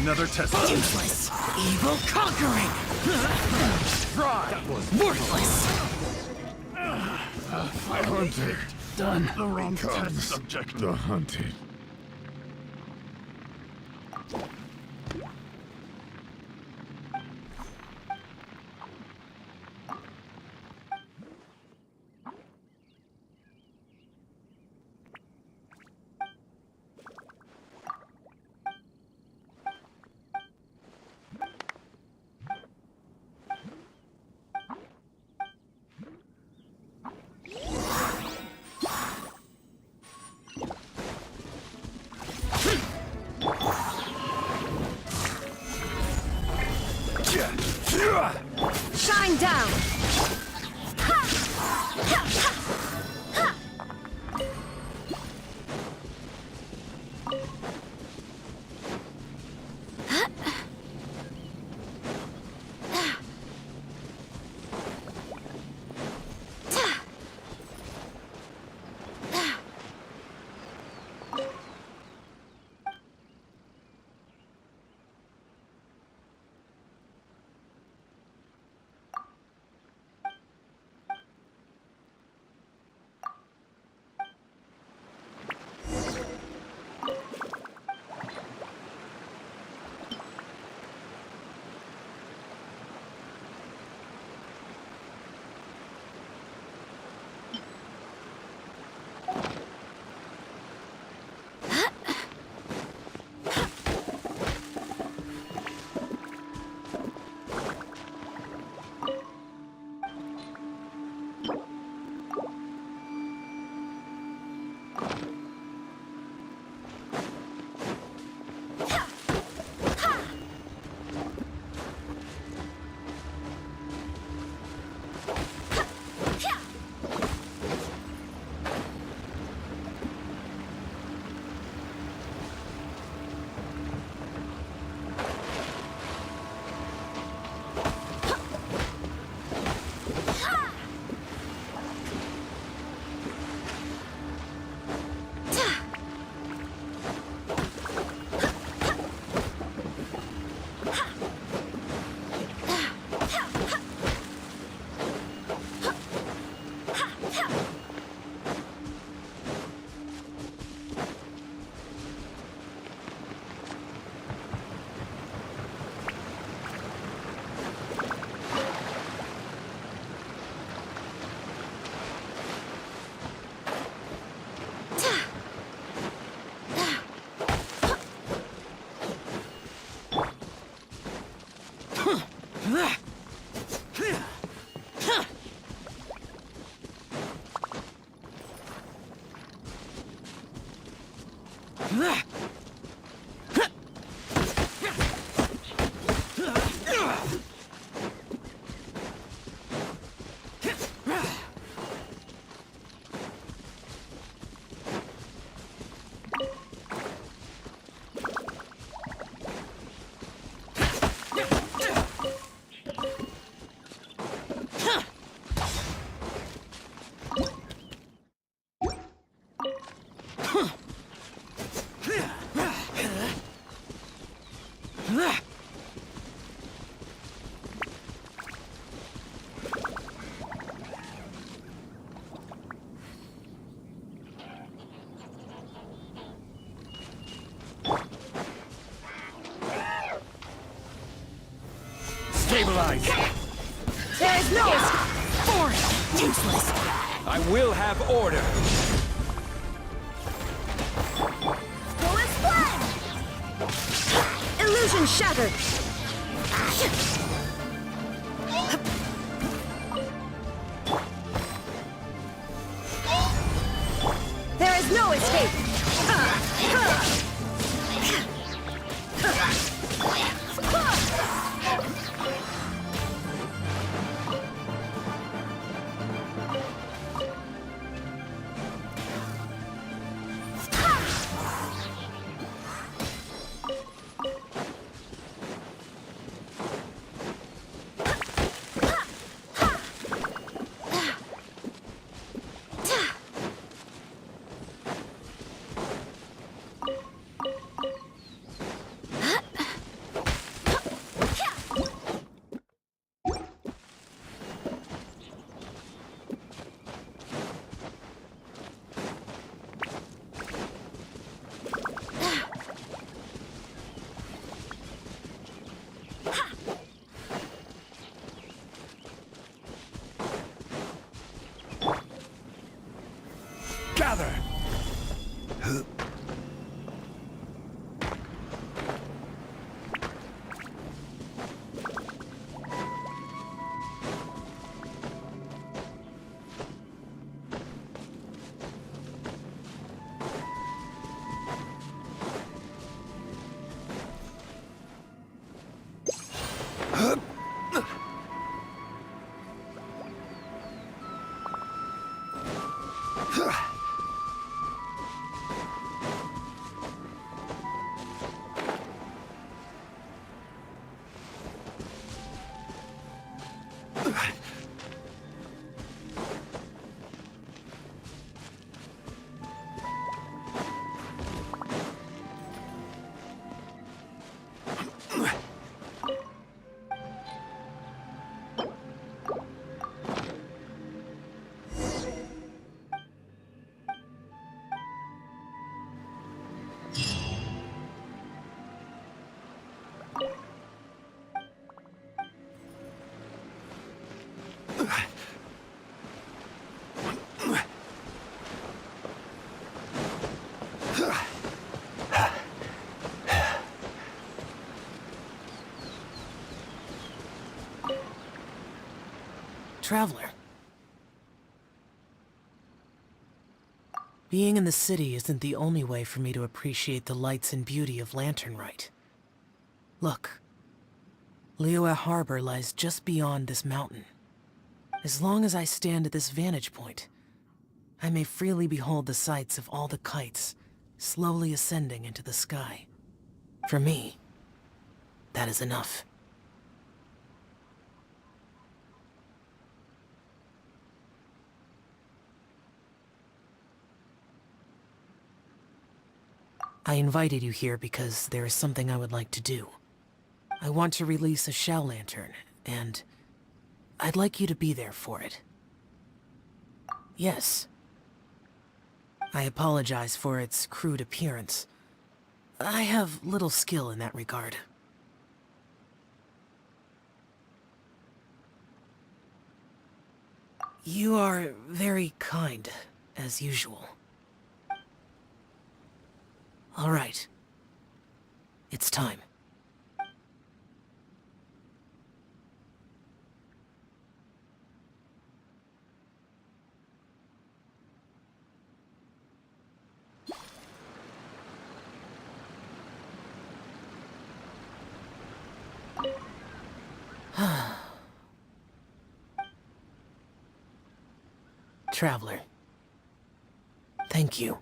Another test. Useless. Evil conquering. That was worthless. Hunted. Done. The wrong test subject. The hunted. Stabilize! There is no Foreign! Useless! I will have order! Go as planned! Illusion shattered! There is no escape! Gather! Traveler. Being in the city isn't the only way for me to appreciate the lights and beauty of Lantern Rite. Look. Liyue Harbor lies just beyond this mountain. As long as I stand at this vantage point, I may freely behold the sights of all the kites slowly ascending into the sky. For me, that is enough. I invited you here because there is something I would like to do. I want to release a Shao Lantern, and I'd like you to be there for it. Yes. I apologize for its crude appearance. I have little skill in that regard. You are very kind, as usual. All right. It's time. Traveler. Thank you.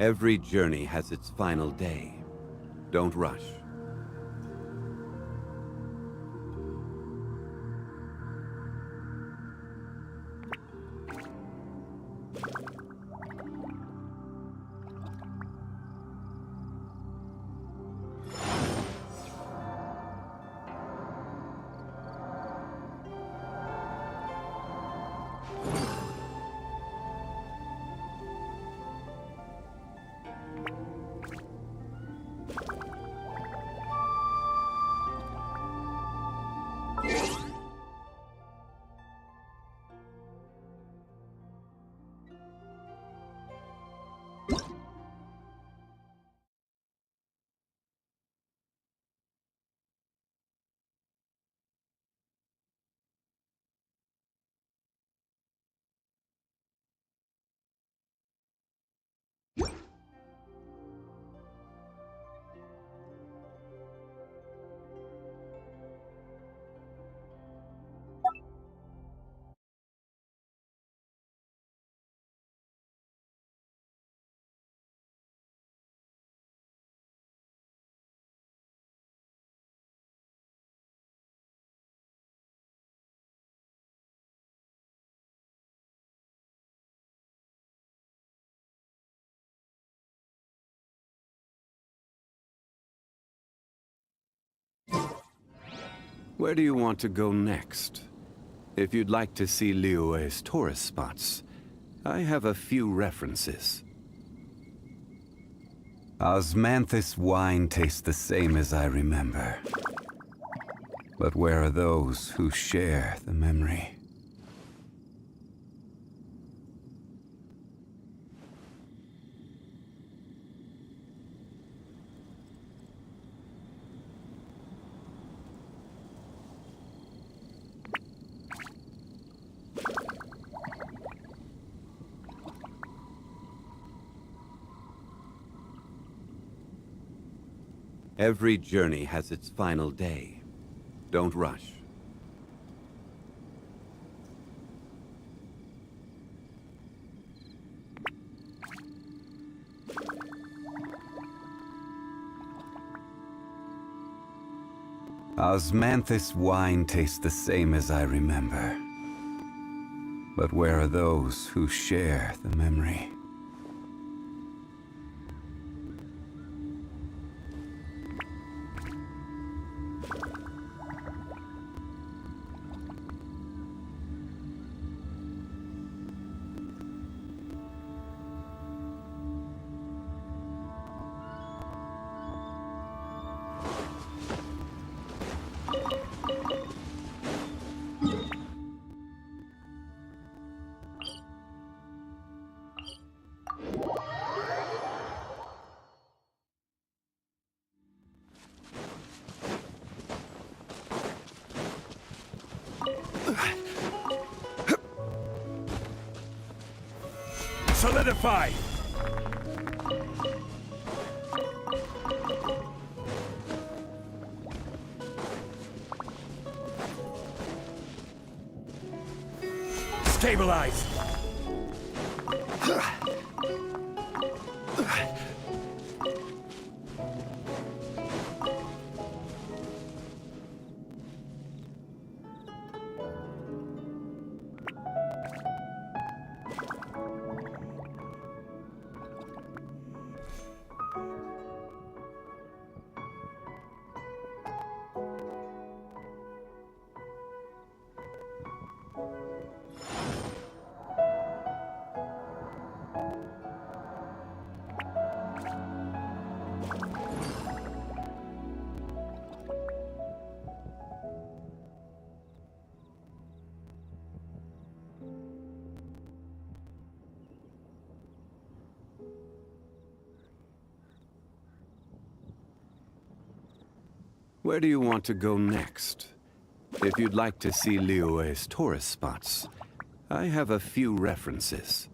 Every journey has its final day. Don't rush. Where do you want to go next? If you'd like to see Liyue's tourist spots, I have a few references. Osmanthus wine tastes the same as I remember. But where are those who share the memory? Every journey has its final day. Don't rush. Osmanthus wine tastes the same as I remember. But where are those who share the memory? Solidify! Stabilize! Where do you want to go next? If you'd like to see Liyue's tourist spots, I have a few references.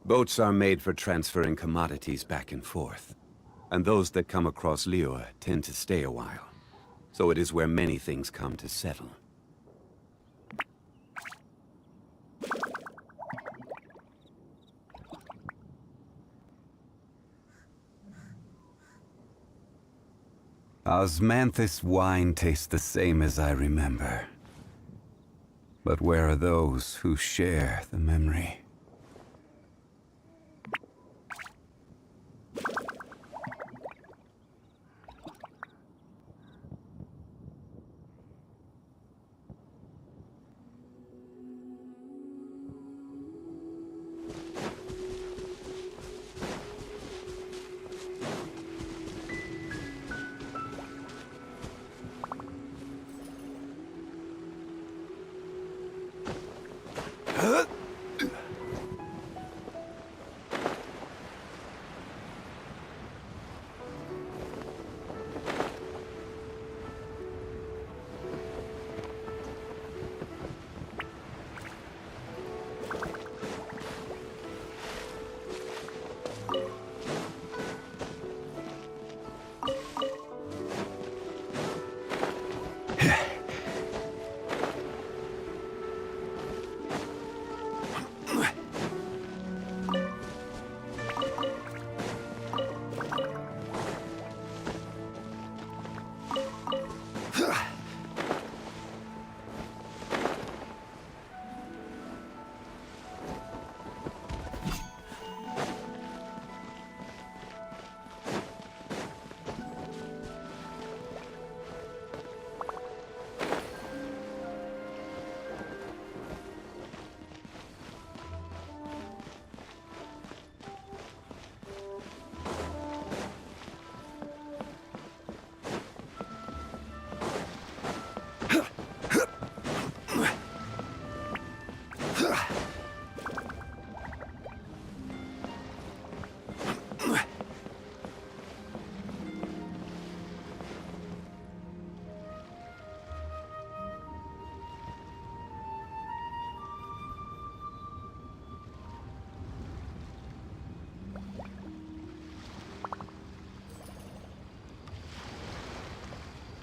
Boats are made for transferring commodities back and forth. And those that come across Liyue tend to stay a while. So it is where many things come to settle. Osmanthus wine tastes the same as I remember. But where are those who share the memory?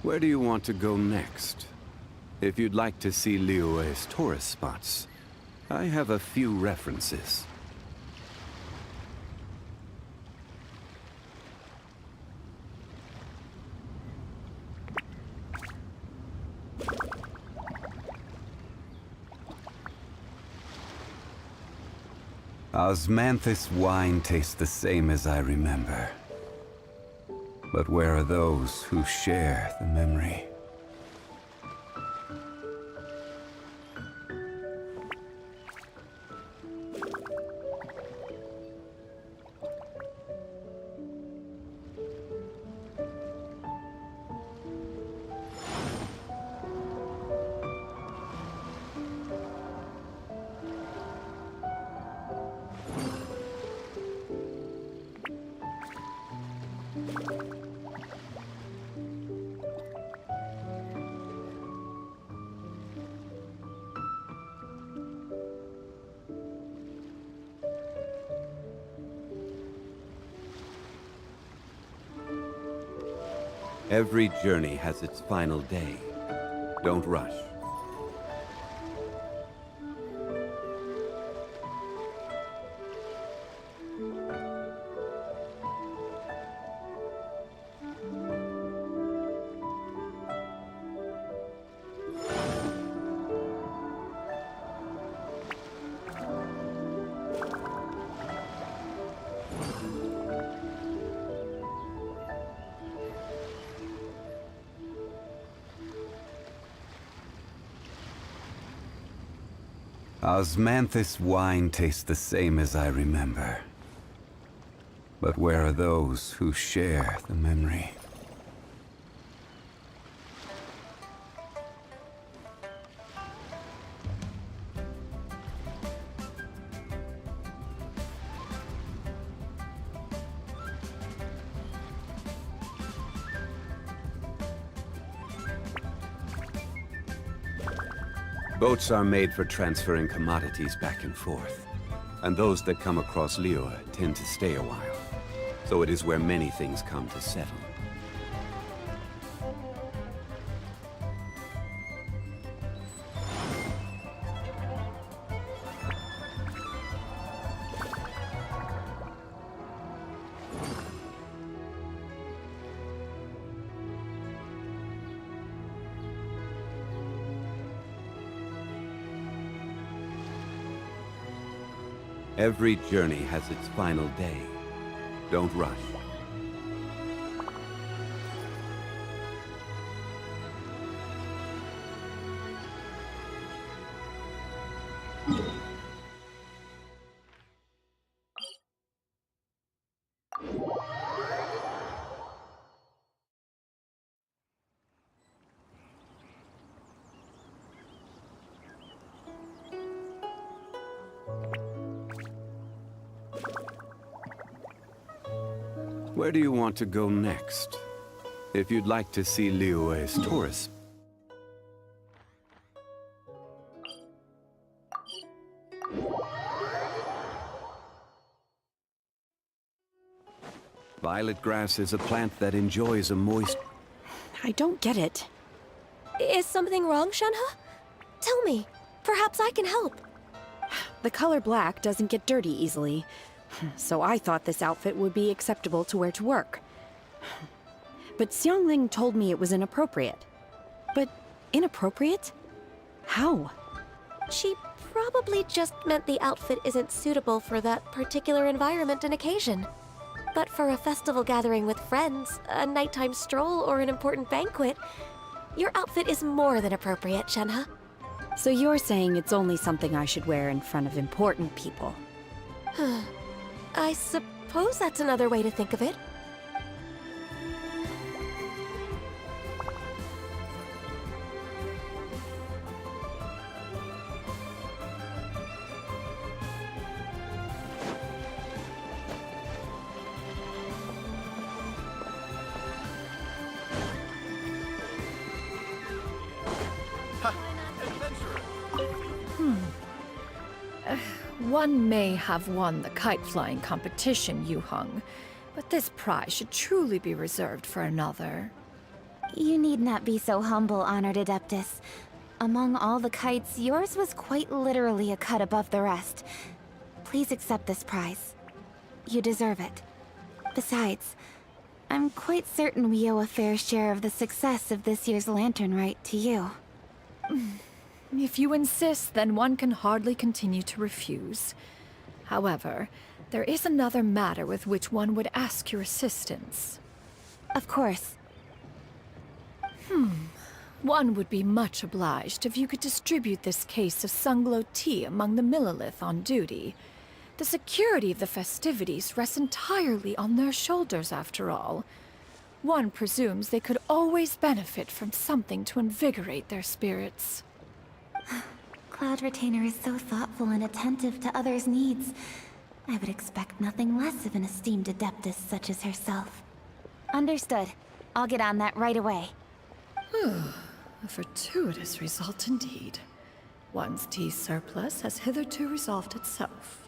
Where do you want to go next? If you'd like to see Liyue's tourist spots, I have a few references. Osmanthus wine tastes the same as I remember. But where are those who share the memory? Every journey has its final day. Don't rush. Osmanthus wine tastes the same as I remember. But where are those who share the memory? Boats are made for transferring commodities back and forth. And those that come across Liyue tend to stay a while. So it is where many things come to settle. Every journey has its final day. Don't rush. Where do you want to go next? If you'd like to see Liyue's tourist. Violet grass is a plant that enjoys a moist... I don't get it. Is something wrong, Shenhe? Tell me. Perhaps I can help. The color black doesn't get dirty easily, so I thought this outfit would be acceptable to wear to work. But Xiangling told me it was inappropriate. But inappropriate? How? She probably just meant the outfit isn't suitable for that particular environment and occasion. But for a festival gathering with friends, a nighttime stroll, or an important banquet, your outfit is more than appropriate, Shenhe. So you're saying it's only something I should wear in front of important people? I suppose that's another way to think of it. One may have won the kite-flying competition, Yuheng, but this prize should truly be reserved for another. You need not be so humble, Honored Adeptus. Among all the kites, yours was quite literally a cut above the rest. Please accept this prize. You deserve it. Besides, I'm quite certain we owe a fair share of the success of this year's Lantern Rite to you. If you insist, then one can hardly continue to refuse. However, there is another matter with which one would ask your assistance. Of course. One would be much obliged if you could distribute this case of Sunglow tea among the Millilith on duty. The security of the festivities rests entirely on their shoulders, after all. One presumes they could always benefit from something to invigorate their spirits. Cloud Retainer is so thoughtful and attentive to others' needs. I would expect nothing less of an esteemed adeptus such as herself. Understood. I'll get on that right away. A fortuitous result indeed. One's tea surplus has hitherto resolved itself.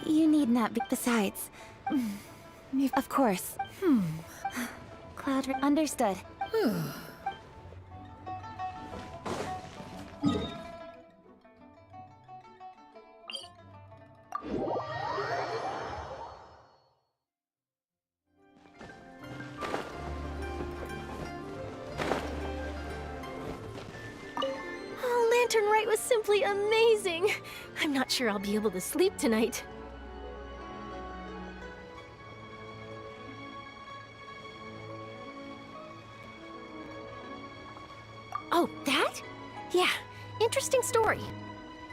You need not be. Besides, of course. Cloud. Understood. Oh, Lantern Rite was simply amazing. I'm not sure I'll be able to sleep tonight. Oh, that? Yeah, interesting story.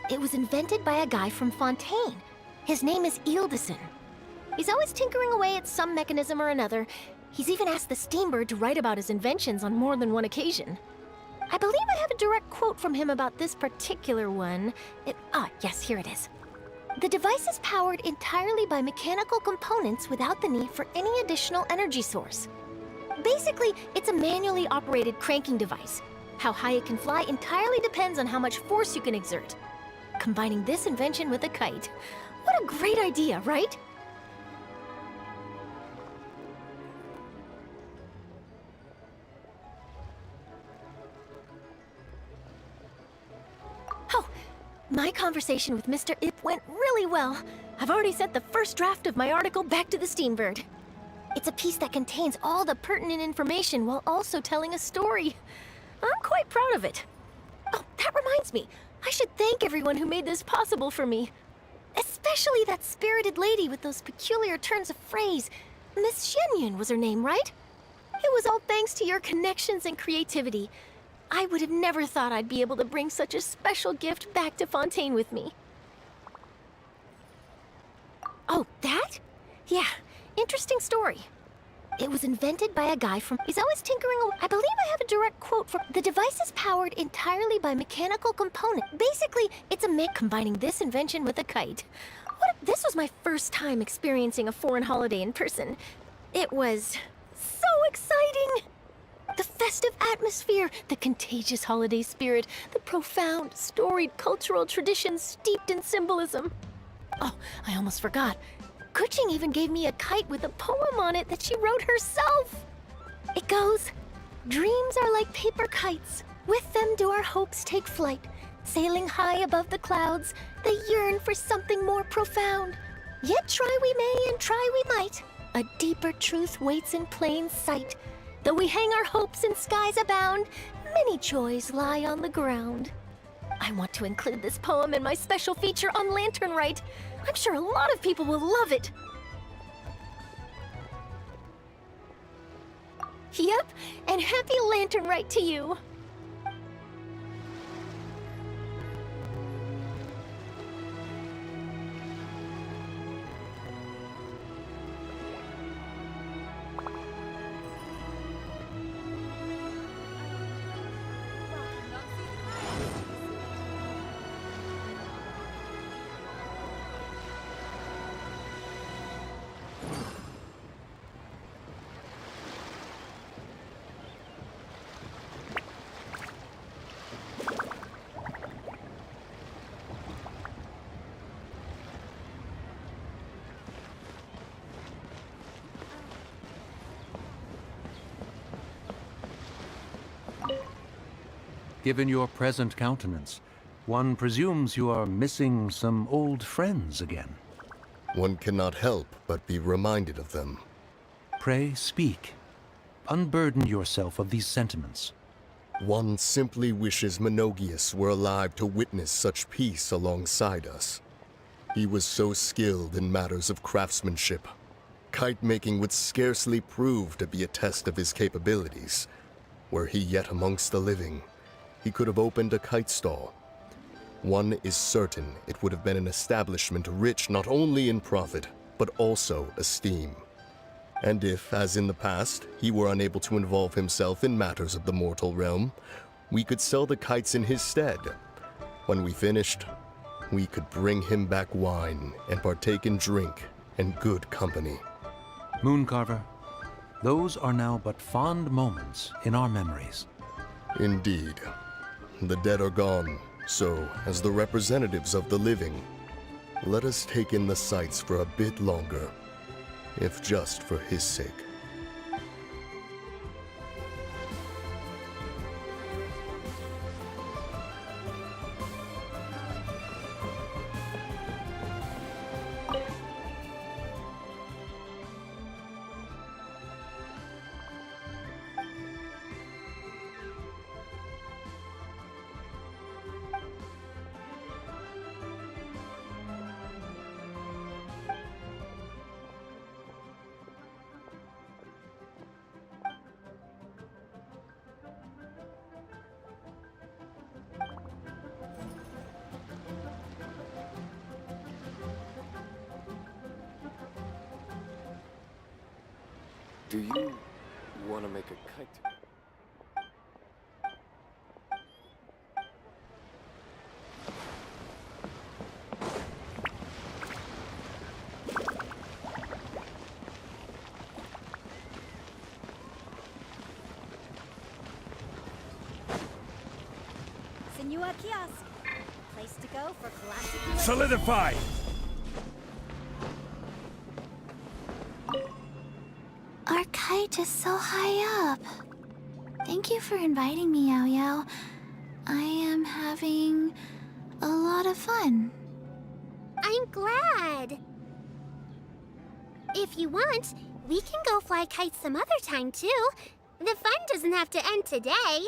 It was invented by a guy from Fontaine. His name is Ildison. He's always tinkering away at some mechanism or another. He's even asked the Steambird to write about his inventions on more than one occasion. I believe I have a direct quote from him about this particular one. Yes, here it is. The device is powered entirely by mechanical components without the need for any additional energy source. Basically, it's a manually operated cranking device. How high it can fly entirely depends on how much force you can exert. Combining this invention with a kite. What a great idea, right? Oh, my conversation with Mr. Ip went really well. I've already sent the first draft of my article back to the Steambird. It's a piece that contains all the pertinent information while also telling a story. I'm quite proud of it. Oh, that reminds me. I should thank everyone who made this possible for me. Especially that spirited lady with those peculiar turns of phrase. Miss Xianyun was her name, right? It was all thanks to your connections and creativity. I would have never thought I'd be able to bring such a special gift back to Fontaine with me. Oh, that? Yeah, interesting story. It was invented by a guy from... He's always tinkering... I believe I have a direct quote from... The device is powered entirely by mechanical component. Basically, it's a mix combining this invention with a kite. This was my first time experiencing a foreign holiday in person. It was so exciting! The festive atmosphere, the contagious holiday spirit, the profound, storied cultural traditions steeped in symbolism. Oh, I almost forgot. Kuching even gave me a kite with a poem on it that she wrote herself. It goes, "Dreams are like paper kites. With them do our hopes take flight. Sailing high above the clouds, they yearn for something more profound. Yet try we may and try we might. A deeper truth waits in plain sight. Though we hang our hopes in skies abound, many joys lie on the ground." I want to include this poem in my special feature on Lantern Rite. I'm sure a lot of people will love it. Yep, and happy Lantern Rite to you. Given your present countenance, one presumes you are missing some old friends again. One cannot help but be reminded of them. Pray speak. Unburden yourself of these sentiments. One simply wishes Menogius were alive to witness such peace alongside us. He was so skilled in matters of craftsmanship. Kite-making would scarcely prove to be a test of his capabilities. Were he yet amongst the living, he could have opened a kite stall. One is certain it would have been an establishment rich not only in profit, but also esteem. And if, as in the past, he were unable to involve himself in matters of the mortal realm, we could sell the kites in his stead. When we finished, we could bring him back wine and partake in drink and good company. Mooncarver, those are now but fond moments in our memories. Indeed. The dead are gone, so, as the representatives of the living, let us take in the sights for a bit longer, if just for his sake. Do you want to make a kite? Senua Kiosk. Place to go for classic. Solidify! Our kite is so high up. Thank you for inviting me, Yao Yao. I am having a lot of fun. I'm glad. If you want, we can go fly kites some other time too. The fun doesn't have to end today.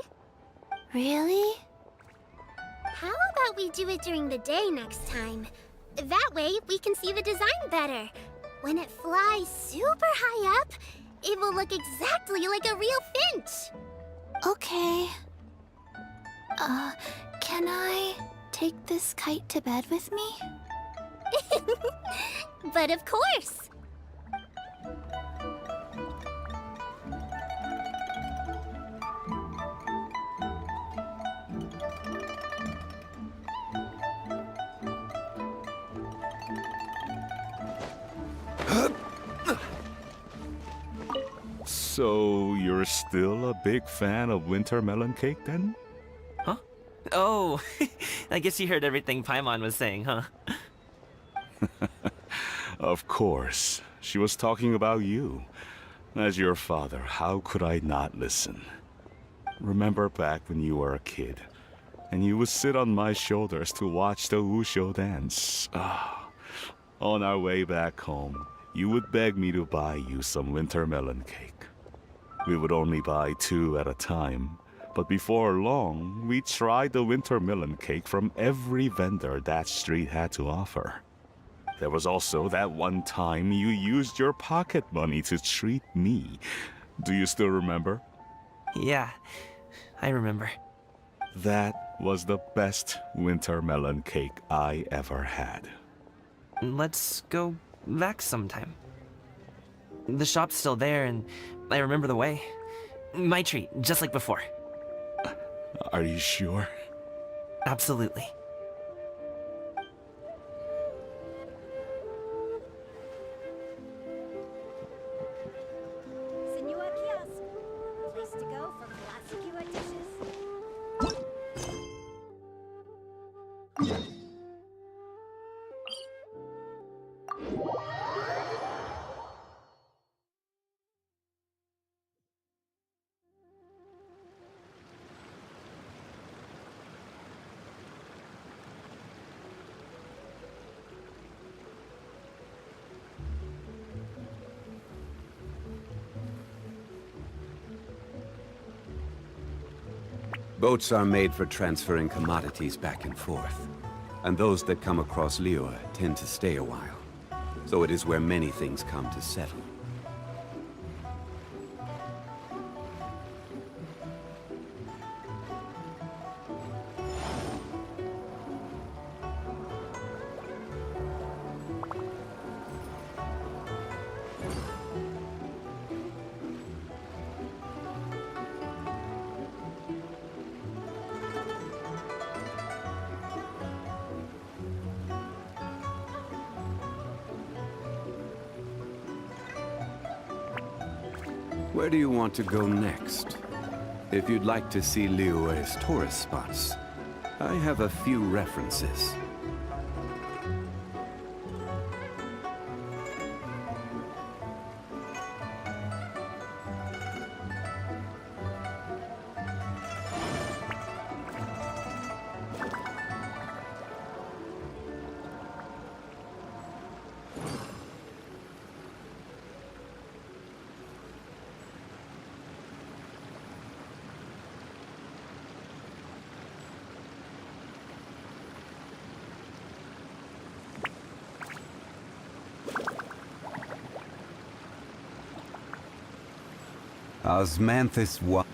Really? How about we do it during the day next time? That way, we can see the design better. When it flies super high up, it will look exactly like a real finch. Okay. Can I take this kite to bed with me? But of course. So, you're still a big fan of winter melon cake then? Huh? Oh, I guess you heard everything Paimon was saying, huh? Of course. She was talking about you. As your father, how could I not listen? Remember back when you were a kid, and you would sit on my shoulders to watch the Wushu dance. On our way back home, you would beg me to buy you some winter melon cake. We would only buy 2 at a time, but before long, we tried the winter melon cake from every vendor that street had to offer. There was also that one time you used your pocket money to treat me. Do you still remember? Yeah, I remember. That was the best winter melon cake I ever had. Let's go back sometime. The shop's still there, and I remember the way. My treat, just like before. Are you sure? Absolutely. Senua Kiosk. Place to go for classic dishes. Boats are made for transferring commodities back and forth. And those that come across Liyue tend to stay a while. So it is where many things come to settle. Where do you want to go next? If you'd like to see Liyue's tourist spots, I have a few references. Osmanthus wa-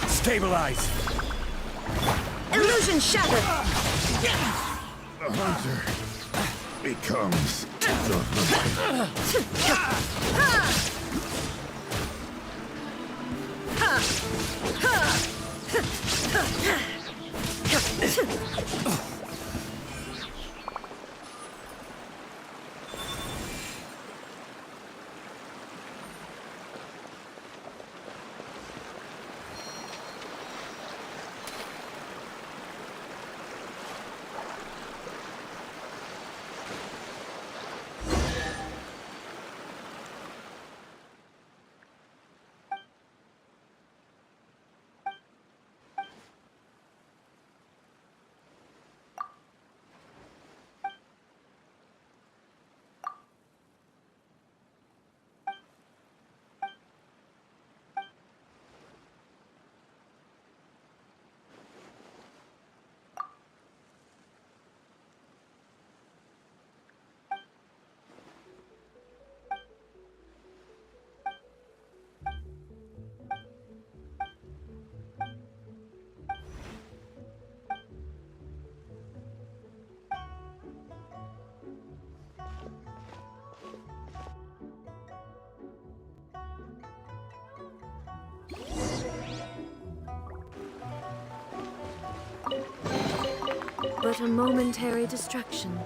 Stabilize! Illusion shattered! The hunter becomes the But a momentary distraction.